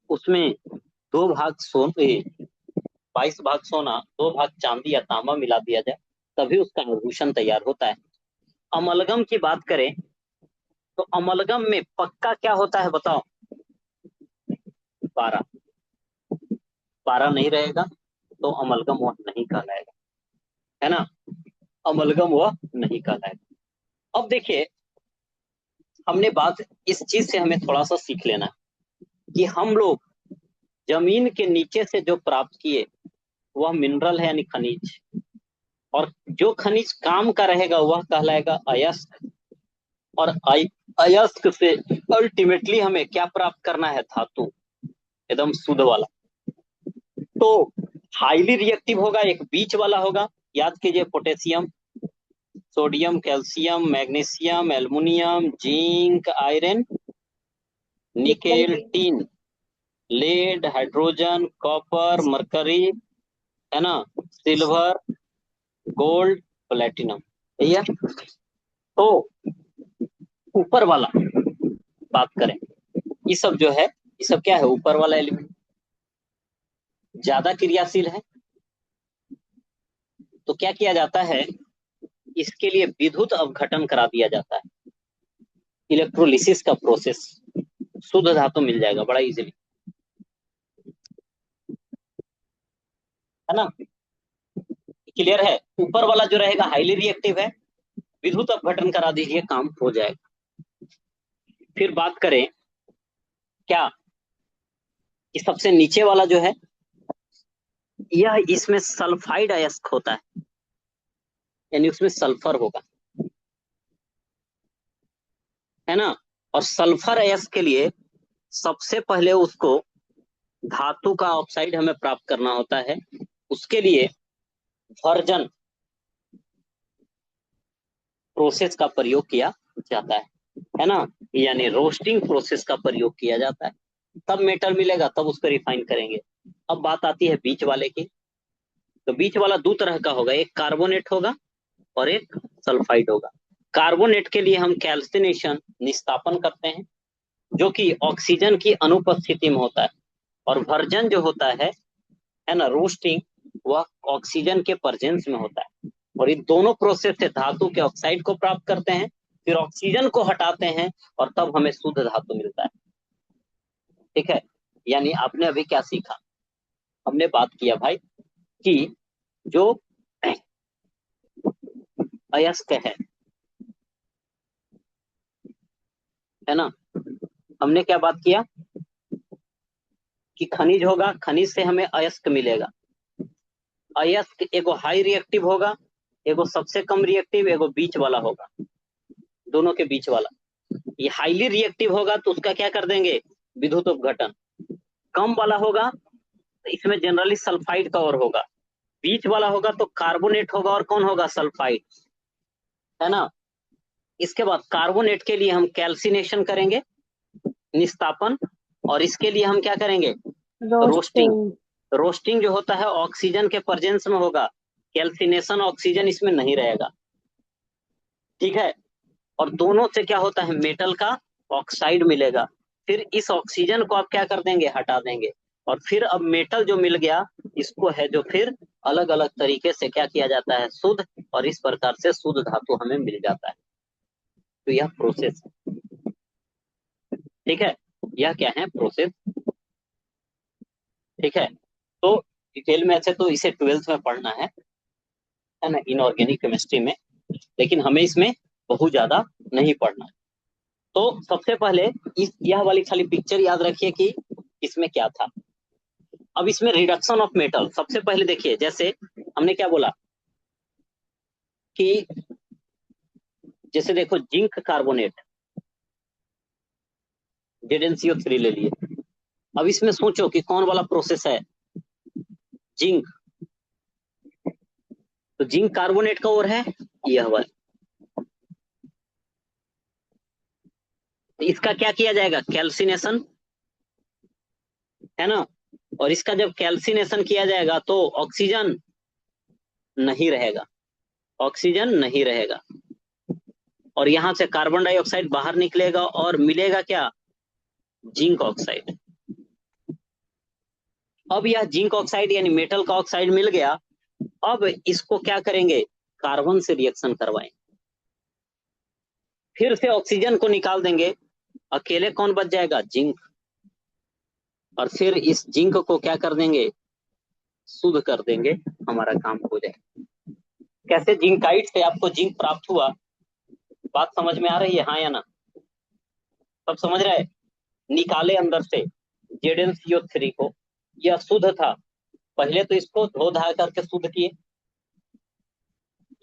उसमें 2 भाग 22 भाग सोना, 2 भाग चांदी या तांबा मिला दिया जाए, तभी उसका आभूषण तैयार होता है। अमलगम की बात करें तो अमलगम में पक्का क्या होता है बताओ? पारा। पारा नहीं रहेगा तो अमलगम वह नहीं कहलाएगा, है ना? अमलगम वह नहीं कहलाएगा। अब देखिए, हमने बात इस चीज से हमें थोड़ा सा सीख लेना है कि हम लोग जमीन के नीचे से जो प्राप्त किए वह मिनरल है, यानी खनिज, और जो खनिज काम का रहेगा वह कहलाएगा अयस्क। और अयस्क से अल्टीमेटली हमें क्या प्राप्त करना है? धातु, एकदम शुद्ध वाला। तो हाईली रिएक्टिव होगा, एक बीच वाला होगा, याद कीजिए, potassium, sodium, calcium, magnesium, aluminium, zinc, iron, nickel, tin, lead, hydrogen, copper, mercury, है ना, सिल्वर, गोल्ड, प्लेटिनम। भैया, तो ऊपर वाला बात करें, ये सब जो है, ये सब क्या है? ऊपर वाला एलिमेंट ज्यादा क्रियाशील है, तो क्या किया जाता है? इसके लिए विद्युत अपघटन करा दिया जाता है, इलेक्ट्रोलिसिस का प्रोसेस, शुद्ध धातु मिल जाएगा बड़ा इजीली, है ना? क्लियर है? ऊपर वाला जो रहेगा हाईली रिएक्टिव है, विद्युत अपघटन करा दीजिए, काम हो जाएगा। फिर बात करें क्या कि सबसे नीचे वाला जो है, यह इसमें सल्फाइड अयस्क होता है, यानी उसमें सल्फर होगा, है ना? और सल्फर अयस्क के लिए सबसे पहले उसको धातु का ऑक्साइड हमें प्राप्त करना होता है। उसके लिए वर्जन प्रोसेस का प्रयोग किया जाता है ना? यानी रोस्टिंग प्रोसेस का प्रयोग किया जाता है, तब मेटल मिलेगा, तब उसको रिफाइन करेंगे। अब बात आती है बीच वाले की। तो बीच वाला दो तरह का होगा, एक कार्बोनेट होगा और एक सल्फाइड होगा। कार्बोनेट के लिए हम कैल्सिनेशन, निस्तापन करते हैं, जो कि ऑक्सीजन की अनुपस्थिति में होता है। और वर्जन जो होता है ना, रोस्टिंग, वह ऑक्सीजन के प्रेजेंस में होता है। और इन दोनों प्रोसेस से धातु के ऑक्साइड को प्राप्त करते हैं, फिर ऑक्सीजन को हटाते हैं, और तब हमें शुद्ध धातु मिलता है। ठीक है, यानी आपने अभी क्या सीखा? हमने बात किया भाई कि जो अयस्क है ना, हमने क्या बात किया कि खनिज होगा, खनिज से हमें अयस्क मिलेगा। अयस्क एगो हाई रिएक्टिव होगा, एगो सबसे कम रिएक्टिव, एगो बीच वाला होगा, दोनों के बीच वाला। ये हाईली रिएक्टिव होगा तो उसका क्या कर देंगे? विद्युत अपघटन। कम वाला होगा तो इसमें जनरली सल्फाइड का और होगा। बीच वाला होगा तो कार्बोनेट होगा, और कौन होगा? सल्फाइड, है ना? इसके बाद कार्बोनेट के लिए हम कैल्सिनेशन करेंगे, निस्तापन, और इसके लिए हम क्या करेंगे? रोस्टिंग। रोस्टिंग। रोस्टिंग जो होता है ऑक्सीजन के प्रेजेंस में होगा, कैल्सिनेशन ऑक्सीजन इसमें नहीं रहेगा, ठीक है। और दोनों से क्या होता है, मेटल का ऑक्साइड मिलेगा। फिर इस ऑक्सीजन को आप क्या कर देंगे, हटा देंगे। और फिर अब मेटल जो मिल गया, इसको है जो फिर अलग अलग तरीके से क्या किया जाता है, शुद्ध, और इस प्रकार से शुद्ध धातु हमें मिल जाता है। तो यह प्रोसेस है, ठीक है। यह क्या है, प्रोसेस, ठीक है। तो डिटेल में ऐसे तो इसे 12th में पढ़ना है ना, इनऑर्गेनिक केमिस्ट्री में, लेकिन हमें इसमें बहुत ज्यादा नहीं पढ़ना है। तो सबसे पहले इस यह वाली खाली पिक्चर याद रखिए कि इसमें क्या था। अब इसमें रिडक्शन ऑफ मेटल, सबसे पहले देखिए, जैसे हमने क्या बोला कि जैसे देखो जिंक कार्बोनेट, ZnCO3 ले लिए। अब इसमें सोचो कि कौन वाला प्रोसेस है, जिंक। तो जिंक कार्बोनेट का और है यह वाला। तो इसका क्या किया जाएगा, कैल्सिनेशन, है ना। और इसका जब कैल्सिनेशन किया जाएगा तो ऑक्सीजन नहीं रहेगा, ऑक्सीजन नहीं रहेगा, और यहां से कार्बन डाइऑक्साइड बाहर निकलेगा और मिलेगा क्या, जिंक ऑक्साइड। अब यह जिंक ऑक्साइड यानी मेटल का ऑक्साइड मिल गया। अब इसको क्या करेंगे, कार्बन से रिएक्शन करवाएं, फिर से ऑक्सीजन को निकाल देंगे, अकेले कौन बच जाएगा, जिंक। और फिर इस जिंक को क्या कर देंगे, शुद्ध कर देंगे, हमारा काम हो जाएगा। कैसे जिंकाइट से आपको जिंक प्राप्त हुआ, बात समझ में आ रही है, हाँ या ना, सब समझ रहे हैं। निकाले अंदर से ZnCO3 को, यह शुद्ध था। पहले तो इसको धो धा करके शुद्ध किए,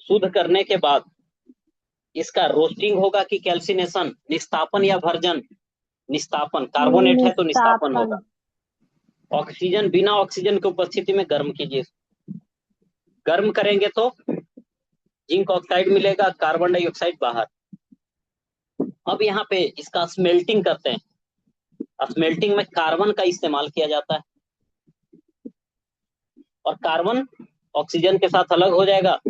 शुद्ध करने के बाद इसका रोस्टिंग होगा कि कैल्सिनेशन, निस्तापन या भर्जन, निस्तापन, कार्बोनेट है तो निस्तापन होगा। ऑक्सीजन, बिना ऑक्सीजन की उपस्थिति में गर्म कीजिए, गर्म करेंगे तो जिंक ऑक्साइड मिलेगा, कार्बन डाइऑक्साइड बाहर। अब यहाँ पे इसका स्मेल्टिंग करते हैं। स्मेल्टिंग में कार्बन का इस्तेमाल किया जाता है, और कार्बन ऑक्सीजन के साथ अलग हो जाएगा,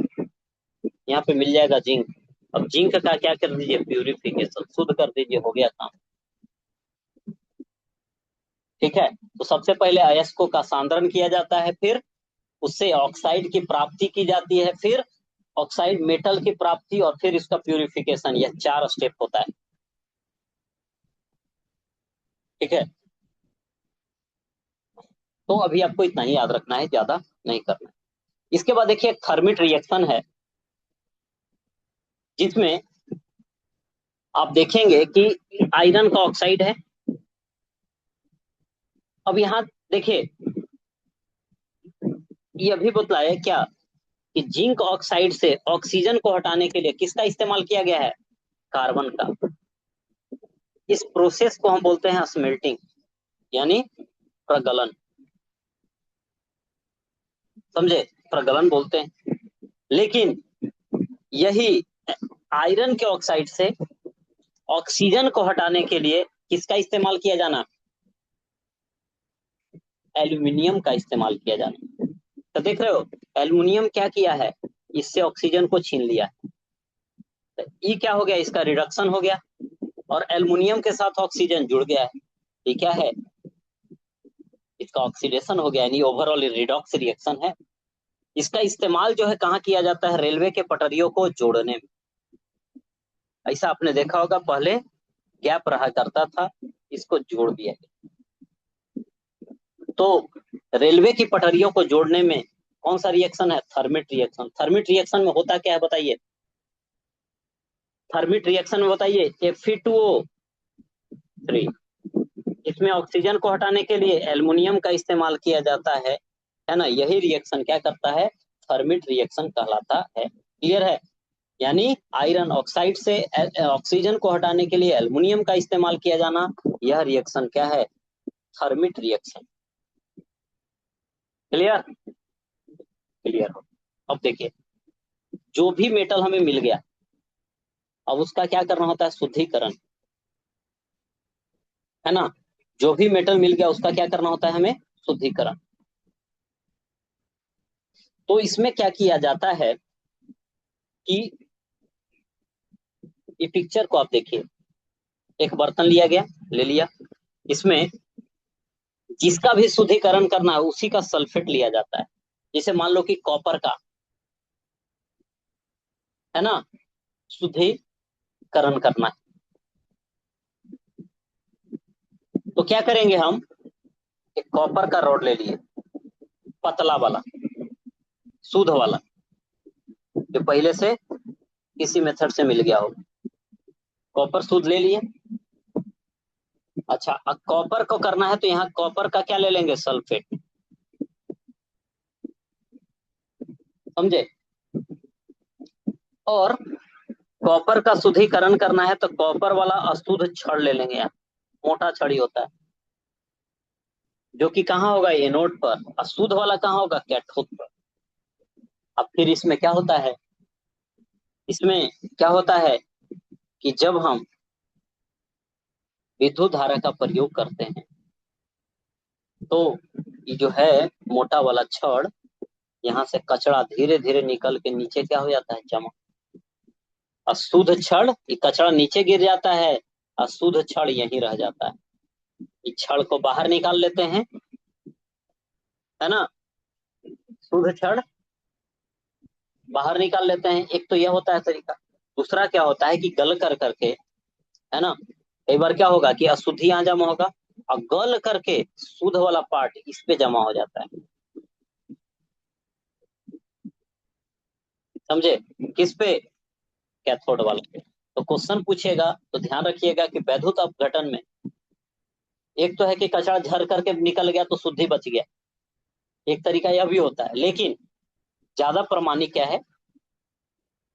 यहाँ पे मिल जाएगा जिंक। अब जिंक का क्या कर दीजिए, प्यूरिफिकेशन, शुद्ध कर दीजिए, हो गया काम, ठीक है। तो सबसे पहले अयस्कों का सांद्रण किया जाता है, फिर उससे ऑक्साइड की प्राप्ति की जाती है, फिर ऑक्साइड मेटल की प्राप्ति, और फिर इसका प्यूरिफिकेशन। यह 4 स्टेप होता है, ठीक है। तो अभी आपको इतना ही याद रखना है, ज्यादा नहीं करना है। इसके बाद देखिए थर्मिट रिएक्शन है, जिसमें आप देखेंगे कि आयरन का ऑक्साइड है। अब यहाँ देखिए, ये अभी बतलाया क्या कि जिंक ऑक्साइड से ऑक्सीजन को हटाने के लिए किसका इस्तेमाल किया गया है, कार्बन का। इस प्रोसेस को हम बोलते हैं स्मेल्टिंग, यानी प्रगलन, समझे, प्रगलन बोलते हैं। लेकिन यही आयरन के ऑक्साइड से ऑक्सीजन को हटाने के लिए किसका इस्तेमाल किया जाना, एल्यूमिनियम का इस्तेमाल किया जाना। तो देख रहे हो, एल्यूमिनियम क्या किया है, इससे ऑक्सीजन को छीन लिया। तो ये क्या हो गया, इसका रिडक्शन हो गया, और एल्यूमिनियम के साथ ऑक्सीजन जुड़ गया है। ये क्या है, इसका ऑक्सीडेशन हो गया, यानी ओवरऑल रिडॉक्स रिएक्शन है। इसका इस्तेमाल जो है कहाँ किया जाता है, रेलवे के पटरियों को जोड़ने में। ऐसा आपने देखा होगा, पहले गैप रहा करता था, इसको जोड़ दिया गया। तो रेलवे की पटरियों को जोड़ने में कौन सा रिएक्शन है, थर्मिट रिएक्शन। थर्मिट रिएक्शन में होता क्या है बताइए, थर्मिट रिएक्शन में बताइए, Fe2O3, इसमें ऑक्सीजन को हटाने के लिए एल्युमिनियम का इस्तेमाल किया जाता है ना। यही रिएक्शन क्या करता है, थर्मिट रिएक्शन कहलाता है। क्लियर है, यानी आयरन ऑक्साइड से ऑक्सीजन को हटाने के लिए एल्युमिनियम का इस्तेमाल किया जाना, यह रिएक्शन क्या है, थर्मिट रिएक्शन। क्लियर, क्लियर हो। अब देखिए, जो भी मेटल हमें मिल गया, अब उसका क्या करना होता है, शुद्धिकरण, है ना। जो भी मेटल मिल गया उसका क्या करना होता है हमें, शुद्धिकरण। तो इसमें क्या किया जाता है कि ये पिक्चर को आप देखिए, एक बर्तन लिया गया, ले लिया, इसमें जिसका भी शुद्धिकरण करना है उसी का सल्फेट लिया जाता है। जैसे मान लो कि कॉपर का है ना, शुद्धिकरण करना है, तो क्या करेंगे हम, एक कॉपर का रॉड ले लिए, पतला वाला, शुद्ध वाला, जो पहले से किसी मेथड से मिल गया हो, कॉपर शुद्ध ले लिए। अच्छा, अब कॉपर को करना है तो यहाँ कॉपर का क्या ले लेंगे, सल्फेट, समझे। और कॉपर का शुद्धिकरण करना है तो कॉपर वाला अशुद्ध छड़ ले लेंगे, यहाँ मोटा छड़ी होता है, जो कि कहाँ होगा, एनोड पर, अशुद्ध वाला कहाँ होगा, कैथोड पर। अब फिर इसमें क्या होता है, इसमें क्या होता है कि जब हम विद्युत धारा का प्रयोग करते हैं तो ये जो है मोटा वाला छड़, यहाँ से कचरा धीरे धीरे निकल के नीचे क्या हो जाता है, जमा। अशुद्ध छड़, ये कचरा नीचे गिर जाता है, अशुद्ध छड़ यहीं रह जाता है। इस छड़ को बाहर निकाल लेते हैं, है ना, शुद्ध छड़ बाहर निकाल लेते हैं। एक तो यह होता है तरीका। दूसरा क्या होता है कि गल कर करके, है ना, कई बार क्या होगा कि अशुद्धि यहाँ जमा होगा और गल करके शुद्ध वाला पार्ट इस पे जमा हो जाता है, समझे, किस पे, कैथोड वाले पे। तो क्वेश्चन पूछेगा तो ध्यान रखिएगा कि वैद्युत अपघटन में एक तो है कि कचरा झर करके निकल गया तो शुद्धि बच गया, एक तरीका यह भी होता है, लेकिन ज्यादा प्रमाणिक क्या है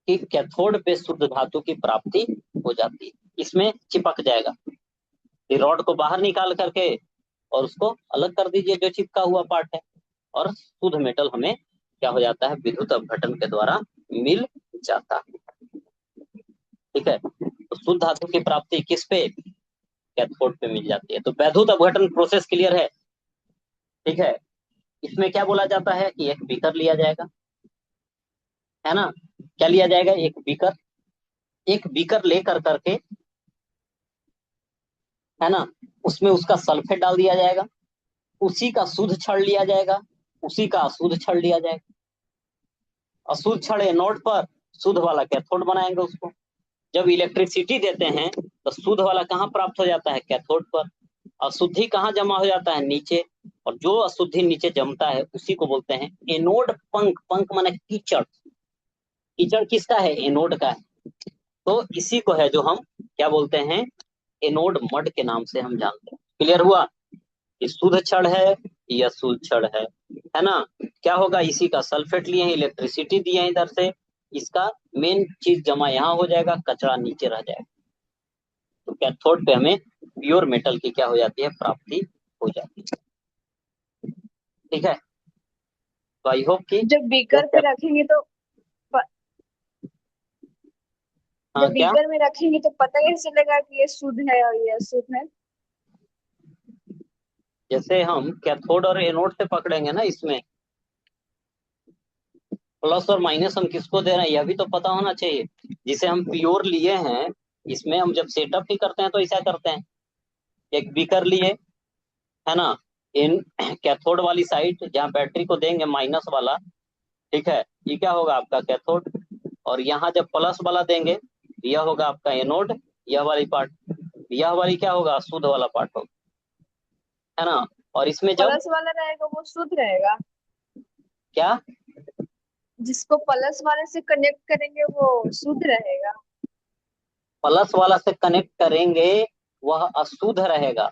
कि कैथोड पे शुद्ध धातु की प्राप्ति हो जाती है, इसमें चिपक जाएगा। रॉड को बाहर निकाल करके और उसको अलग कर दीजिए, जो चिपका हुआ पार्ट है, और शुद्ध मेटल हमें क्या हो जाता है, विद्युत अपघटन के द्वारा मिल जाता है। ठीक है, तो शुद्ध धातु की प्राप्ति किस पे, कैथोड पे मिल जाती है। तो वैद्युत अपघटन प्रोसेस क्लियर है। ठीक है, इसमें क्या बोला जाता है कि एक बीकर लिया जाएगा, है ना, क्या लिया जाएगा, एक बीकर, एक बीकर लेकर करके, है ना, उसमें उसका सल्फेट डाल दिया जाएगा, उसी का शुद्ध छड़ लिया जाएगा, उसी का अशुद्ध छड़ लिया जाएगा, अशुद्ध छड़ एनोड पर, शुद्ध वाला कैथोड बनाएंगे उसको। जब इलेक्ट्रिसिटी देते हैं तो शुद्ध वाला कहाँ प्राप्त हो जाता है, कैथोड पर, अशुद्धि कहाँ जमा हो जाता है, नीचे, और जो अशुद्धि नीचे जमता है उसी को बोलते हैं एनोड पंख। पंख माने कीचड़, कीचड़ किसका है, एनोड का है। तो इसी को है जो हम क्या बोलते हैं, एनोड मड के नाम से हम जानते हैं। क्लियर हुआ, ये शुद्ध छड़ है, ये अशुद्ध छड़ है ना। क्या होगा, इसी का सल्फेट लिए हैं, इलेक्ट्रिसिटी दिए हैं इधर से, इसका मेन चीज जमा यहाँ हो जाएगा, कचरा नीचे रह जाएगा। तो कैथोड पे हमें प्योर मेटल की क्या हो जाती है, प्राप्ति हो जाती है। ठीक है, तो आई होप कि जब बीकर पे रखेंगे तो हाँ, जब क्या, बीकर में रखेंगे तो पता कैसे चलेगा कि ये शुद्ध है और ये अशुद्ध है। जैसे हम कैथोड और एनोड से पकड़ेंगे ना, इसमें प्लस और माइनस हम किसको दे रहे हैं, यह भी तो पता होना चाहिए। जिसे हम प्योर लिए हैं, इसमें हम जब सेटअप ही करते हैं तो ऐसा करते हैं, एक बीकर लिए, है ना, इन कैथोड वाली साइड जहाँ बैटरी को देंगे माइनस वाला, ठीक है, ये क्या होगा आपका कैथोड, और यहाँ जब प्लस वाला देंगे यह होगा आपका एनोड, यह वाली पार्ट, यह वाली क्या होगा, शुद्ध वाला पार्ट होगा, है ना। और इसमें जब प्लस वाला रहेगा वो शुद्ध रहेगा, क्या, जिसको प्लस वाले से कनेक्ट करेंगे वो शुद्ध रहेगा। प्लस वाला से कनेक्ट करेंगे वह अशुद्ध रहेगा,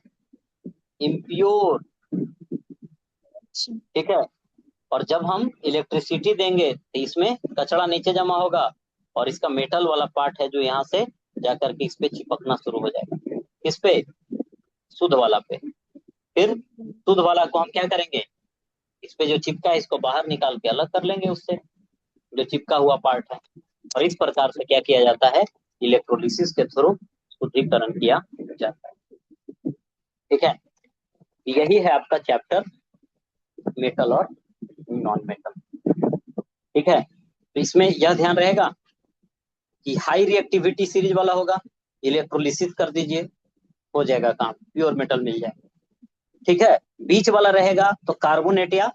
इम्प्योर। ठीक है, और जब हम इलेक्ट्रिसिटी देंगे तो इसमें कचरा नीचे जमा होगा, और इसका मेटल वाला पार्ट है जो यहाँ से जाकर के इस पे चिपकना शुरू हो जाएगा, इस पे, शुद्ध वाला पे। फिर शुद्ध वाला को हम क्या करेंगे, इस पे जो चिपका है इसको बाहर निकाल के अलग कर लेंगे उससे, जो चिपका हुआ पार्ट है। और इस प्रकार से क्या किया जाता है, इलेक्ट्रोलिसिस के थ्रू शुद्धिकरण किया जाता है। ठीक है, यही है आपका चैप्टर मेटल और नॉन मेटल। ठीक है, तो इसमें यह ध्यान रहेगा कि हाई रिएक्टिविटी सीरीज वाला होगा, इलेक्ट्रोलिसिस कर दीजिए, हो जाएगा काम, प्योर मेटल मिल जाएगा। ठीक है, बीच वाला रहेगा तो कार्बोनेट या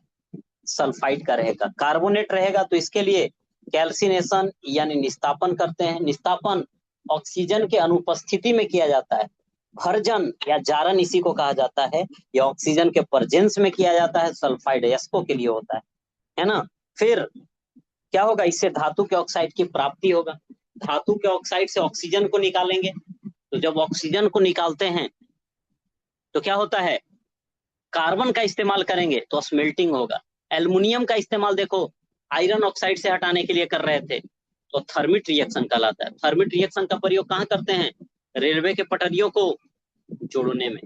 सल्फाइड का रहेगा। कार्बोनेट रहेगा तो इसके लिए कैल्सिनेशन यानी निस्तापन करते हैं। निस्तापन ऑक्सीजन के अनुपस्थिति में किया जाता है। भर्जन या जारन इसी को कहा जाता है, ये ऑक्सीजन के प्रेजेंस में किया जाता है। सल्फाइड एस्को के लिए होता है ना। फिर क्या होगा, इससे धातु के ऑक्साइड की प्राप्ति होगा। धातु के ऑक्साइड से ऑक्सीजन को निकालेंगे, तो जब ऑक्सीजन को निकालते हैं तो क्या होता है, कार्बन का इस्तेमाल करेंगे तो स्मेल्टिंग होगा। एल्युमिनियम का इस्तेमाल देखो आयरन ऑक्साइड से हटाने के लिए कर रहे थे, तो थर्मिट रिएक्शन कहलाता है। थर्मिट रिएक्शन का प्रयोग कहाँ करते हैं, रेलवे के पटरियों को जोड़ने में,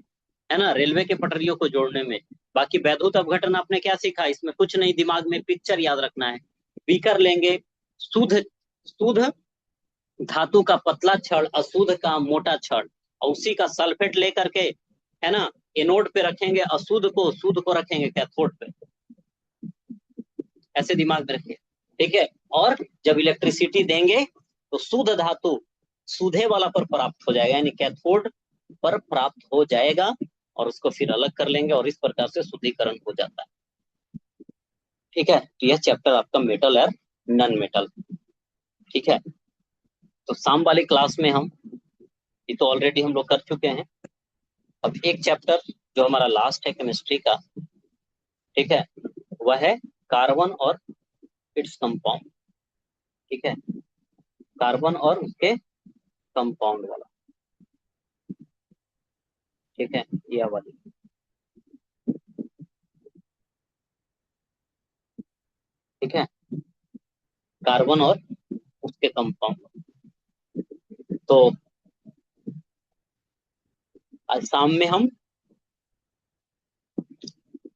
है ना, रेलवे के पटरियों को जोड़ने में। बाकी वैद्युत अपघटन आपने क्या सीखा, इसमें कुछ नहीं, दिमाग में पिक्चर याद रखना है। बीकर लेंगे, शुद्ध शुद्ध धातु का पतला छड़, अशुद्ध का मोटा छड़, और उसी का सल्फेट लेकर के, है ना, एनोड पे रखेंगे, अशुद्ध को, शुद्ध को रखेंगे कैथोड पे। ऐसे दिमाग में रखिए, ठीक है। और जब इलेक्ट्रिसिटी देंगे तो शुद्ध धातु सूधे वाला पर प्राप्त हो जाएगा, यानी कैथोड पर प्राप्त हो जाएगा, और उसको फिर अलग कर लेंगे, और इस प्रकार से शुद्धिकरण हो जाता है। ठीक है, तो यह चैप्टर आपका मेटल और नॉन मेटल। ठीक है, तो शाम वाली क्लास में हम ये तो ऑलरेडी हम लोग कर चुके हैं। अब एक चैप्टर जो हमारा लास्ट है केमिस्ट्री का, ठीक है, वह है कार्बन और इट्स कंपाउंड। ठीक है, कार्बन और उसके कंपाउंड वाला। ठीक है, यह वाली। ठीक है, कार्बन और उसके कंपाउंड। तो आज शाम में हम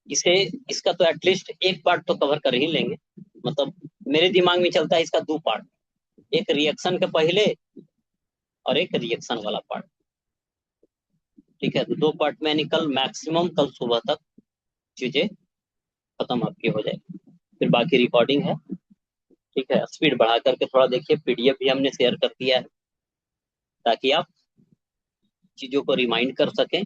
इसे, इसका तो एटलीस्ट एक पार्ट तो कवर कर ही लेंगे। मतलब मेरे दिमाग में चलता है इसका दो पार्ट, एक रिएक्शन के पहले और एक रिएक्शन वाला पार्ट। ठीक है, तो दो पार्ट में, यानी कल मैक्सिमम कल सुबह तक चीजें खत्म आपकी हो जाएगी, फिर बाकी रिकॉर्डिंग है। ठीक है, स्पीड बढ़ा करके थोड़ा देखिए, पीडीएफ भी हमने शेयर कर दिया है ताकि आप चीजों को रिमाइंड कर सकें।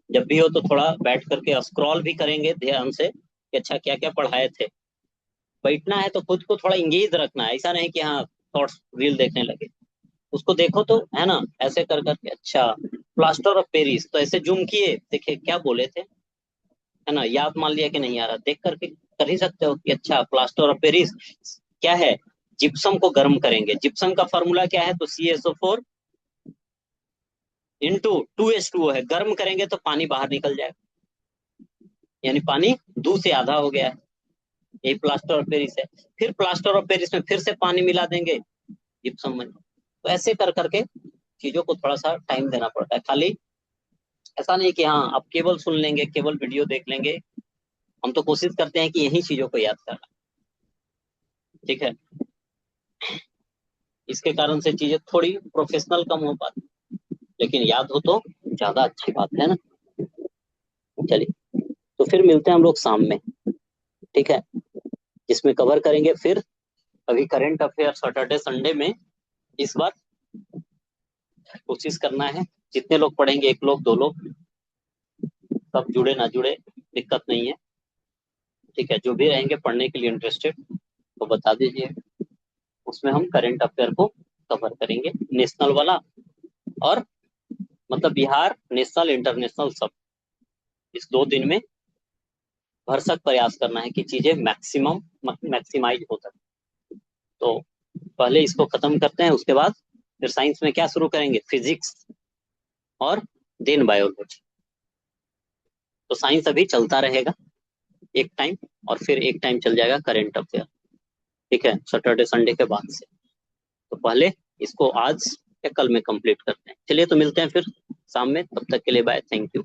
जब भी हो तो थोड़ा बैठ करके स्क्रॉल भी करेंगे ध्यान से कि अच्छा क्या क्या पढ़ाए थे। बैठना है तो खुद को थोड़ा इंगेज रखना है, ऐसा नहीं कि हाँ शॉर्ट्स रील देखने लगे। उसको देखो तो, है ना, ऐसे कर करके। अच्छा, प्लास्टर ऑफ पेरिस, तो ऐसे जूम किए, देखिए क्या बोले थे, है ना, याद मान लिया कि नहीं आ रहा, देख करके कर ही सकते हो कि अच्छा प्लास्टर ऑफ पेरिस क्या है, जिप्सम को गर्म करेंगे। जिप्सम का फॉर्मूला क्या है, तो CaSO4 इंटू 2H2O है। गर्म करेंगे तो पानी बाहर निकल जाएगा, यानी पानी दूध से आधा हो गया है। यही प्लास्टर ऑफ पेरिस है। फिर प्लास्टर ऑफ पेरिस में फिर से पानी मिला देंगे जिप्सम में। तो ऐसे कर करके चीजों को थोड़ा सा टाइम देना पड़ता है। खाली ऐसा नहीं कि हाँ आप केवल सुन लेंगे, केवल वीडियो देख लेंगे। हम तो कोशिश करते हैं कि यही चीजों को याद करना। ठीक है, इसके कारण से चीजें थोड़ी प्रोफेशनल कम हो पाती, लेकिन याद हो तो ज्यादा अच्छी बात है ना। चलिए, तो फिर मिलते हैं हम लोग शाम में। ठीक है, जिसमें कवर करेंगे फिर अभी करंट अफेयर सैटरडे संडे में। इस बार कोशिश करना है जितने लोग पढ़ेंगे, 1 लोग 2 लोग, सब जुड़े ना जुड़े दिक्कत नहीं है। ठीक है, जो भी रहेंगे पढ़ने के लिए इंटरेस्टेड तो बता दीजिए, उसमें हम करंट अफेयर को कवर करेंगे, नेशनल वाला और मतलब बिहार नेशनल इंटरनेशनल सब। इस 2 दिन में भरसक प्रयास करना है कि चीजें मैक्सिमाइज हो सके। तो पहले इसको खत्म करते हैं, उसके बाद फिर साइंस में क्या शुरू करेंगे, फिजिक्स और देन बायोलॉजी। तो साइंस अभी चलता रहेगा एक टाइम, और फिर एक टाइम चल जाएगा करंट अफेयर। ठीक है, सैटरडे संडे के बाद से। तो पहले इसको आज या कल में कंप्लीट करते हैं। चलिए, तो मिलते हैं फिर शाम में, तब तक के लिए बाय, थैंक यू।